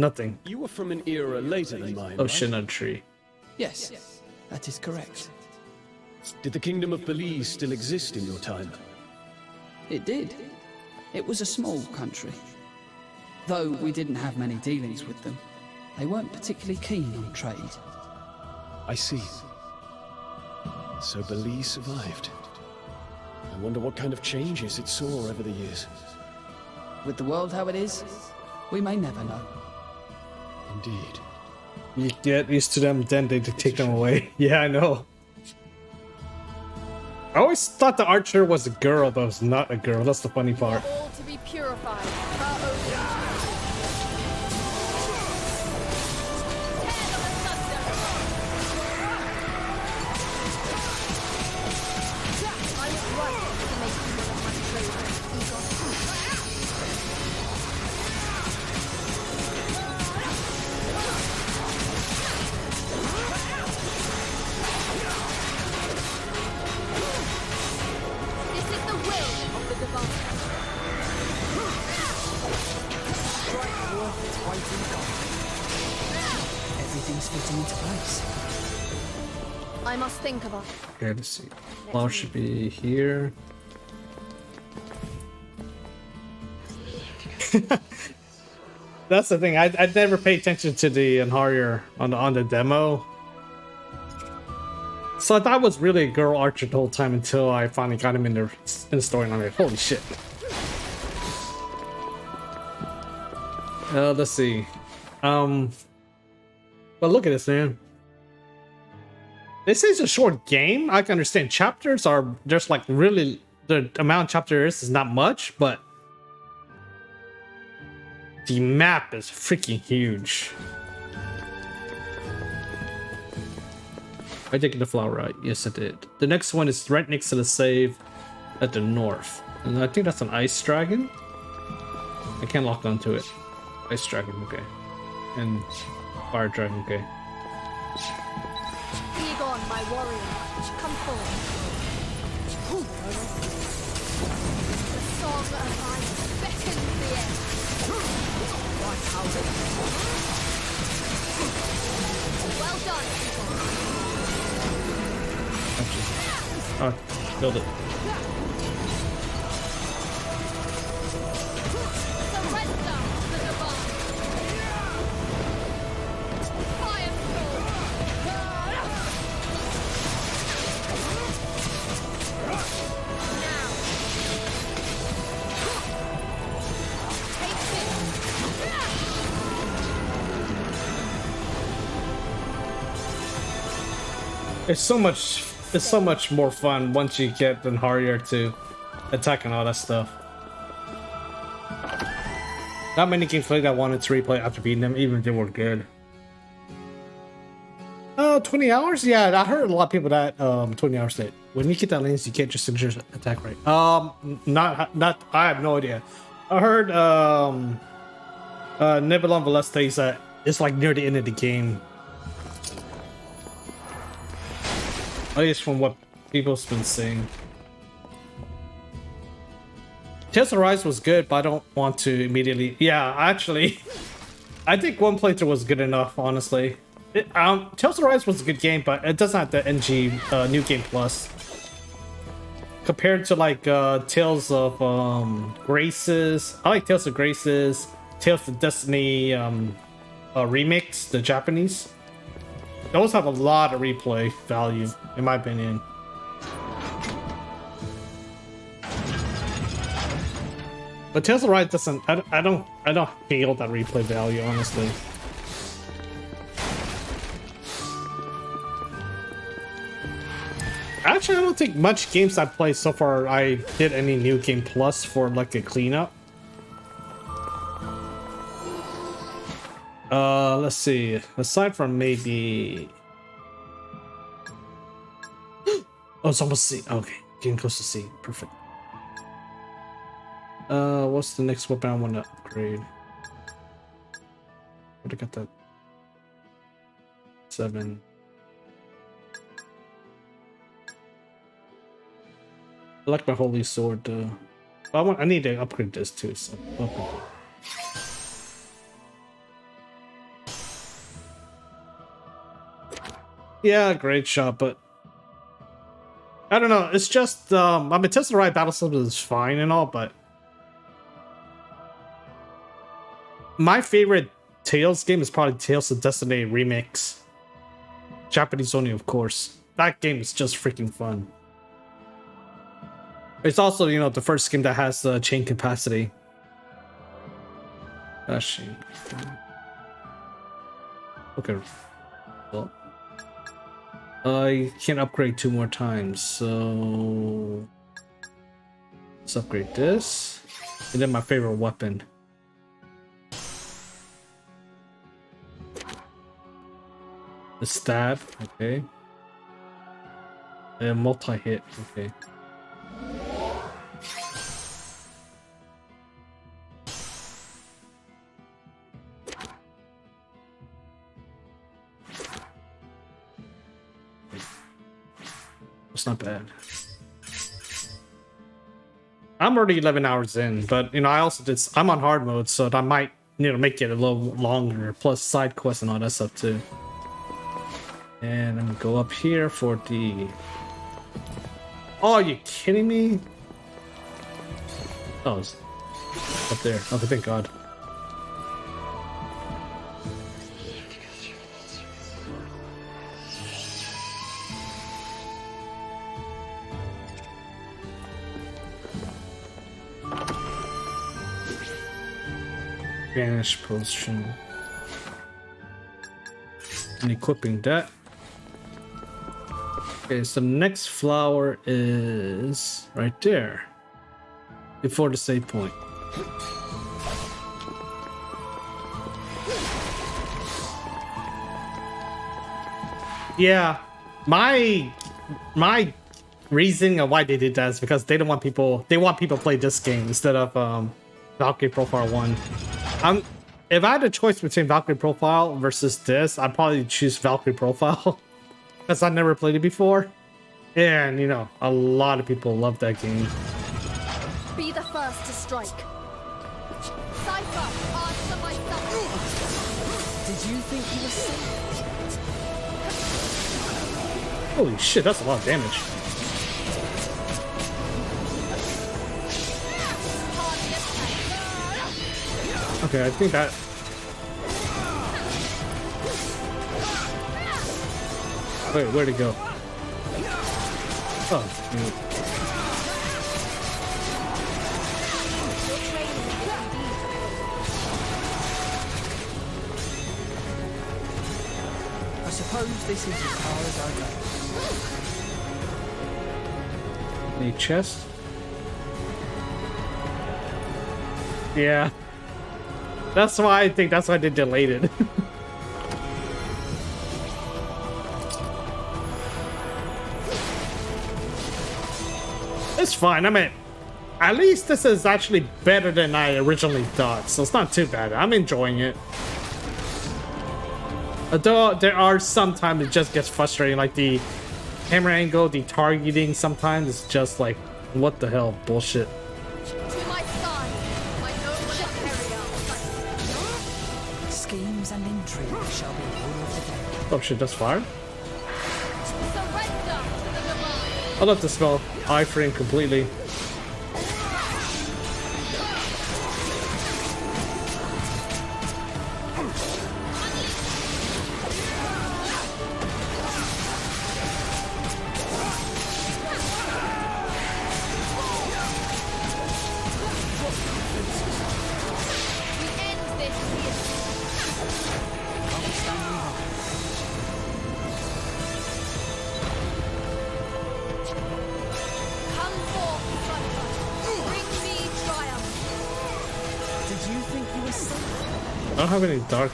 Nothing. You were from an era later than mine. Oh, right? shit, not a tree. Yes, that is correct. Did the Kingdom of Belize still exist in your time? It did. It was a small country. Though we didn't have many dealings with them, they weren't particularly keen on trade. I see. So Belize survived. I wonder what kind of changes it saw over the years. With the world how it is, we may never know. Indeed. You get used to them, then they take them away. Yeah, I know. I always thought the archer was a girl, but it was not a girl. That's the funny part. All to be purified. Everything's fitting into place. I must think about it. Okay, let's see. Flower should be here. That's the thing. I'd never pay attention to the Harrier on the demo. So I thought it was really a girl archer the whole time until I finally got him in the story, and I'm like, holy shit. Let's see. But look at this, man. This is a short game. I can understand chapters are just like really, the amount of chapters is not much, but the map is freaking huge. I take the flower right. Yes, I did. The next one is right next to the save at the north. And I think that's an ice dragon. I can't lock onto it. Ice dragon, okay. and Fire Dragon. Okay. Begone, my warrior. Come forward. The song of life beckons the air. Well done, people. Oh, build it. Surrender to the divine. Firestorm. Now. Take this. It's so much more fun once you get the Harrier to attack and all that stuff. Not many games like that I wanted to replay after beating them, even if they were good. 20 hours? Yeah, I heard a lot of people that 20 hours that when you get that lens, you can't just ensure attack rate. Not I have no idea. I heard Nebulon Velez says that it's like near the end of the game. At least from what people's been saying. Tales of Rise was good, but I don't want to immediately. Yeah, actually, I think one playthrough was good enough. Honestly, Tales of Rise was a good game, but it doesn't have the NG New Game Plus. Compared to like Tales of Graces, I like Tales of Graces, Tales of Destiny remix, the Japanese. Those have a lot of replay value, in my opinion. But Tales of Rise doesn't. I don't feel that replay value, honestly. Actually, I don't think much games I've played so far I did any New Game Plus for like a cleanup. Let's see. Aside from maybe. Oh, it's almost C. Okay, getting close to C. Perfect. What's the next weapon I want to upgrade? What I got that? 7. I like my holy sword. I need to upgrade this too. So upgrade it. Yeah, great shot, but I don't know. It's just I mean, Tales of Rise battle system is fine and all, but my favorite Tales game is probably Tales of Destiny Remix. Japanese only, of course. That game is just freaking fun. It's also, you know, the first game that has chain capacity. Actually, okay. Well, I can upgrade 2 more times, so let's upgrade this, and then my favorite weapon. The stab, okay. And multi-hit, okay. It's not bad. I'm already 11 hours in, but you know, I also did. I'm on hard mode, so I might, you know, make it a little longer. Plus side quests and all that stuff too. And I'm gonna go up here for the. Oh, are you kidding me? Oh, it's up there. Oh, thank God. Vanish potion. And equipping that. Okay, so the next flower is right there. Before the save point. Yeah. My reasoning of why they did that is because they want people to play this game instead of Valkyrie Profile 1. if I had a choice between Valkyrie Profile versus this, I'd probably choose Valkyrie Profile because I never played it before, and you know, a lot of people love that game. Be the first to strike. Cypher, answer my summons. Did you think you were safe? Holy shit, that's a lot of damage. Okay, I think that... Wait, where'd it go? Oh, I suppose this is as far as I go. any chest? Yeah. That's why I think that's why they delayed it. It's fine. I mean, at least this is actually better than I originally thought, so it's not too bad. I'm enjoying it. Although there are sometimes it just gets frustrating, like the camera angle, the targeting sometimes it's just like, what the hell, bullshit. To my side, my noble Imperial. Schemes and intrigue shall be rule of the day. Oh shit, that's fire. Surrender to the divine. I love to smell iframe completely. I don't have any dark.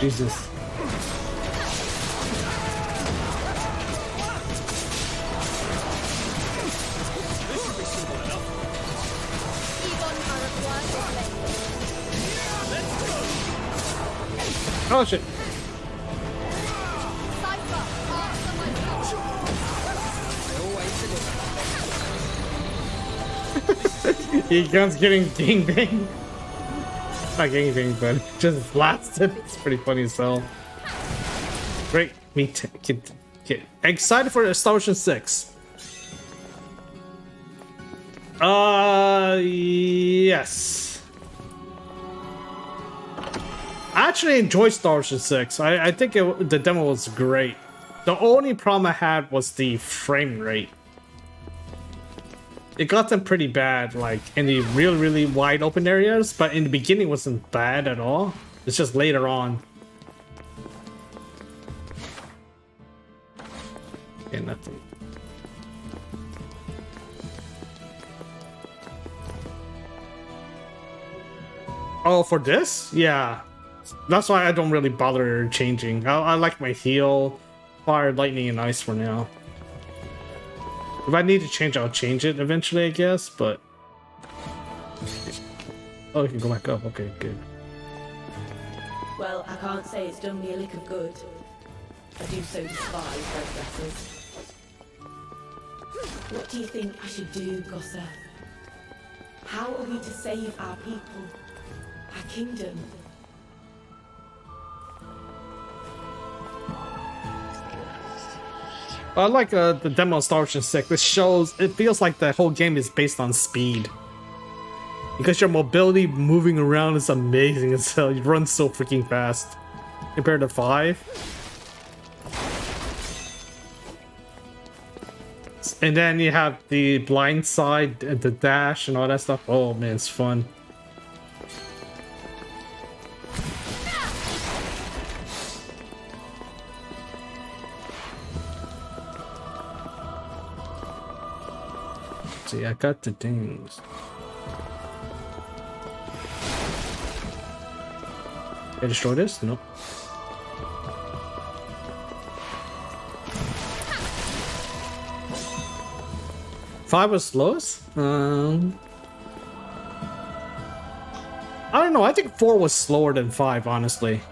Jesus. Oh shit. He guns getting gangbang. Not gangbang, but just blasted. It's pretty funny as hell. Great. Me get excited for Star Ocean 6. Yes. I actually enjoyed Star Ocean 6. I think the demo was great. The only problem I had was the frame rate. It got them pretty bad, like in the really wide open areas, but in the beginning it wasn't bad at all. It's just later on. Okay, nothing. Oh, for this? Yeah. That's why I don't really bother changing. I like my heal, fire, lightning, and ice for now. If I need to change, I'll change it eventually, I guess, but... Oh, you can go back up. Okay, good. Well, I can't say it's done me a lick of good. I do so despise red dresses. What do you think I should do, Gossa? How are we to save our people, our kingdom? I like the demo of Star Ocean 6. It feels like the whole game is based on speed. Because your mobility moving around is amazing as hell. You run so freaking fast compared to 5. And then you have the blind side, the dash, and all that stuff. Oh man, it's fun. See, I got the things. Did I destroy this? Nope. Five was slowest? I don't know. I think 4 was slower than 5, honestly.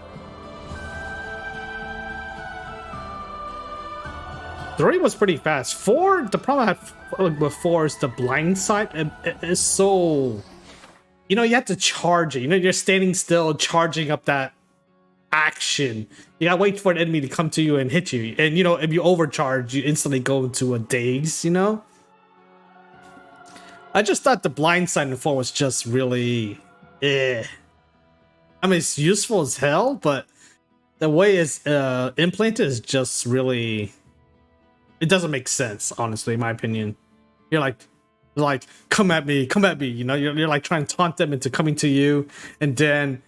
3 was pretty fast. 4, the problem I had with 4 is the blind side. It is so... You know, you have to charge it. You know, you're standing still, charging up that action. You gotta wait for an enemy to come to you and hit you. And, you know, if you overcharge, you instantly go into a daze, you know? I just thought the blind side in 4 was just really... I mean, it's useful as hell, but the way it's implemented is just really... It doesn't make sense, honestly, in my opinion. You're like, come at me, you know? You're like trying to taunt them into coming to you, and then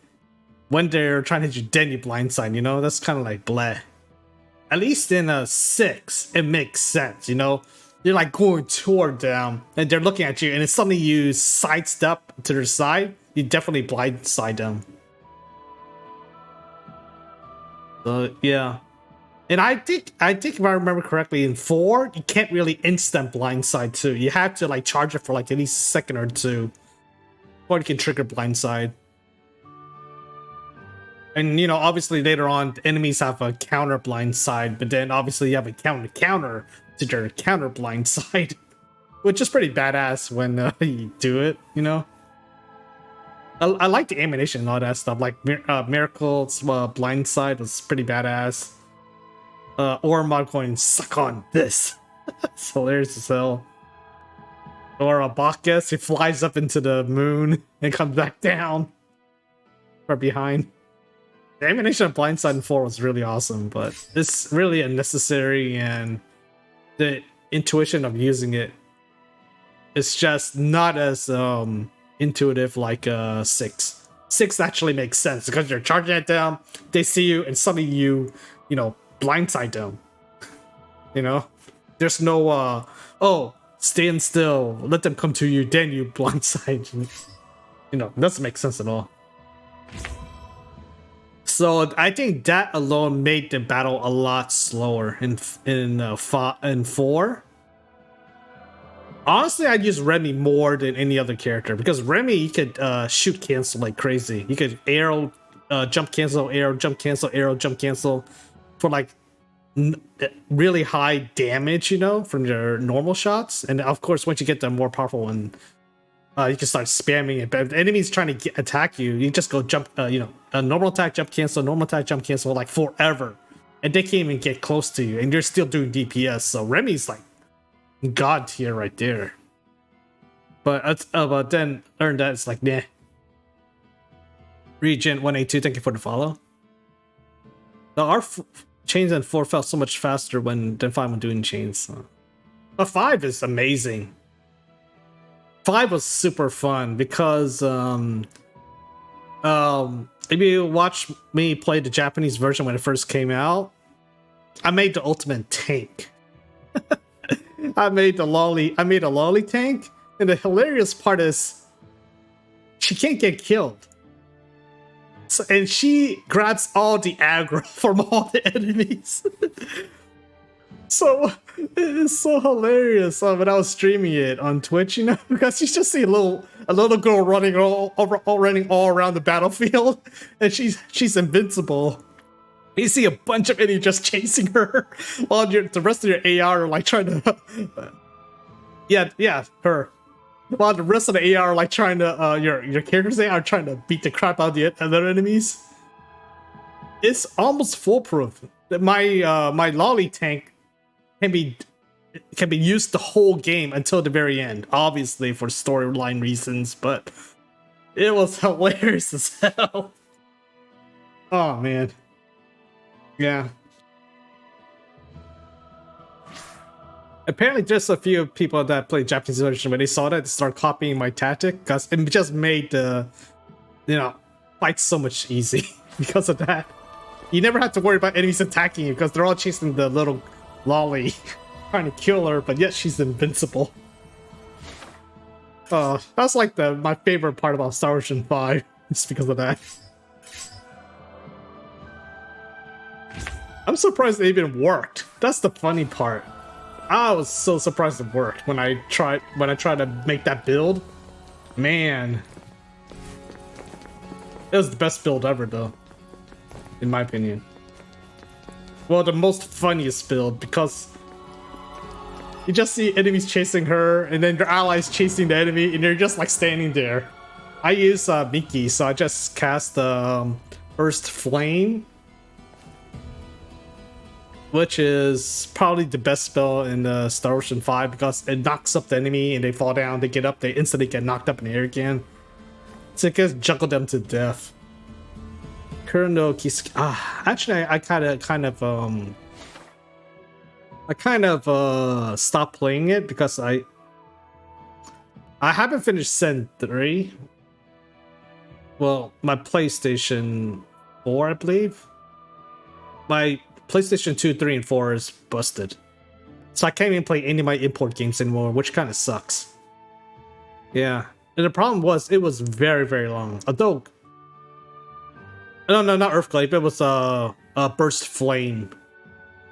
when they're trying to hit you, then you blindside, you know? That's kind of like bleh. At least in a 6, it makes sense, you know? You're like going toward them, and they're looking at you, and if suddenly you sidestep to their side, you definitely blindside them. So yeah, and I think if I remember correctly, in 4 you can't really instant blindside too. You have to like charge it for like at least a second or two, or you can trigger blindside. And you know, obviously later on, enemies have a counter blindside, but then obviously you have a counter to their counter blindside, which is pretty badass when you do it. You know. I like the animation and all that stuff. Like Miracle's blindside was pretty badass. Ormod going, suck on this. It's hilarious as hell. Or Bacchus, he flies up into the moon and comes back down from behind. The animation of blindside in 4 was really awesome, but it's really unnecessary, and the intuition of using it is just not as intuitive like 6. 6 actually makes sense because you're charging at them, they see you, and suddenly you know, blindside them. You know, there's no oh, stand still, let them come to you, then you blindside. You know, it doesn't make sense at all. So I think that alone made the battle a lot slower in 4. Honestly, I'd use Remy more than any other character, because Remy, you could shoot cancel like crazy. You could arrow, jump cancel, arrow, jump cancel, arrow, jump cancel for like really high damage, you know, from your normal shots. And of course, once you get the more powerful one, you can start spamming it. But if the enemy's trying to attack you, you just go jump, you know, a normal attack, jump cancel, normal attack, jump cancel, like forever. And they can't even get close to you, and you're still doing DPS. So Remy's like god tier right there. But then earn that, it's like nah. Regent 182, thank you for the follow. Our chains in 4 felt so much faster than 5 when doing chains. But 5 is amazing. 5 was super fun because if you watch me play the Japanese version when it first came out, I made the ultimate tank. I made a lolly tank, and the hilarious part is she can't get killed. So, and she grabs all the aggro from all the enemies. So it's so hilarious when I was streaming it on Twitch, you know, because you just see a little girl running all around the battlefield, and she's invincible. You see a bunch of enemies just chasing her, while the rest of your AR are like trying to, her. While the rest of the AR are like trying to, your characters are trying to beat the crap out of the other enemies. It's almost foolproof. My lolly tank can be used the whole game until the very end, obviously for storyline reasons, but it was hilarious as hell. Oh man. Yeah. Apparently just a few people that play Japanese version, when they saw that, they started copying my tactic, because it just made the, you know, fight so much easy because of that. You never have to worry about enemies attacking you because they're all chasing the little lolly trying to kill her, but yet she's invincible. That's like my favorite part about Star Ocean 5. It's because of that. I'm surprised it even worked. That's the funny part. I was so surprised it worked when I tried to make that build. Man. It was the best build ever though. In my opinion. Well, the most funniest build because you just see enemies chasing her and then your allies chasing the enemy and you're just like standing there. I use Miki, so I just cast the Burst Flame, which is probably the best spell in the Star Ocean 5 because it knocks up the enemy and they fall down, they get up, they instantly get knocked up in the air again. So it can juggle them to death. Kurono Kiseki. Actually, I kind of stopped playing it because I haven't finished Sen 3. Well, my PlayStation 4, I believe. My PlayStation 2, 3, and 4 is busted. So I can't even play any of my import games anymore, which kind of sucks. Yeah. And the problem was, it was very, very long. Although... No, not Earthquake. It was Burst Flame.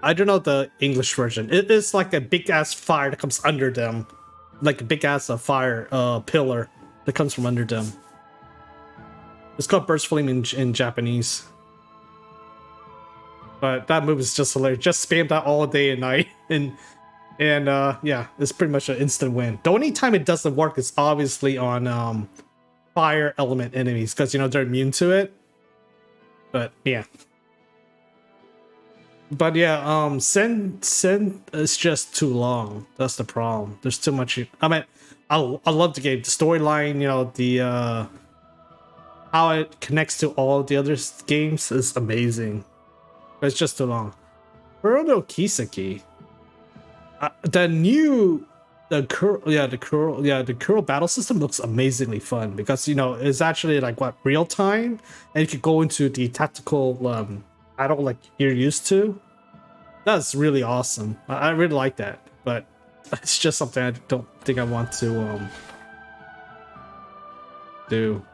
I don't know the English version. It is like a big-ass fire that comes under them. Like a big-ass fire pillar that comes from under them. It's called Burst Flame in Japanese. But that move is just hilarious. Just spam that all day and night. And yeah, it's pretty much an instant win. The only time it doesn't work is obviously on fire element enemies. Because, you know, they're immune to it. But yeah. But yeah, Sen is just too long. That's the problem. There's too much. I mean, I love the game. The storyline, you know, the how it connects to all the other games is amazing. But it's just too long. Kurono Kiseki. The Kuro battle system looks amazingly fun because, you know, it's actually like what, real time, and you can go into the tactical battle like you're used to. That's really awesome. I really like that, but it's just something I don't think I want to do.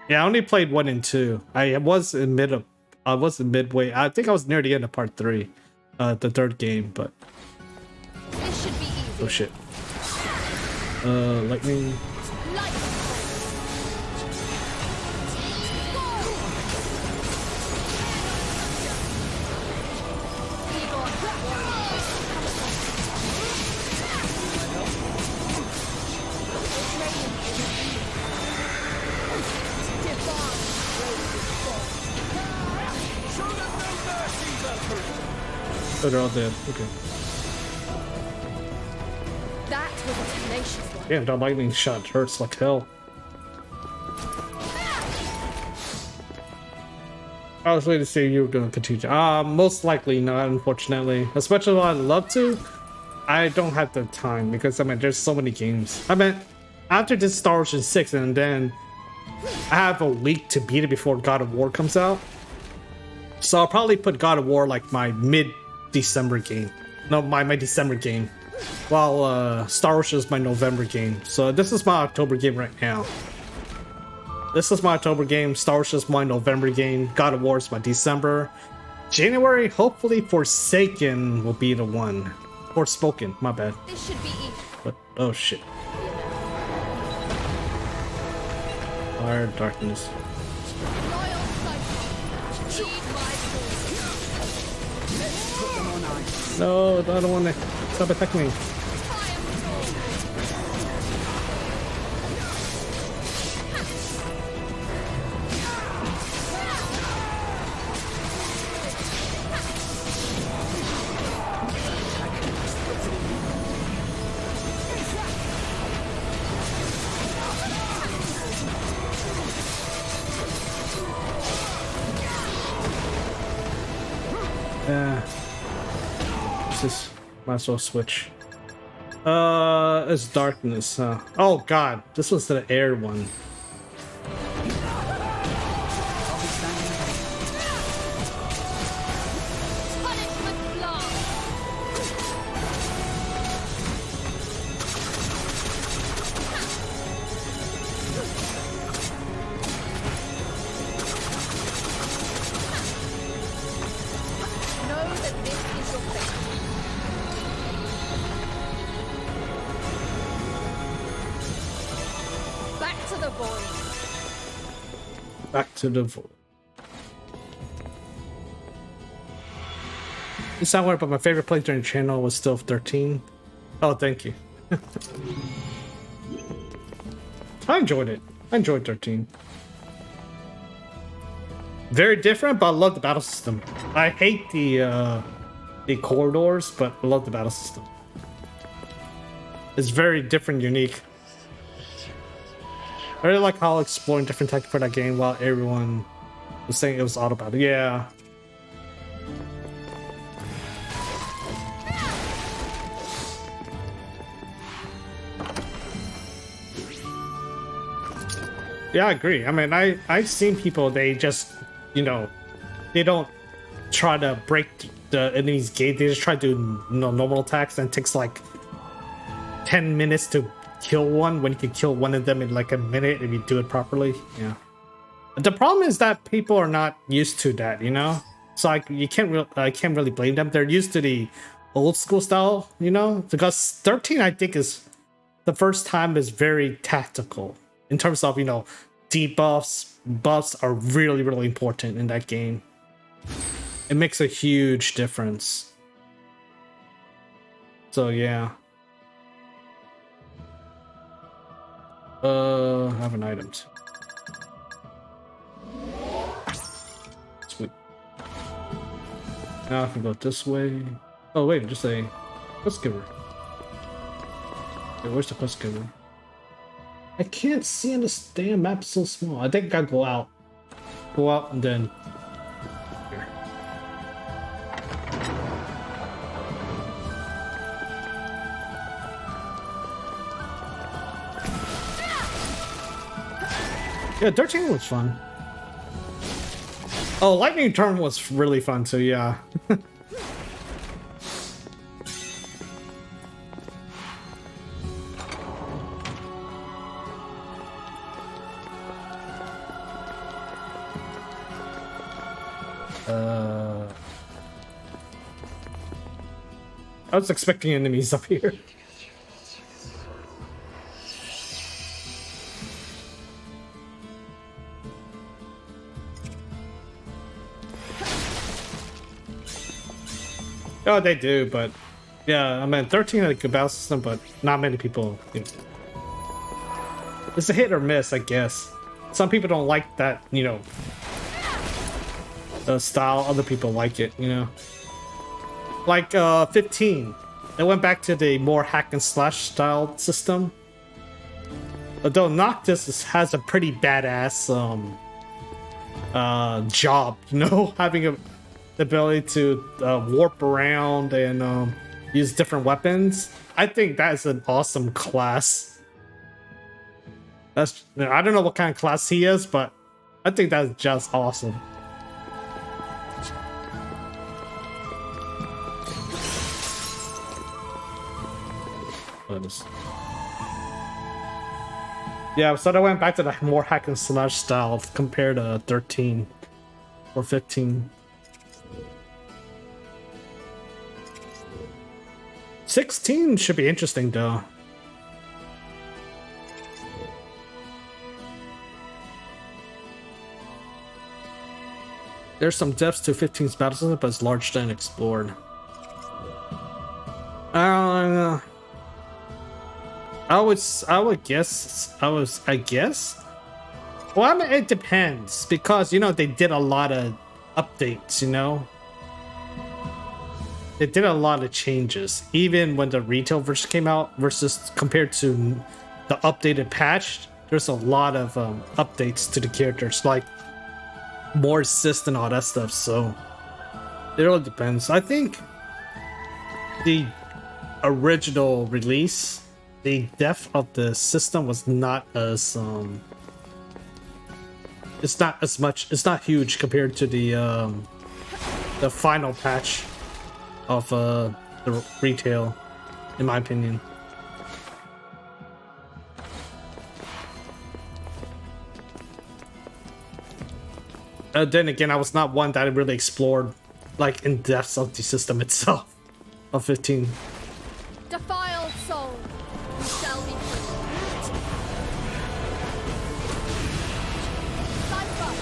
Yeah, I only played 1 and 2. I was in midway. I think I was near the end of part 3. The third game, but This should be easy. oh shit. Lightning. Oh, they're all dead. Okay. That was a tenacious one. Damn, that lightning shot hurts like hell. I was waiting to see if you were going to continue. Most likely not, unfortunately. As much as I'd love to, I don't have the time because, I mean, there's so many games. I mean, after this Star Ocean 6, and then I have a week to beat it before God of War comes out. So I'll probably put God of War like my mid-December game. No, my December game. While Star Ocean is my November game. So this is my October game right now. This is my October game. Star Ocean is my November game. God of War is my December. January, hopefully Forsaken will be the one. Forspoken, my bad. This should be easy. But, oh shit. Fire, darkness. Loyal cycle. Lead my forces. Let's put them on ice. No, I don't want to. Stop attacking me. Might as well switch. It's darkness. Oh god, this was the air one. Punishment blast. Back to the vote. It's not weird, but my favorite play during the channel was still 13. Oh, thank you. I enjoyed it. I enjoyed 13. Very different, but I love the battle system. I hate the corridors, but I love the battle system. It's very different, unique. I really like how exploring different tech for that game while everyone was saying it was auto battle. Yeah. Yeah, I agree. I mean, I've seen people, they just, you know, they don't try to break the enemy's gate. They just try to do, you know, normal attacks, and it takes like 10 minutes to kill one when you can kill one of them in like a minute if you do it properly. Yeah. The problem is that people are not used to that, you know? So I can't really blame them. They're used to the old school style, you know? Because 13, I think, is the first time is very tactical. In terms of, you know, debuffs, buffs are really, really important in that game. It makes a huge difference. So yeah. I have an item too. Sweet. Now I can go this way. Oh wait, just a quest giver. Okay, where's the quest giver? I can't see on this damn map, so small. I think I gotta go out. Go out and then... Here. Yeah, 13 was fun. Oh, Lightning Turn was really fun too, yeah. I was expecting enemies up here. Oh, they do, but yeah, I mean, 13 had a good battle system, but not many people. You know. It's a hit or miss, I guess. Some people don't like that, you know, style. Other people like it, you know. Like 15, it went back to the more hack and slash style system. Although Noctis has a pretty badass job, you know, having the ability to warp around and use different weapons. I think that is an awesome class. That's, I don't know what kind of class he is, but I think that's just awesome. Yeah, so I went back to the more hack and slash style compared to 13 or 15. 16 should be interesting though. There's some depths to 15's battle system, but it's largely unexplored. I guess. Well, I mean, it depends because, you know, they did a lot of updates, you know. They did a lot of changes, even when the retail version came out versus compared to the updated patch. There's a lot of updates to the characters, like more assist and all that stuff. So it really depends. I think the original release, the depth of the system was not as it's not as much, it's not huge compared to the final patch of the retail, in my opinion. Then again, I was not one that really explored like in depth of the system itself of 15. Defiled soul, you shall be free. Cypher.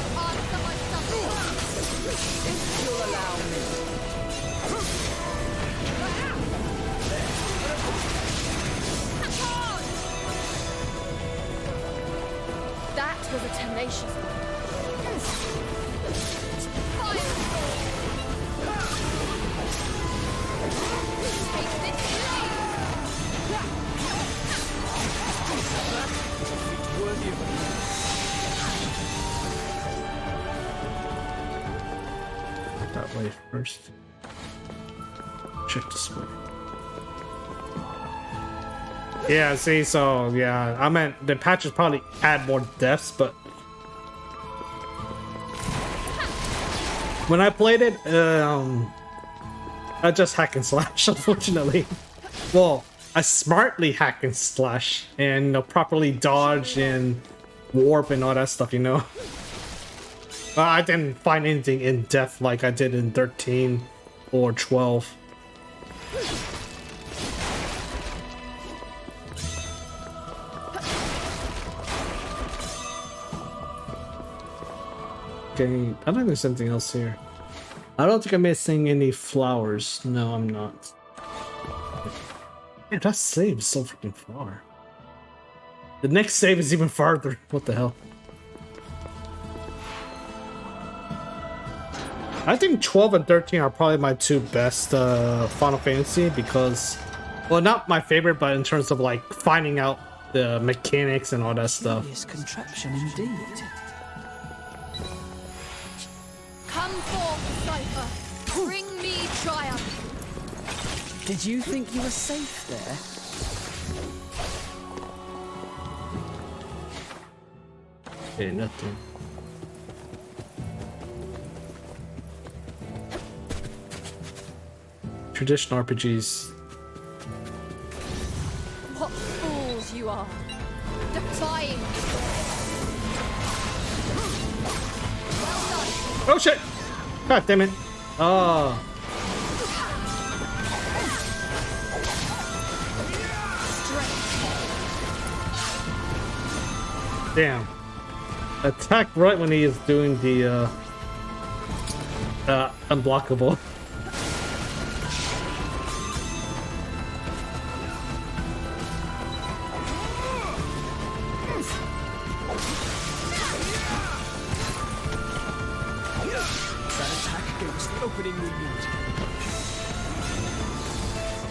gracious. That way first. Check this way. Yeah, see, so yeah, I meant the patches probably add more deaths, but when I played it, I just hack and slash, unfortunately. Well, I smartly hack and slash and, you know, properly dodge and warp and all that stuff, you know. I didn't find anything in depth like I did in 13 or 12. Okay, I think there's something else here. I don't think I'm missing any flowers. No, I'm not. Yeah, that save is so freaking far. The next save is even farther. What the hell? I think 12 and 13 are probably my two best Final Fantasy because, well, not my favorite, but in terms of like finding out the mechanics and all that stuff. Curious contraption indeed. Come forth, Cypher. Bring me triumph. Did you think you were safe there? Okay, nothing. Traditional RPGs. What fools you are. Defying. Well done. Oh shit! God damn it! Oh. Damn. Attack right when he is doing the unblockable.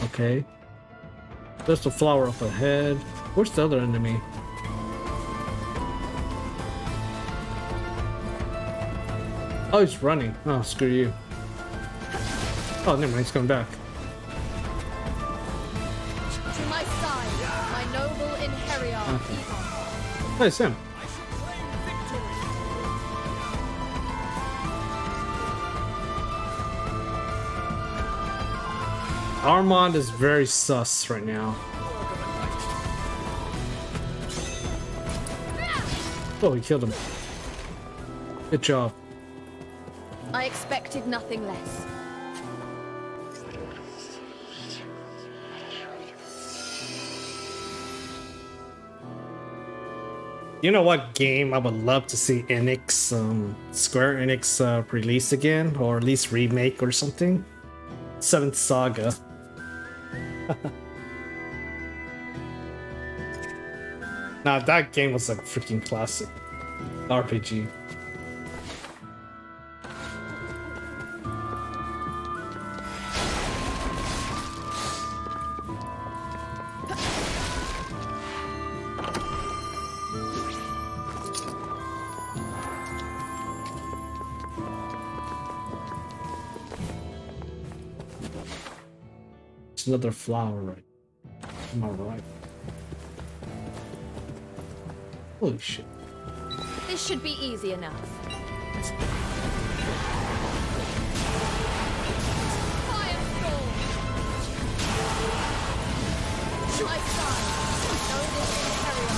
Okay. There's the flower up ahead. Where's the other enemy? Oh, he's running. Oh, screw you. Oh, never mind. He's coming back. To my side, my noble Inherion. Okay. Hey, it's him. Armand is very sus right now. Oh, he killed him. Good job. I expected nothing less. You know what game I would love to see Enix, Square Enix release again, or at least remake or something? Seventh Saga. Now that game was a freaking classic RPG. It's another flower right. Am I right? Holy shit. This should be easy enough. Firestorm! To my side, noble Inherion.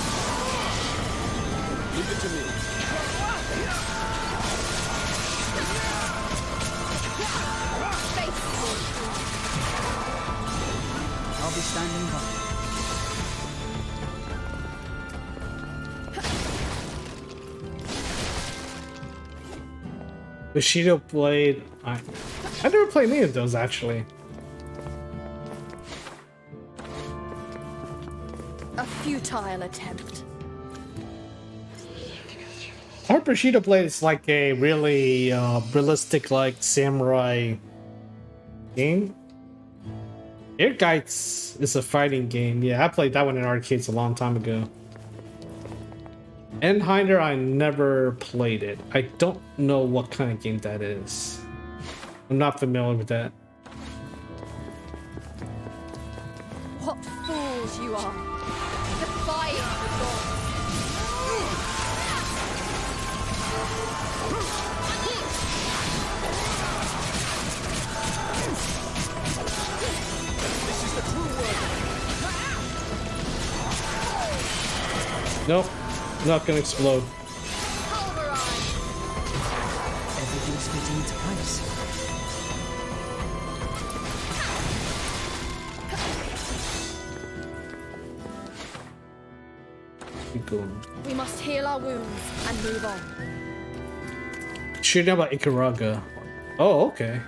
Leave it to me. I'll be standing by. Bushido Blade. I never played any of those actually. A futile attempt. I heard Bushido Blade is like a really realistic, like samurai game. Air Guides is a fighting game. Yeah, I played that one in arcades a long time ago. Endhinder, I never played it. I don't know what kind of game that is. I'm not familiar with that. What fools you are! Defying the gods! This is the true word. Nope, not gonna explode. Everything's fitting into place. Keep going. We must heal our wounds and move on. Shooting about Ikaruga. Oh, okay.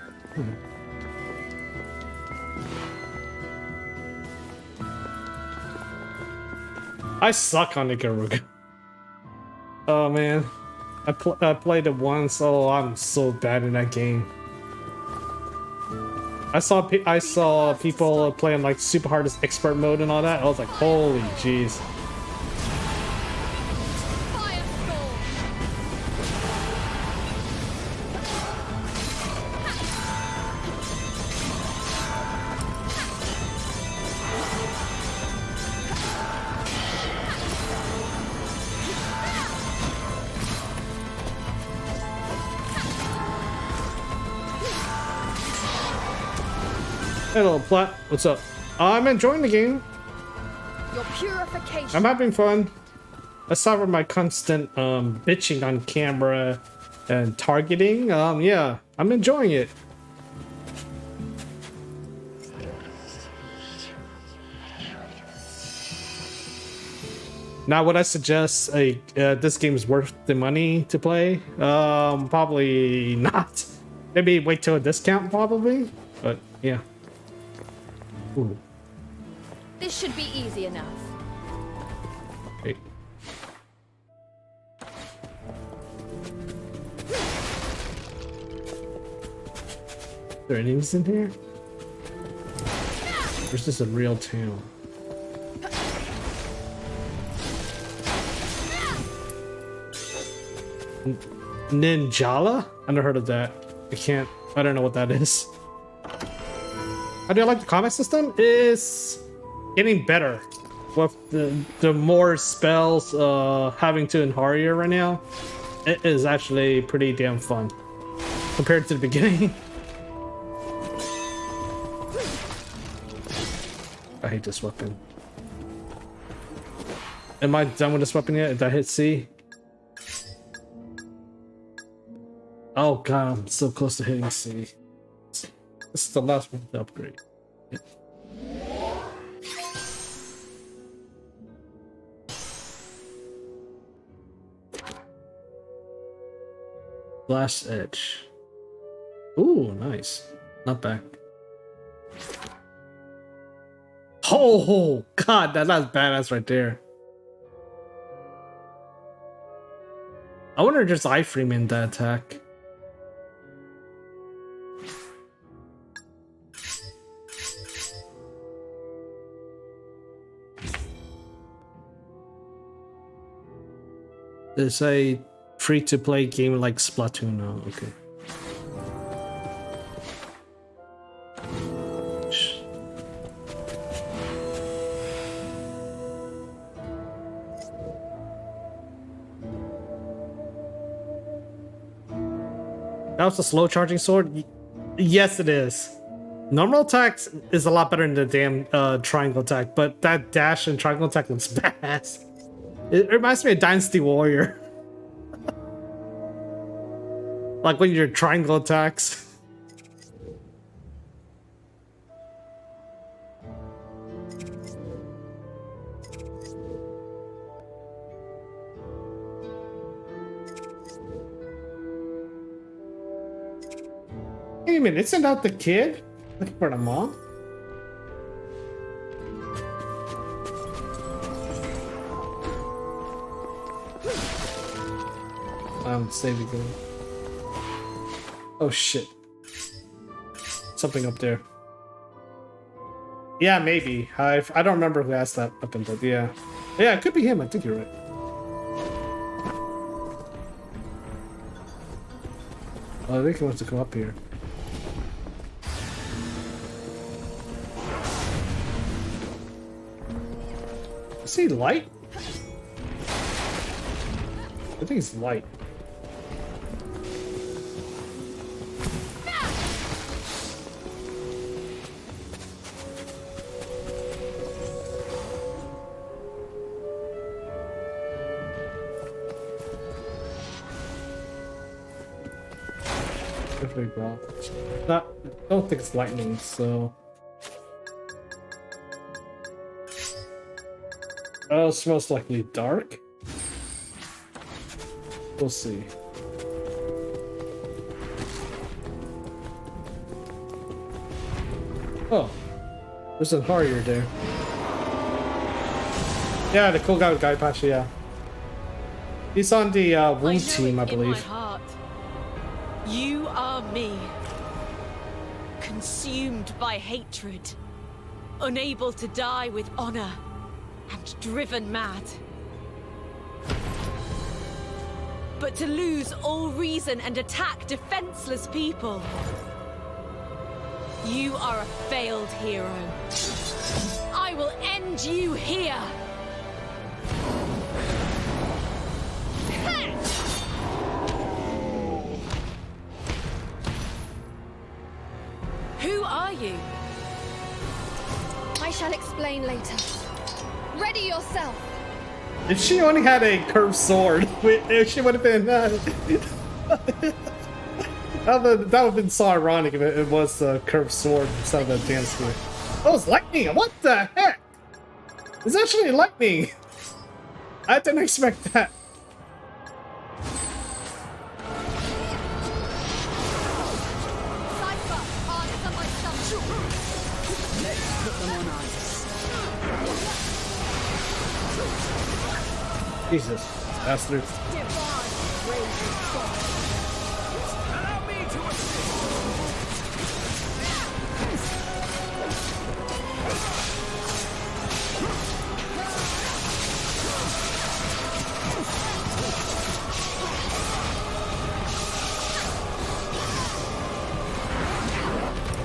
I suck on Ikaruga. Oh man, I played it once. Oh, I'm so bad in that game. I saw people playing like super hardest expert mode and all that. I was like, holy jeez. Hello, Plat. What's up? I'm enjoying the game. Your purification. I'm having fun. Aside from my constant bitching on camera and targeting, yeah, I'm enjoying it. Now, would I suggest this game is worth the money to play? Probably not. Maybe wait till a discount, probably. But yeah. Ooh. This should be easy enough. Hey. Are there enemies in here? Or is this a real town? Ninjala? I never heard of that. I don't know what that is. How do I like the combat system? It's getting better with the more spells having to Enharia right now. It is actually pretty damn fun compared to the beginning. I hate this weapon. Am I done with this weapon yet? Did I hit C? Oh god, I'm so close to hitting C. This is the last one to upgrade. Yeah. Blast Edge. Ooh, nice. Not bad. Oh god, that's badass right there. I wonder if there's iframe in that attack. It's a free-to-play game like Splatoon. Oh, okay. That was a slow charging sword? Yes, it is. Normal attack is a lot better than the damn triangle attack, but that dash and triangle attack looks badass. It reminds me of Dynasty Warrior. Like when your triangle attacks. Wait a minute, isn't that the kid looking for the mom? on save again. Oh shit. Something up there. Yeah, maybe. I don't remember who asked that weapon, but yeah. Yeah, it could be him. I think you're right. Oh, I think he wants to come up here. Is he light? I think he's light. Not, I don't think it's lightning, so. Oh, it's most likely dark. We'll see. Oh, there's a Harrier there. Yeah, the cool guy with Guy Pacha, yeah. He's on the wound team, I believe. In my heart. You are me. Consumed by hatred. Unable to die with honor. And driven mad. But to lose all reason and attack defenseless people. You are a failed hero. I will end you here. Who are you? I shall explain later. Ready yourself. If she only had a curved sword, she would have been. That would have been so ironic if it was a curved sword instead of a dance sword. Oh, it's lightning! What the heck? It's actually lightning! I didn't expect that. Jesus, bastard.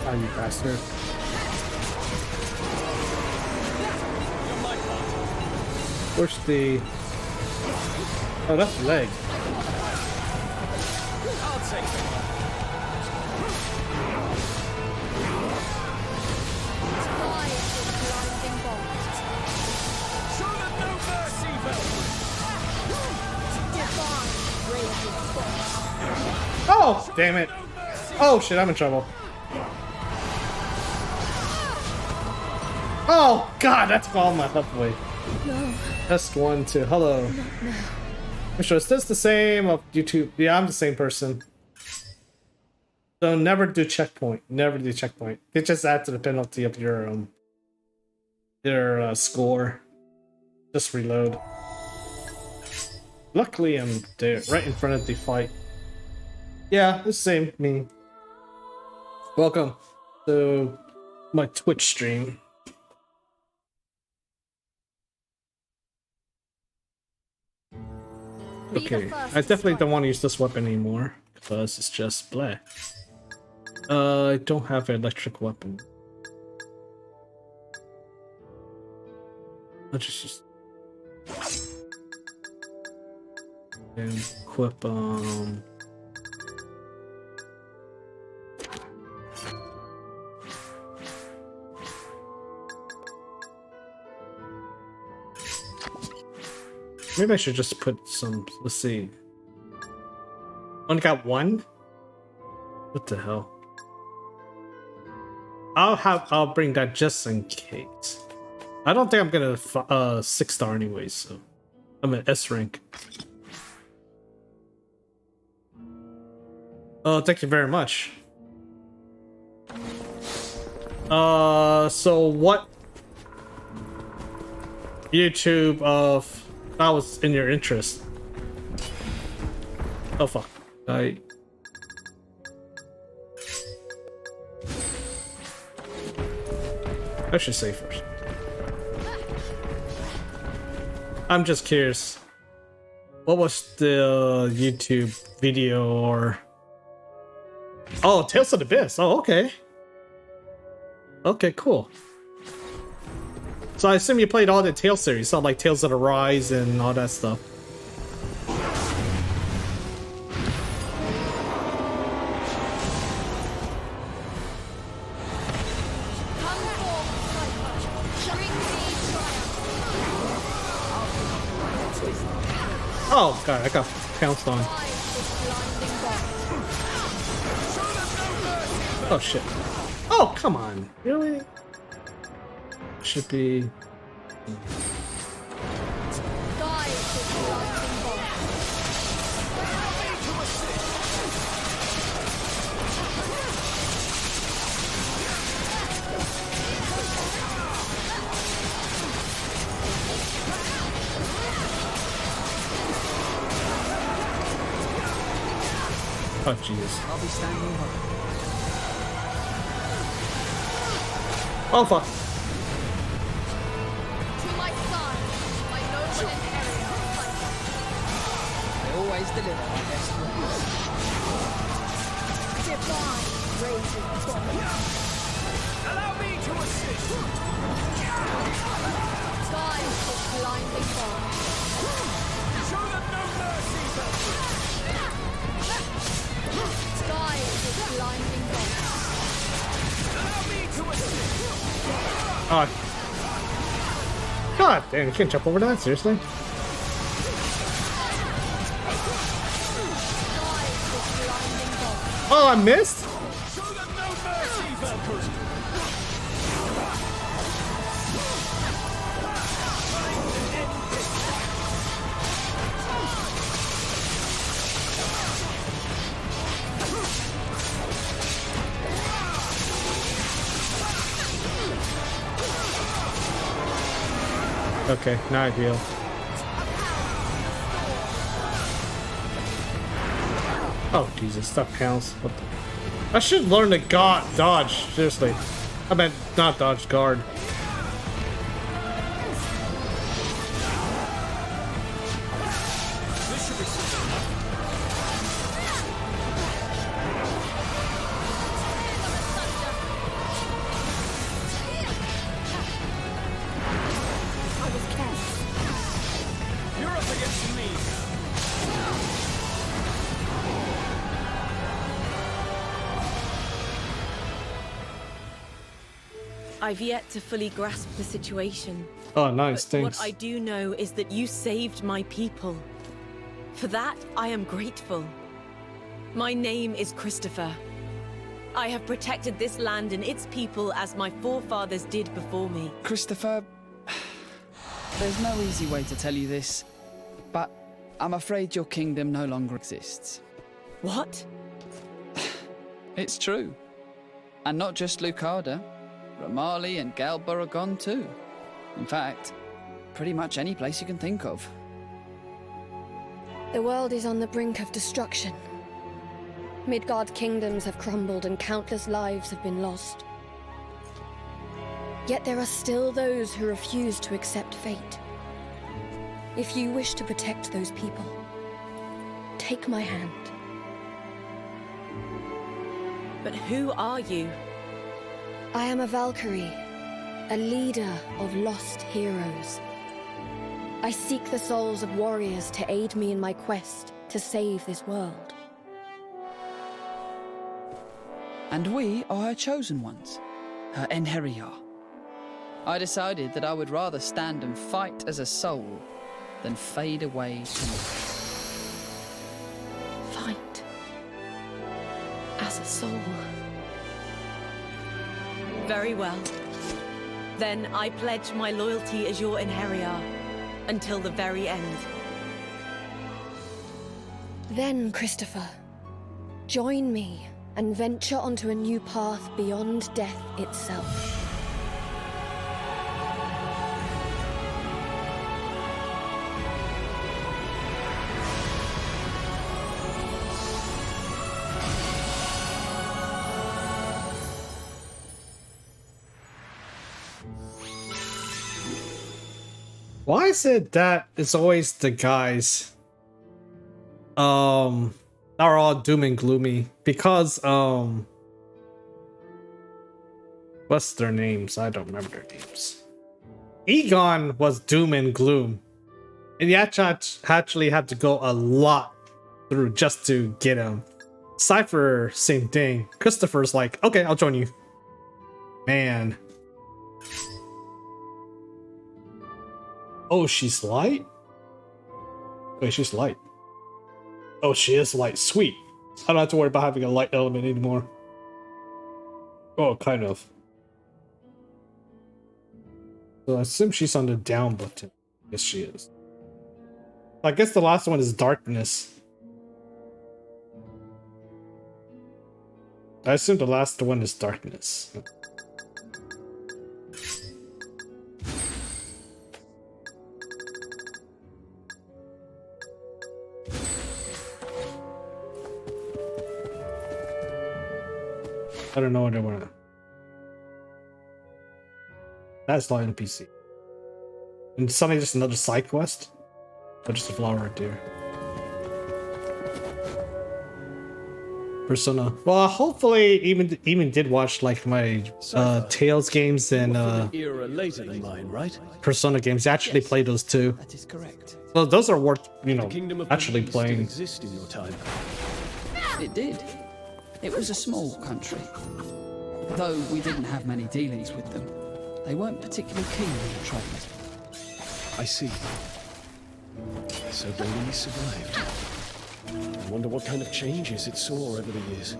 Oh, you bastard. Push the... Oh, that's the leg. I'll take it. Show them no mercy, Valkyrie. Oh, damn it. Oh shit, I'm in trouble. Oh god, that's all my health away. No. Test 1, 2. Hello. No. I'm sure, is this the same of YouTube? Yeah, I'm the same person. So never do checkpoint. Never do checkpoint. It just adds to the penalty of your score. Just reload. Luckily, I'm there, right in front of the fight. Yeah, the same me. Welcome to my Twitch stream. Okay, I definitely don't want to use this weapon anymore because it's just bleh. I don't have an electric weapon. I'll just and equip maybe I should just put some, let's see. Only got one? What the hell? I'll bring that just in case. I don't think I'm gonna 6-star anyway, so I'm an S rank. Oh, thank you very much. So what YouTube of that was in your interest? Oh fuck. I should save first. I'm just curious. What was the YouTube video or... Oh, Tales of the Abyss. Oh, okay. Okay, cool. So I assume you played all the Tales series, not like Tales of the Rise and all that stuff. Oh god, I got pounced on. Oh shit. Oh, come on. Really? Should be... Oh Jesus. I'll be standing by. Oh fuck. To my son, my noble inheritor. I always deliver my best work. Divine raging body. Allow me to assist. Guide this blinding bomb. Show them no mercy, Valkyrie. Guide this blinding bomb. Allow me to assist. Oh. God damn, you can't jump over that? Seriously? Guide this blinding bomb. Oh, I missed? Show them no mercy, Valkyrie. Okay, now I heal. Oh Jesus, stop counts. What the... I should learn to dodge, seriously. I meant not dodge, guard. You're up against me. I've yet to fully grasp the situation. Oh, nice, But thanks. what I do know is that you saved my people. For that, I am grateful. My name is Christopher. I have protected this land and its people as my forefathers did before me. Christopher, there's no easy way to tell you this, but I'm afraid your kingdom no longer exists. What? It's true. And not just Lucada. Ramali and Galba are gone too. In fact, pretty much any place you can think of. The world is on the brink of destruction. Midgard kingdoms have crumbled and countless lives have been lost. Yet there are still those who refuse to accept fate. If you wish to protect those people, take my hand. But who are you? I am a Valkyrie, a leader of lost heroes. I seek the souls of warriors to aid me in my quest to save this world. And we are her chosen ones, her Enheriar. I decided that I would rather stand and fight as a soul than fade away to nothing. Fight as a soul. Very well. Then I pledge my loyalty as your Enheriar until the very end. Then, Christopher, join me and venture onto a new path beyond death itself. Why is it that it's always the guys that are all doom and gloomy? Because what's their names? I don't remember their names. Egon was doom and gloom, and you actually had to go a lot through just to get him. Cypher, same thing. Christopher's like, okay, I'll join you. Man. Oh, she's light? Wait, she's light. Oh, she is light. Sweet. I don't have to worry about having a light element anymore. Oh, kind of. So I assume she's on the down button. Yes, she is. I guess the last one is darkness. I assume the last one is darkness. I don't know what I want to. That's not NPC. And suddenly just another side quest? Or just a flower right there. Persona. Well, hopefully even did watch like my Tales games and era later than mine, right? Persona games. Actually play those too. That is correct. So those are worth, you know, Kingdom of actually Belize still playing. exist in your time. It did. It was a small country. Though we didn't have many dealings with them, they weren't particularly keen on trade. I see. So Belize survived. I wonder what kind of changes it saw over the years.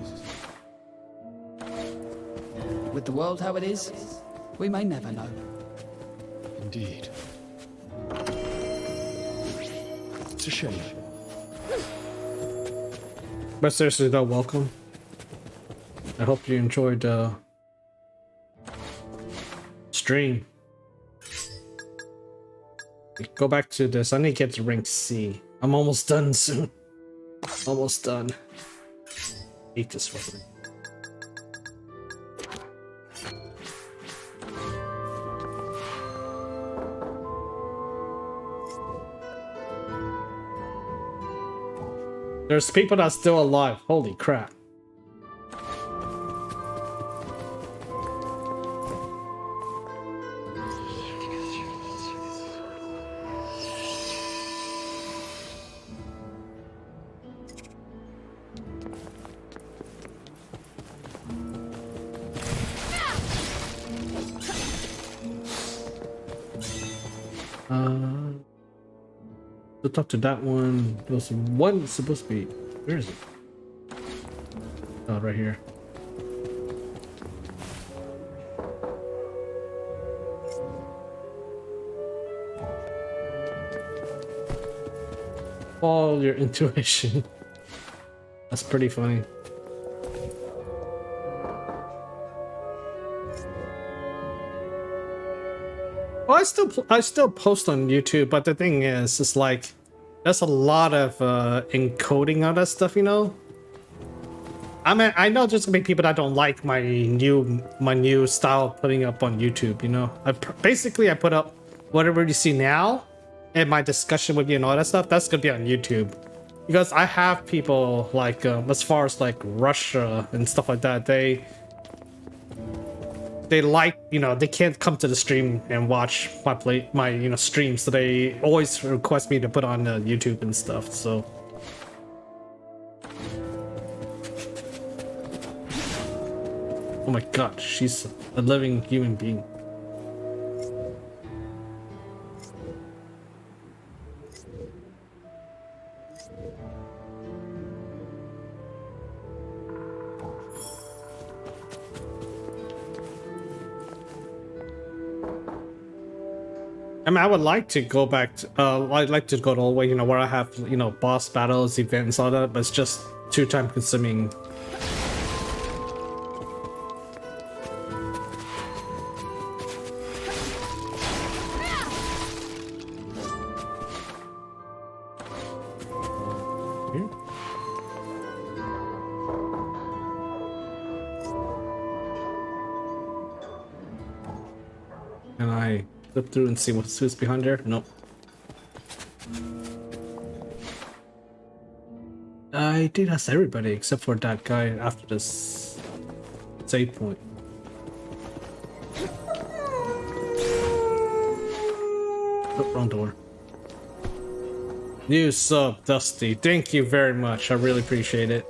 With the world how it is, we may never know. Indeed. It's a shame. But seriously though, welcome. I hope you enjoyed stream. Go back to this. I need to get to rank C. I'm almost done soon. Almost done. Hate this weapon. There's people that's still alive. Holy crap. To talk to that one. There was one supposed to be. Where is it? Oh, right here. Follow your intuition. That's pretty funny. Well, I still post on YouTube, but the thing is, it's like there's a lot of encoding on that stuff, you know. I mean, I know there's gonna be people that don't like my new style of putting up on YouTube, you know. Basically I put up whatever you see now, and my discussion with you and all that stuff. That's gonna be on YouTube, because I have people like as far as like Russia and stuff like that. They like, you know, they can't come to the stream and watch my you know, stream, so they always request me to put on YouTube and stuff. So oh my god, she's a living human being. I mean, I would like to go back to, I'd like to go all the way, you know, where I have, you know, boss battles, events, all that, but it's just too time consuming. Can I flip through and see who's behind there? Nope. I think that's everybody except for that guy after this save point. Oh, wrong door. New sub, Dusty. Thank you very much. I really appreciate it.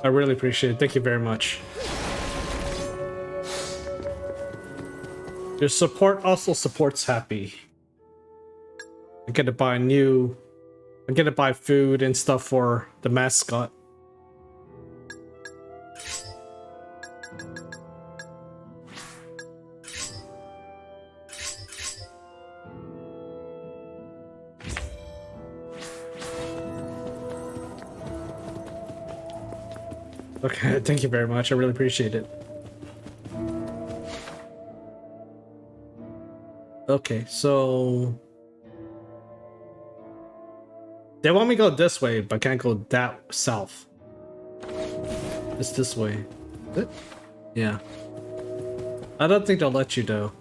I really appreciate it. Thank you very much. Your support also supports Happy. I get to buy food and stuff for the mascot. Okay, thank you very much. I really appreciate it. Okay, so they want me to go this way, but can't go that south. It's this way. Yeah. I don't think they'll let you though.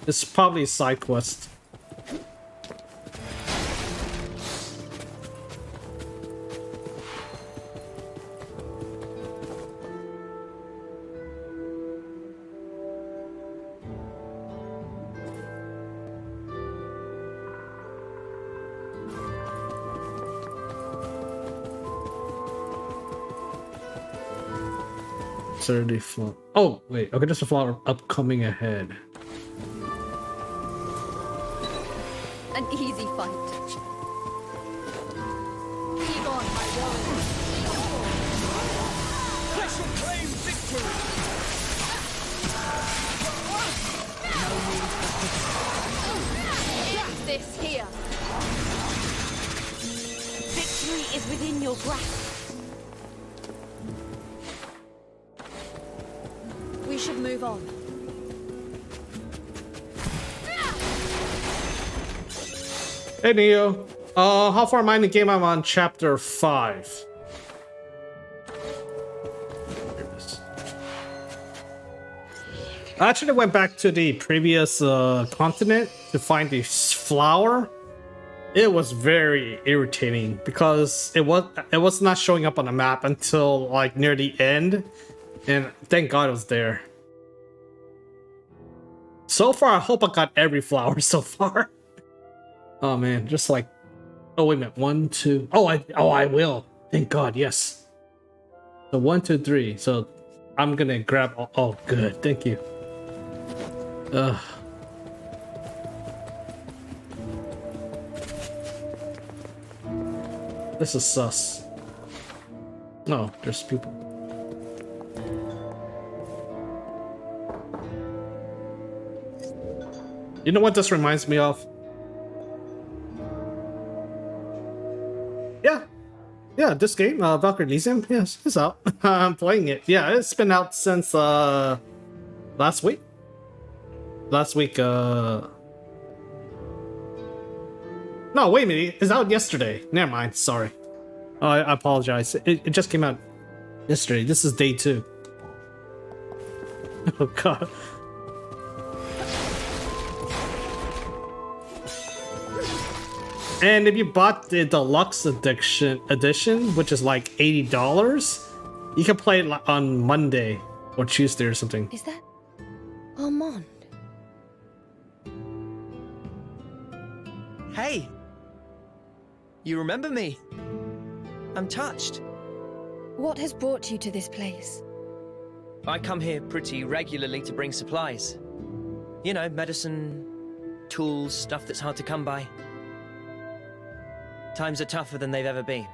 It's probably a side quest. Flower. Oh, wait. Okay, there's a flower upcoming ahead. An easy fight. Keep on, my warrior. I shall claim victory! Is this here? Victory is within your grasp. We should move on. Hey Neo, how far am I in the game? I'm on chapter 5. I actually went back to the previous continent to find the flower. It was very irritating because it was not showing up on the map until like near the end. And thank God it was there. So far, I hope I got every flower so far. Oh man, just like, oh wait a minute, 1, 2. Oh, I will. Thank God, yes. So 1, 2, 3. So I'm gonna grab. Oh, good. Thank you. This is sus. No, there's people. You know what this reminds me of? Yeah, this game, Valkyrie Elysium, yes, it's out. I'm playing it. Yeah, it's been out since last week. No, wait a minute, it's out yesterday. Never mind, sorry. Oh, I apologize. It just came out yesterday. This is day 2. Oh god. And if you bought the deluxe edition, which is like $80, you can play it on Monday or Tuesday or something. Is that Armand? Hey! You remember me? I'm touched. What has brought you to this place? I come here pretty regularly to bring supplies. You know, medicine, tools, stuff that's hard to come by. Times are tougher than they've ever been.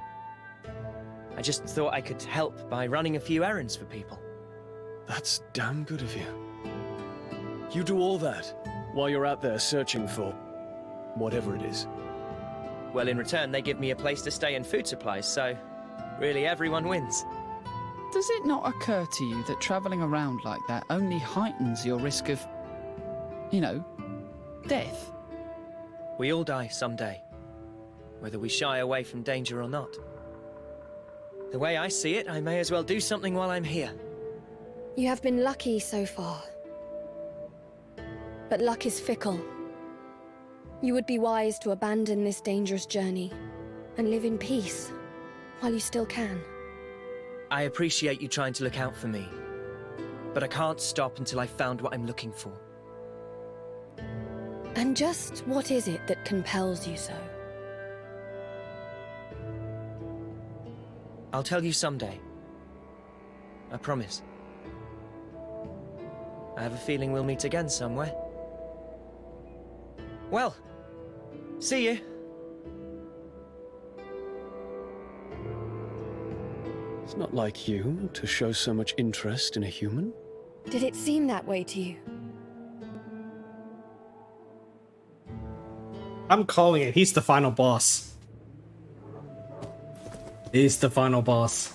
I just thought I could help by running a few errands for people. That's damn good of you. You do all that while you're out there searching for whatever it is. Well, in return, they give me a place to stay and food supplies, so really everyone wins. Does it not occur to you that travelling around like that only heightens your risk of, you know, death? We all die someday, whether we shy away from danger or not. The way I see it, I may as well do something while I'm here. You have been lucky so far. But luck is fickle. You would be wise to abandon this dangerous journey and live in peace while you still can. I appreciate you trying to look out for me, but I can't stop until I've found what I'm looking for. And just what is it that compels you so? I'll tell you someday. I promise. I have a feeling we'll meet again somewhere. Well, see you. It's not like you to show so much interest in a human. Did it seem that way to you? I'm calling it. He's the final boss. He's the final boss.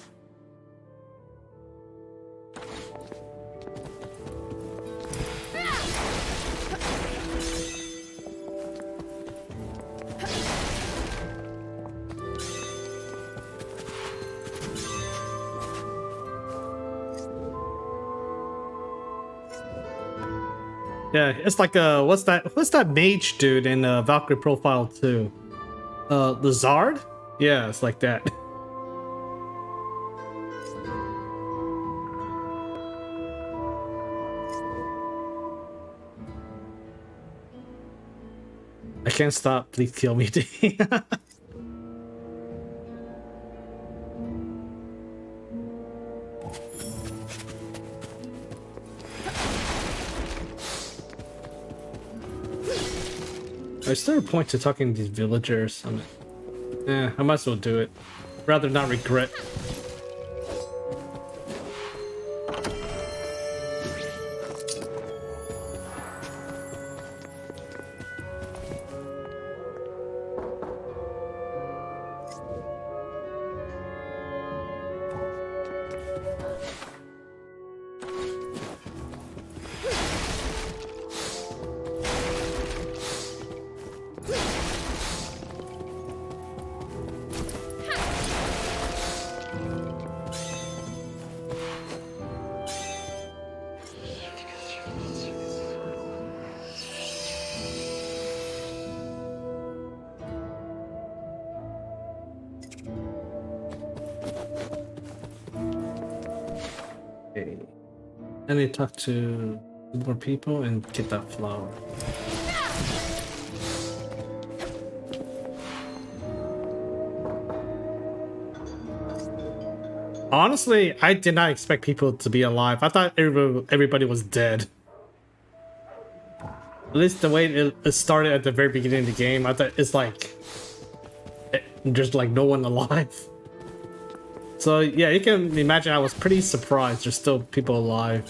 Yeah, it's like what's that mage dude in Valkyrie Profile 2? The Zard? Yeah, it's like that. I can't stop, please kill me. Is there a point to talking to these villagers? Yeah, I might as well do it. Rather not regret. I need to talk to more people and get that flower. Honestly, I did not expect people to be alive. I thought everybody was dead. At least the way it started at the very beginning of the game, I thought it's like just like no one alive. So yeah, you can imagine I was pretty surprised there's still people alive.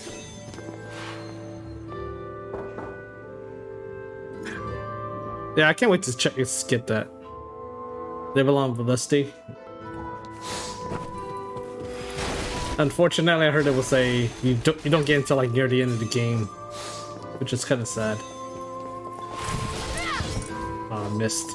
Yeah, I can't wait to skip that. Level on Velocity. Unfortunately, I heard it was you don't get until like near the end of the game, which is kind of sad. Oh, missed.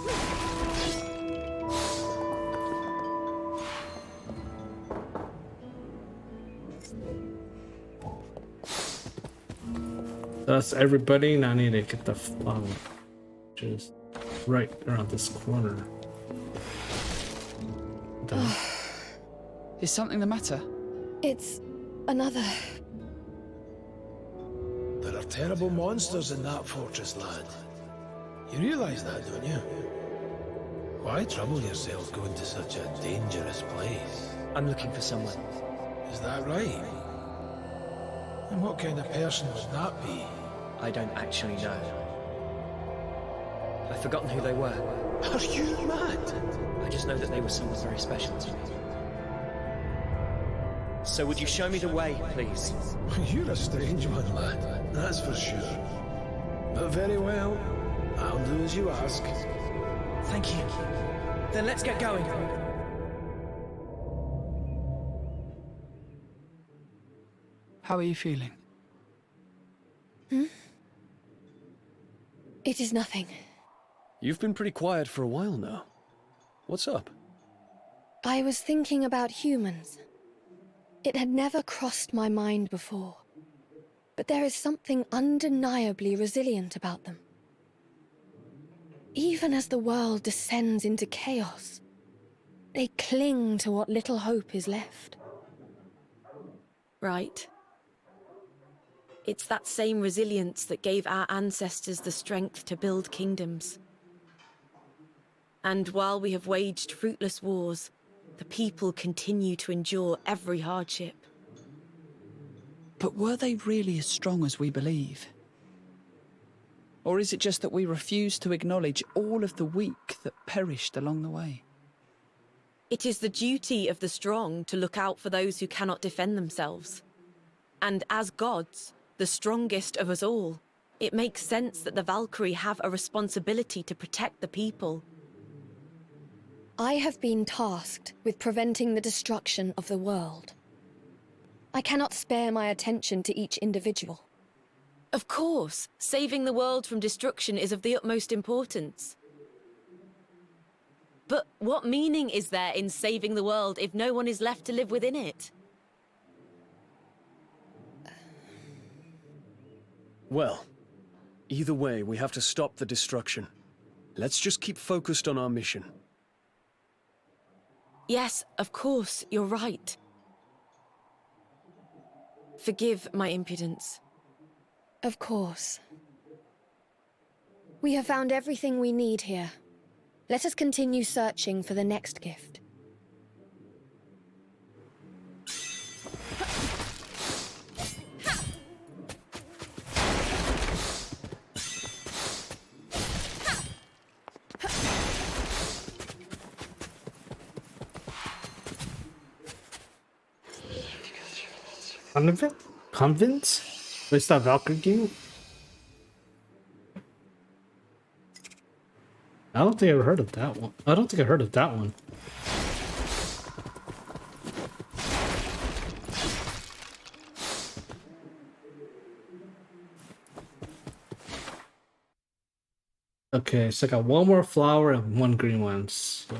That's everybody. Now I need to get the flower, which is right around this corner. Is something the matter? It's another. There are terrible monsters in that fortress, lad. You realize that, don't you? Why trouble yourself going to such a dangerous place? I'm looking for someone. Is that right? And what kind of person would that be? I don't actually know. I've forgotten who they were. Are you mad? I just know that they were someone very special to me. So would you show me the way, please? You're a strange one, lad. That's for sure. But very well. I'll do as you ask. Thank you. Then let's get going. How are you feeling? It is nothing. You've been pretty quiet for a while now. What's up? I was thinking about humans. It had never crossed my mind before. but there is something undeniably resilient about them. Even as the world descends into chaos, they cling to what little hope is left. Right. It's that same resilience that gave our ancestors the strength to build kingdoms. And while we have waged fruitless wars, the people continue to endure every hardship. But were they really as strong as we believe? Or is it just that we refuse to acknowledge all of the weak that perished along the way? It is the duty of the strong to look out for those who cannot defend themselves. And as gods, the strongest of us all, it makes sense that the Valkyrie have a responsibility to protect the people. I have been tasked with preventing the destruction of the world. I cannot spare my attention to each individual. Of course, saving the world from destruction is of the utmost importance. But what meaning is there in saving the world if no one is left to live within it? Well, either way, we have to stop the destruction. Let's just keep focused on our mission. Yes, of course, you're right. Forgive my impudence. Of course. We have found everything we need here. Let us continue searching for the next gift. Convent? Is that Valkyrie game? I don't think I ever heard of that one. I don't think I heard of that one. Okay, so I got one more flower and one green one. So.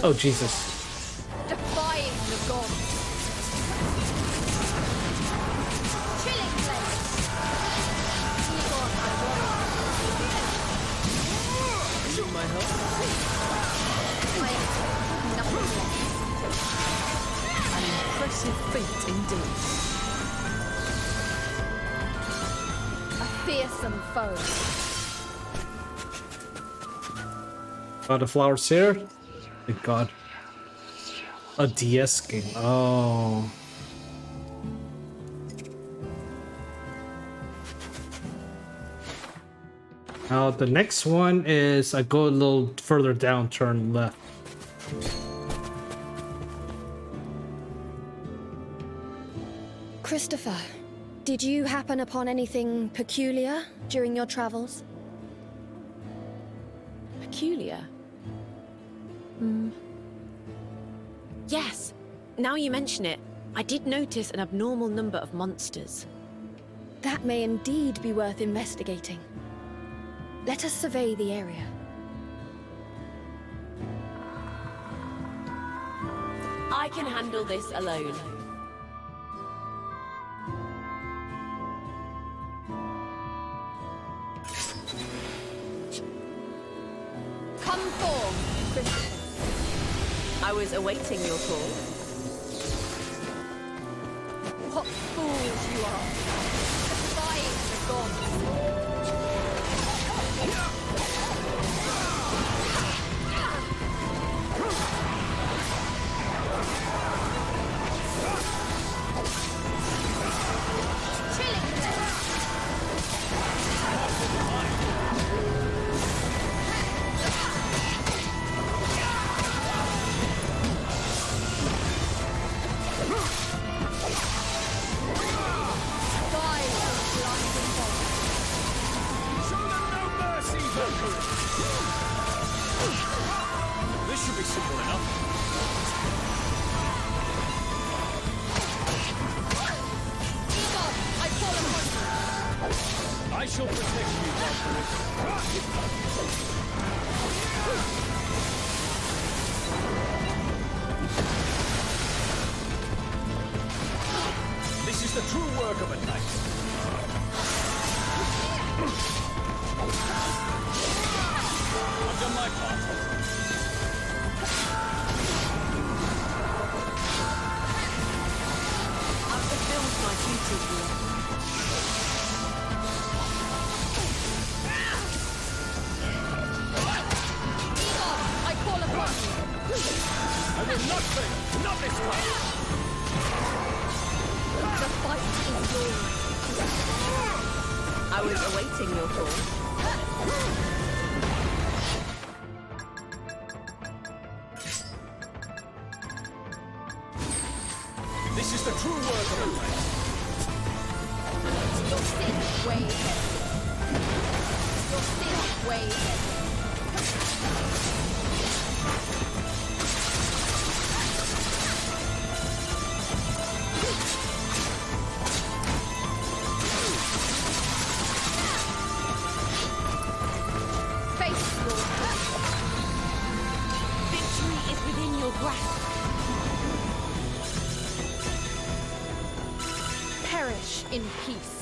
Oh, Jesus. Defying the gods. Chilling blade. Egon, I warrior. Need my help? I am nothing less. An impressive feat indeed. A fearsome foe. Got the flowers here. Thank God. A DS game. Oh. Now the next one is I go a little further down, turn left. Christopher, did you happen upon anything peculiar during your travels? Peculiar? Yes. Now you mention it, I did notice an abnormal number of monsters. That may indeed be worth investigating. Let us survey the area. I can handle this alone. Come forth, Christopher. I was awaiting your call. What fools you are. Defying the gods. This should be simple enough. Egon, I fall upon you. I shall protect you, Valkyrie. the true work of a knight. I've done my part. I've fulfilled my duty here. I call upon you. I will not fail. Not this time. The fight is yours. I was awaiting your call. This is the true work of a knight. Your sin way ahead. Your sin way ahead. Face your Victory is within your grasp. perish in peace.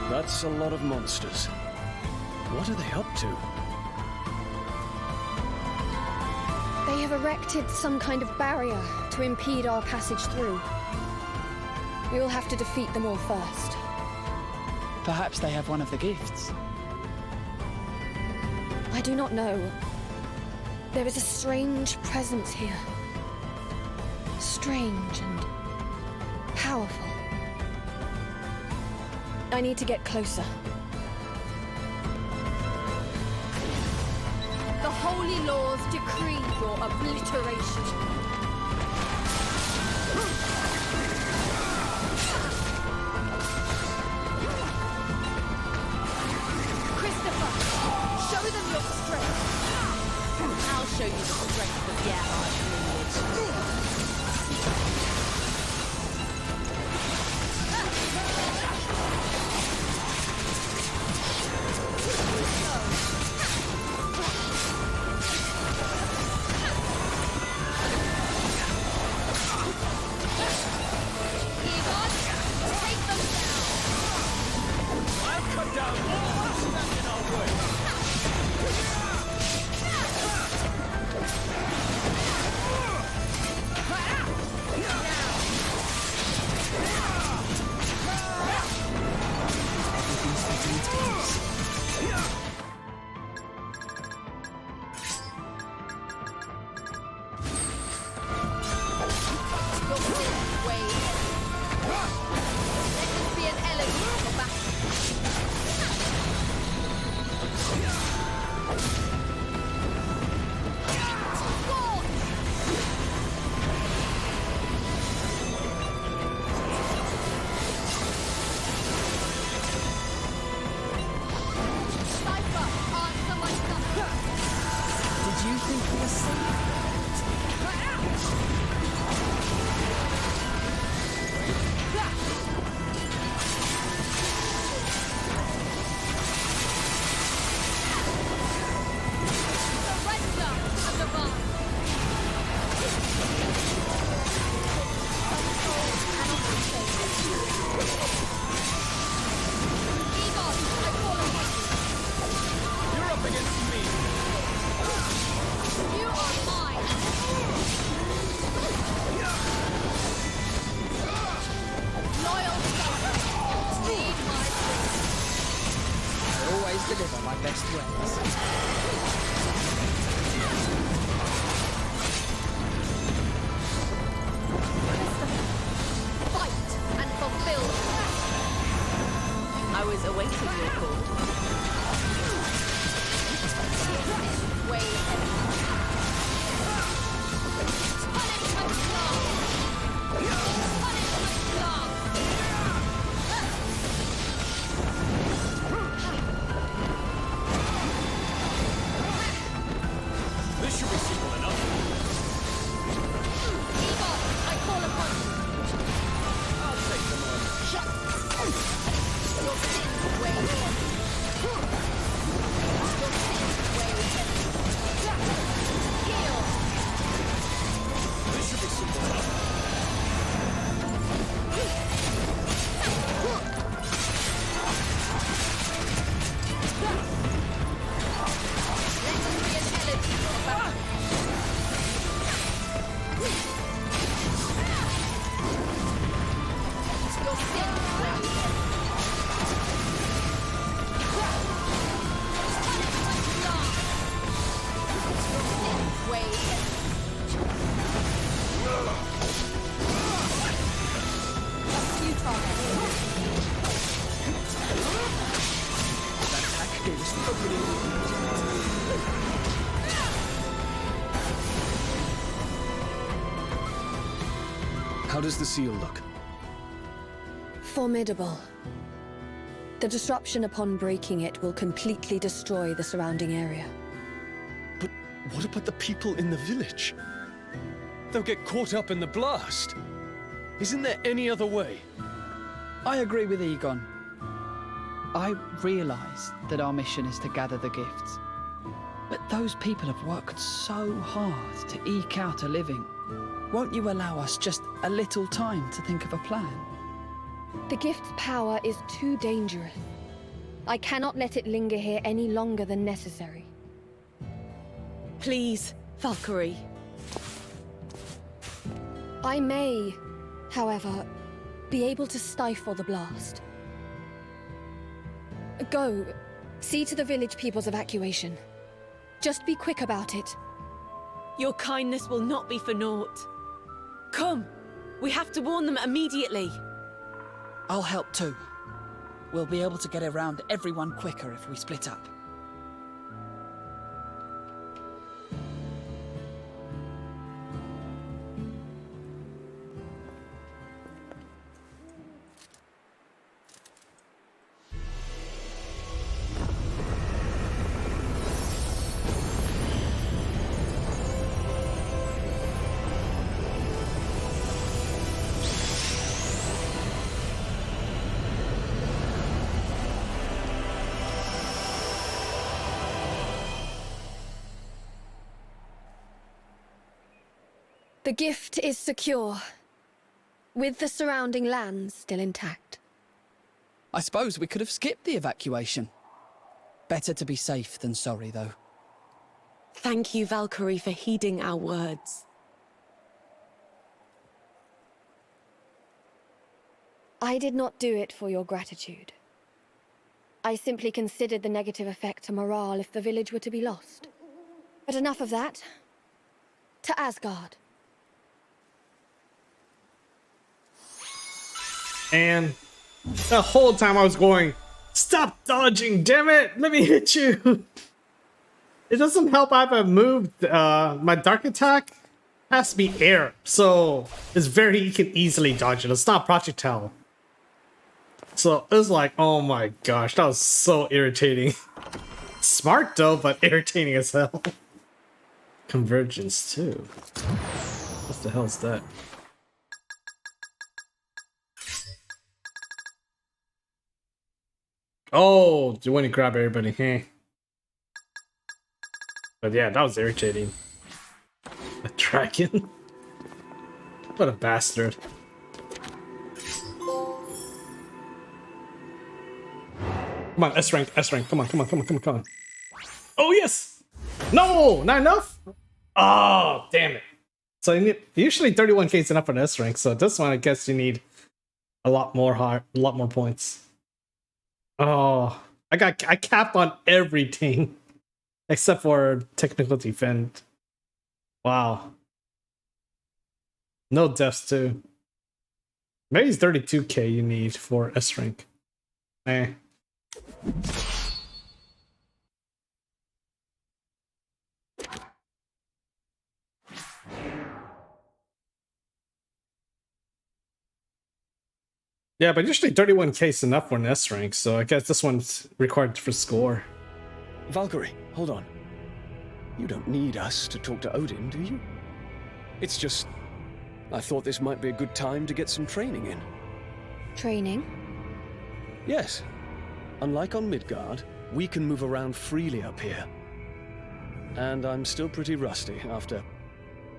That's a lot of monsters. What are they up to? They have erected some kind of barrier to impede our passage through. We will have to defeat them all first. Perhaps they have one of the gifts. I do not know. There is a strange presence here. Strange and powerful. I need to get closer. The holy laws decree your obliteration. Christopher! strength of their deliver my best ways. Fight and fulfill. I was awaiting your call. Way Punishment class. Punishment class. This should be simple enough. Egon, I call upon you. I'll take them on. Shut. Your sins weigh heavy. Your sins weigh heavy. Heal. This should be simple enough. Legendary ability for Valkyrie. Your sins weigh heavy. Punishment blast. Your sins weigh heavy. Futile. That attack gave us the opening. How does the seal look? Formidable. The disruption upon breaking it will completely destroy the surrounding area. But what about the people in the village? They'll get caught up in the blast. Isn't there any other way? I agree with Egon. I realise that our mission is to gather the gifts. But those people have worked so hard to eke out a living. Won't you allow us just a little time to think of a plan? The gift's power is too dangerous. I cannot let it linger here any longer than necessary. Please, Valkyrie. I may, however, be able to stifle the blast. Go, see to the village people's evacuation. Just be quick about it. Your kindness will not be for naught. Come, we have to warn them immediately. I'll help too. We'll be able to get around everyone quicker if we split up. The gift is secure, with the surrounding lands still intact. I suppose we could have skipped the evacuation. Better to be safe than sorry, though. Thank you, Valkyrie, for heeding our words. I did not do it for your gratitude. I simply considered the negative effect to morale if the village were to be lost. But enough of that. To Asgard. And the whole time I was going, stop dodging, damn it! Let me hit you! It doesn't help I haven't moved. My dark attack has to be air, so it's very, you can easily dodge it. It's not projectile. So it was like, oh my gosh, that was so irritating. Smart though, but irritating as hell. Convergence too. What the hell is that? Oh, you want to grab everybody, hey? But yeah, that was irritating. A dragon? What a bastard. Come on, S rank, come on, come on, come on, come on, come on. Oh yes! No, not enough? Oh, damn it. So you need, usually 31k is enough for an S rank, so this one I guess you need a lot more points. Oh, I capped on everything except for technical defend. Wow. No deaths too. Maybe it's 32k you need for S rank. Eh. Yeah, but usually 31k is enough for an S rank, so I guess this one's required for score. Valkyrie, hold on. You don't need us to talk to Odin, do you? It's just, I thought this might be a good time to get some training in. Training? Yes. Unlike on Midgard, we can move around freely up here. And I'm still pretty rusty after,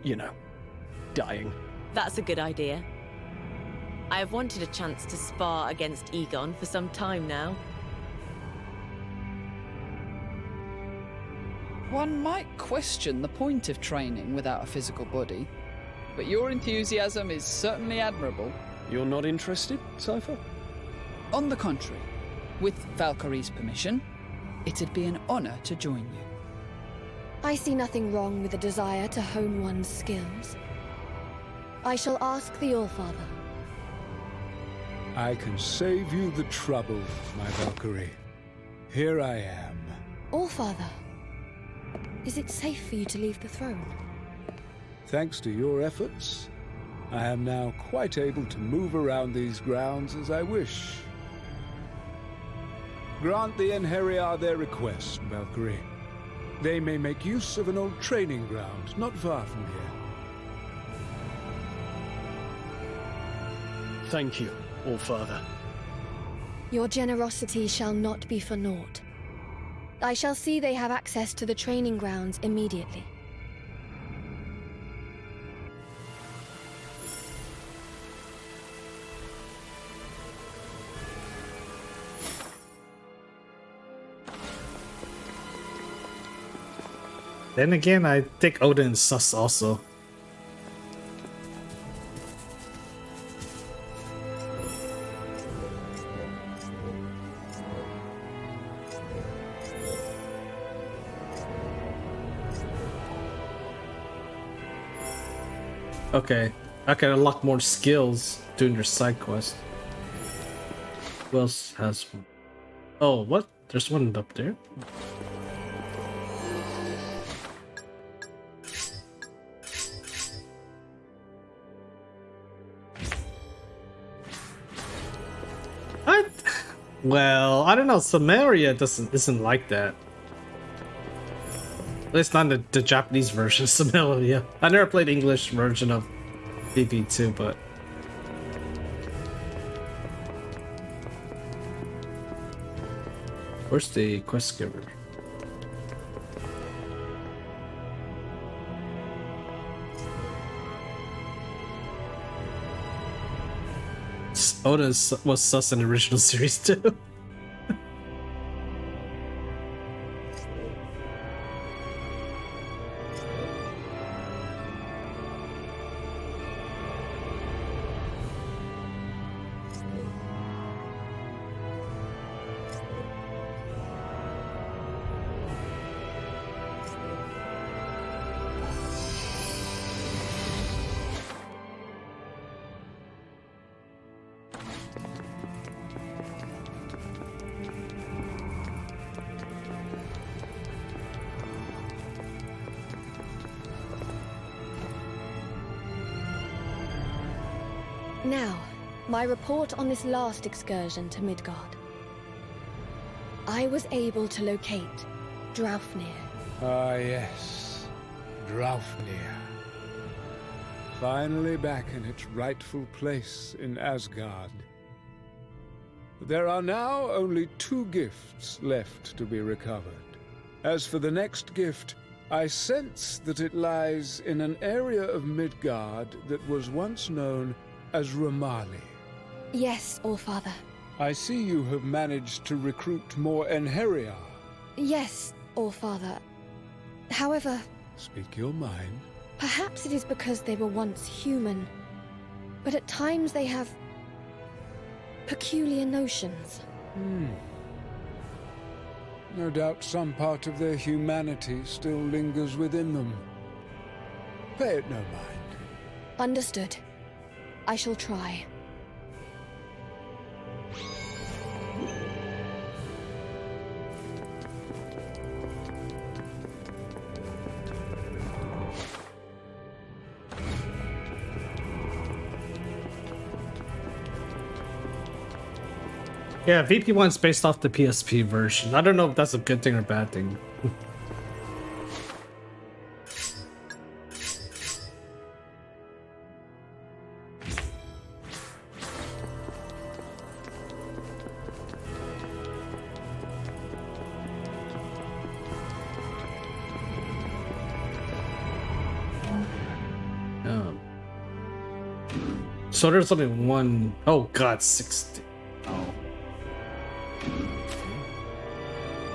you know, dying. That's a good idea. I have wanted a chance to spar against Egon for some time now. One might question the point of training without a physical body, but your enthusiasm is certainly admirable. You're not interested, Cypher? On the contrary, with Valkyrie's permission, it'd be an honor to join you. I see nothing wrong with a desire to hone one's skills. I shall ask the Allfather. I can save you the trouble, my Valkyrie. Here I am. Allfather, is it safe for you to leave the throne? Thanks to your efforts, I am now quite able to move around these grounds as I wish. Grant the Enheriar their request, Valkyrie. They may make use of an old training ground not far from here. Thank you, Allfather. Your generosity shall not be for naught. I shall see they have access to the training grounds immediately. Then again, I think Odin is sus also. Okay, I can unlock more skills doing your side quest. Who else has one? Oh, what? There's one up there. What? Well, I don't know. Samaria isn't like that. At least not the Japanese version of Samaria. I never played the English version of BB2, but where's the quest giver? Odin was sus in the original series too. Now, my report on this last excursion to Midgard. I was able to locate Draupnir. Ah, yes. Draupnir. Finally back in its rightful place in Asgard. There are now only 2 gifts left to be recovered. As for the next gift, I sense that it lies in an area of Midgard that was once known as Ramali. Yes, Allfather. I see you have managed to recruit more Enheriar. Yes, Allfather. However... Speak your mind. Perhaps it is because they were once human, but at times they have... peculiar notions. No doubt some part of their humanity still lingers within them. Pay it no mind. Understood. I shall try. Yeah, VP1's based off the PSP version. I don't know if that's a good thing or bad thing. So there's only one. Oh god, 60. Oh.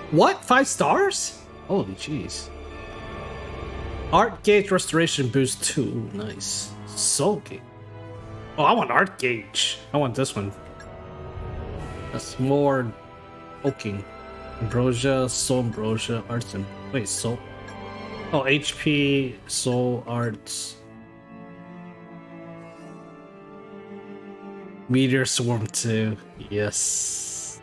What? 5 stars? Holy jeez. Art Gauge Restoration Boost 2. Nice. Soul Gauge. Oh, I want Art Gauge. I want this one. That's more poking. Ambrosia, Soul Ambrosia, Arts and... Wait, Soul... Oh, HP, Soul, Arts... Meteor Swarm 2. Yes.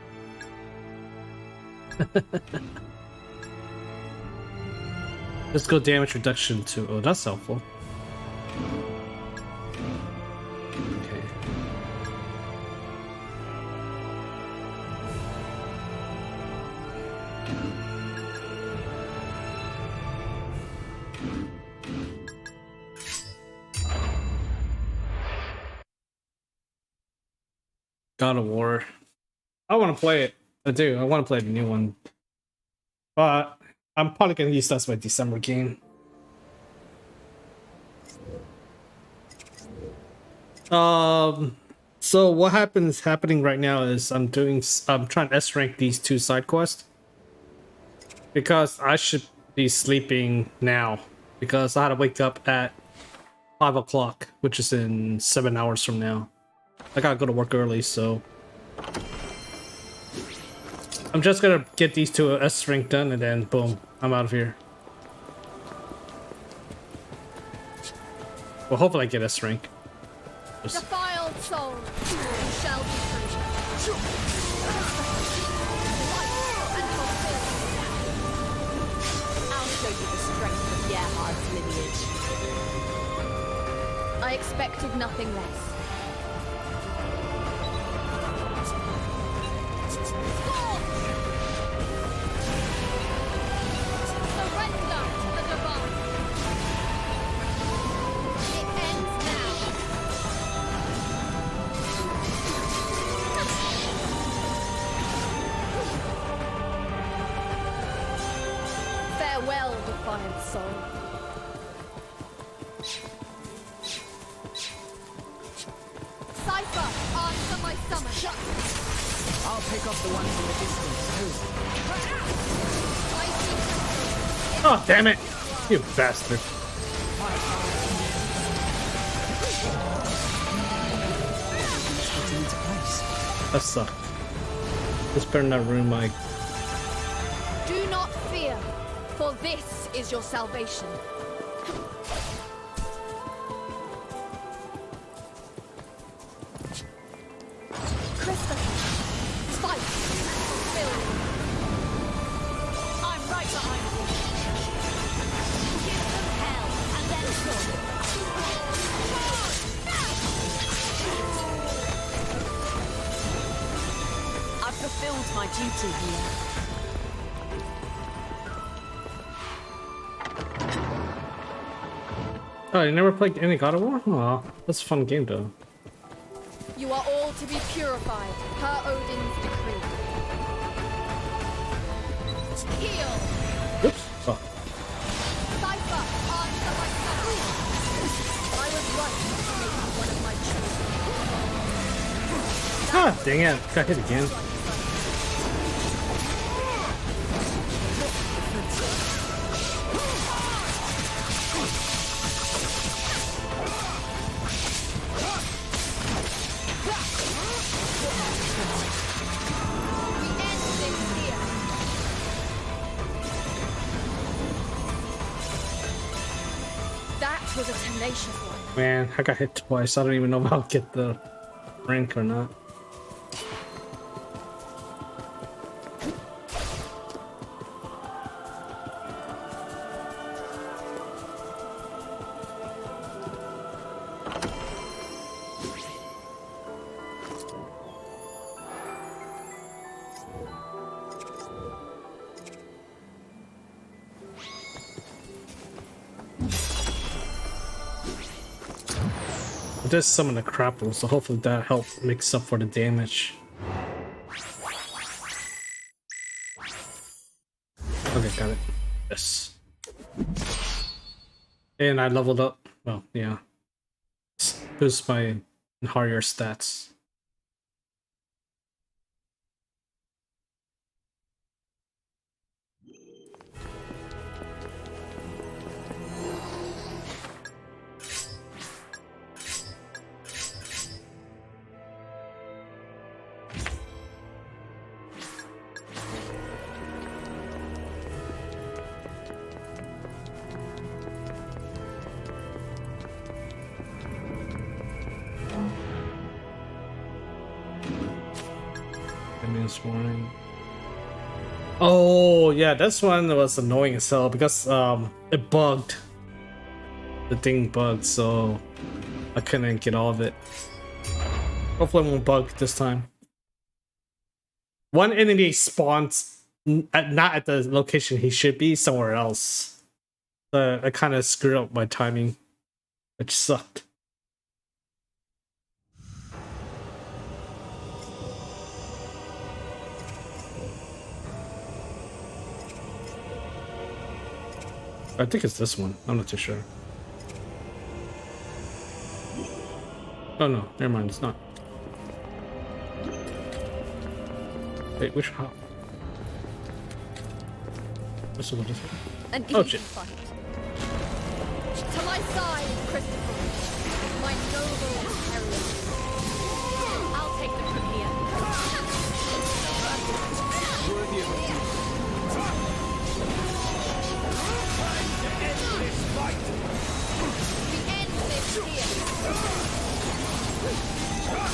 Let's go damage reduction 2. Oh, that's helpful. Okay. God of War. I want to play it. I do. I want to play the new one. But I'm probably going to use that as my December game. So what happening right now is I'm trying to S rank these 2 side quests. Because I should be sleeping now. Because I had to wake up at 5 o'clock, which is in 7 hours from now. I gotta go to work early, so I'm just gonna get these 2 S rank done and then boom, I'm out of here. Well, hopefully I get S rank. Defiled soul, you shall be free. I'll show you the strength of Gerhard's lineage. I expected nothing less. Farewell, defiant soul. Cypher, answer my I'll pick off the ones in the distance too. Oh, damn it! You bastard. That sucked. This better not ruin my... Do not fear, for this is your salvation. Christopher, fight, fulfill. I'm right behind you. Give them hell, and then some. I've fulfilled my duty here. Oh, you never played any God of War? Aw, that's a fun game though. You are all to be purified, per Odin's decree. Heal! Oops. Oh. Cypher, answer my son. I was right to make you one of my children. Ah, dang it. Got hit again. That was a tenacious one. Man, I got hit twice. I don't even know if I'll get the rank or not. I just summoned a crapple, so hopefully that helps mix up for the damage. Okay, got it. Yes. And I leveled up. Well, yeah. Boost my higher stats. This morning. Oh yeah, this one was annoying as hell because it bugged. The thing bugged, so I couldn't get all of it. Hopefully it won't bug this time. One enemy spawns not at the location he should be, somewhere else. I kind of screwed up my timing, which sucked. I think it's this one. I'm not too sure. Oh no, never mind, it's not. Wait, which how? This one, this one. An Oh easy shit. fight. To my side, Christopher, my noble hero. I'll take them from here. Worthy of a We end this here.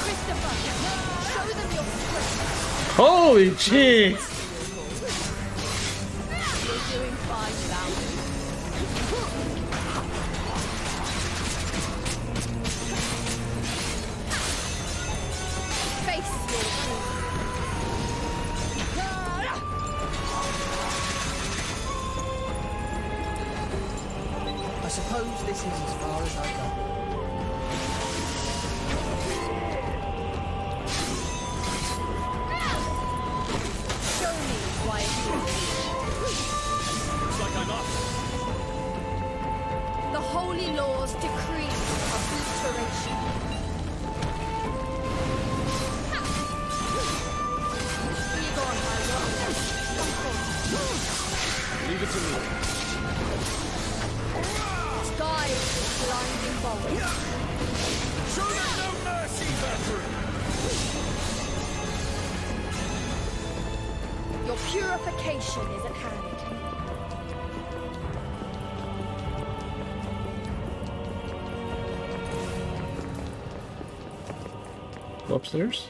Christopher, show them your strength. Holy jeez! You're doing fine without me. Face your truth. I suppose this is as far as I go. Show me why it looks like I'm up. is. The holy laws decree obliteration. Leave it to me. Sky is blinding bolt. Show them no mercy, Valkyrie! Your purification is at hand. Go upstairs.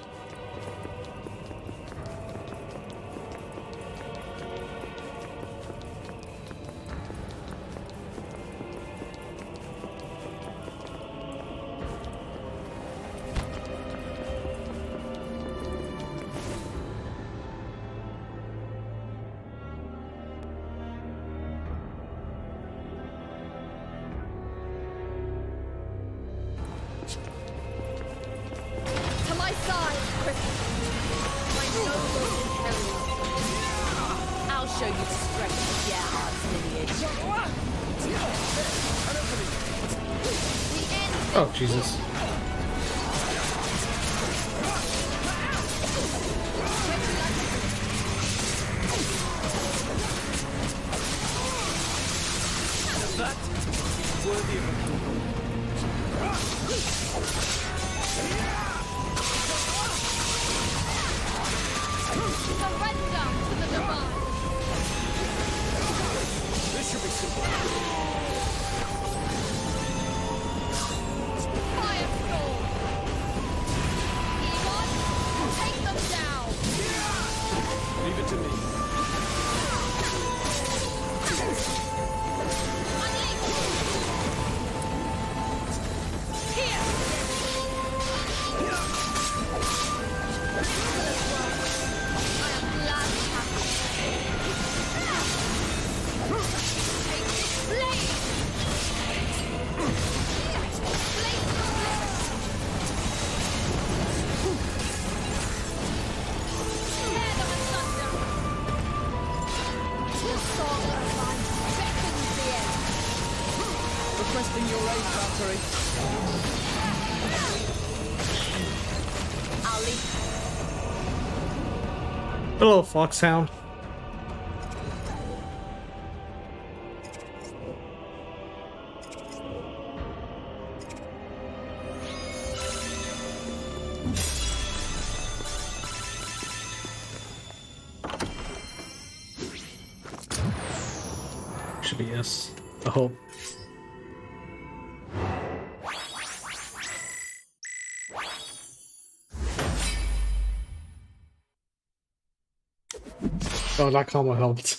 To my side, Christopher. My noble inheritance. I'll show you the strength of Gerhard's lineage. The end. Oh, Jesus. That worthy of a Surrender to the divine. This should be simple. Firestorm. Elon, take them down. Leave it to me. Here. I am glad to have you. Take this blade. Blade the blood. Tear them asunder. The song of life beckons the end. Requesting your aid, Valkyrie. I'll leave. Hello, Foxhound. Should be yes. I hope. Oh, that combo helped.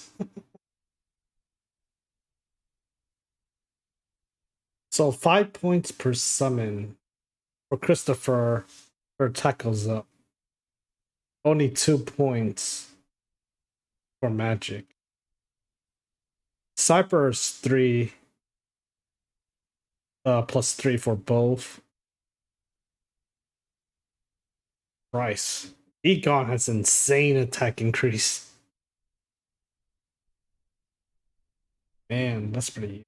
So 5 points per summon for Christopher. Her attack goes up. Only 2 points for magic. Cypher is 3. Plus 3 for both. Price. Egon has insane attack increase. Man, that's pretty.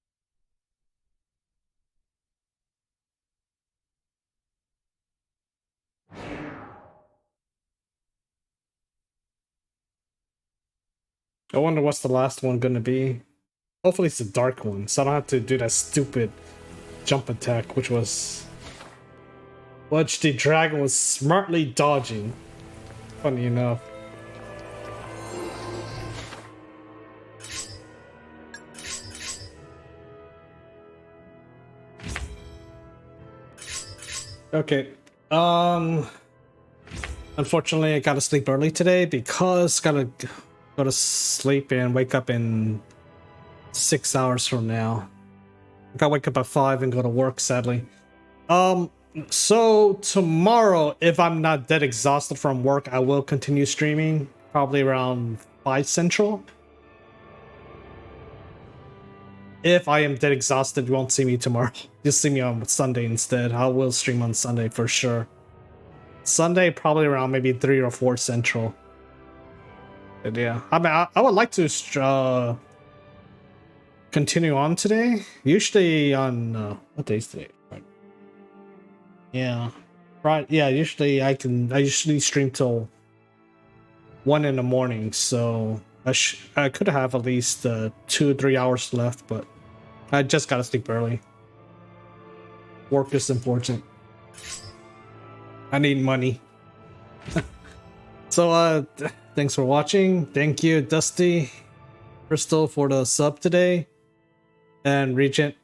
I wonder what's the last one gonna be. Hopefully it's a dark one, so I don't have to do that stupid jump attack, which the dragon was smartly dodging. Funny enough. Okay. Unfortunately, I gotta sleep early today because gotta go to sleep and wake up in 6 hours from now. I gotta wake up at 5 and go to work, sadly. So tomorrow, if I'm not dead exhausted from work, I will continue streaming, probably around 5 Central. If I am dead exhausted, you won't see me tomorrow. Just see me on Sunday instead. I will stream on Sunday for sure. Sunday, probably around maybe 3 or 4 Central. But yeah, I mean, I would like to continue on today. Usually on what day is today? Right. Yeah, right. Yeah, usually I usually stream till 1 in the morning. So I could have at least 2-3 hours left, but I just gotta sleep early. Work is important. I need money. So thanks for watching. Thank you, Dusty, Crystal for the sub today, and Regent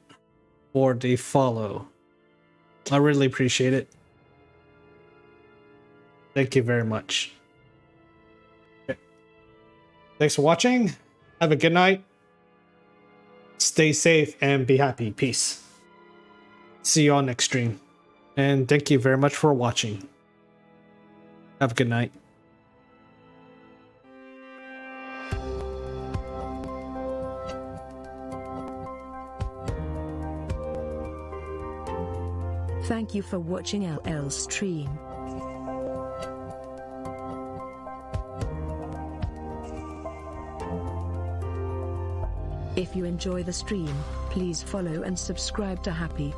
for the follow. I really appreciate it. Thank you very much. Okay. Thanks for watching. Have a good night. Stay safe and be happy. Peace. See you on next stream. And thank you very much for watching. Have a good night. Thank you for watching LL's stream. If you enjoy the stream, please follow and subscribe to Happy.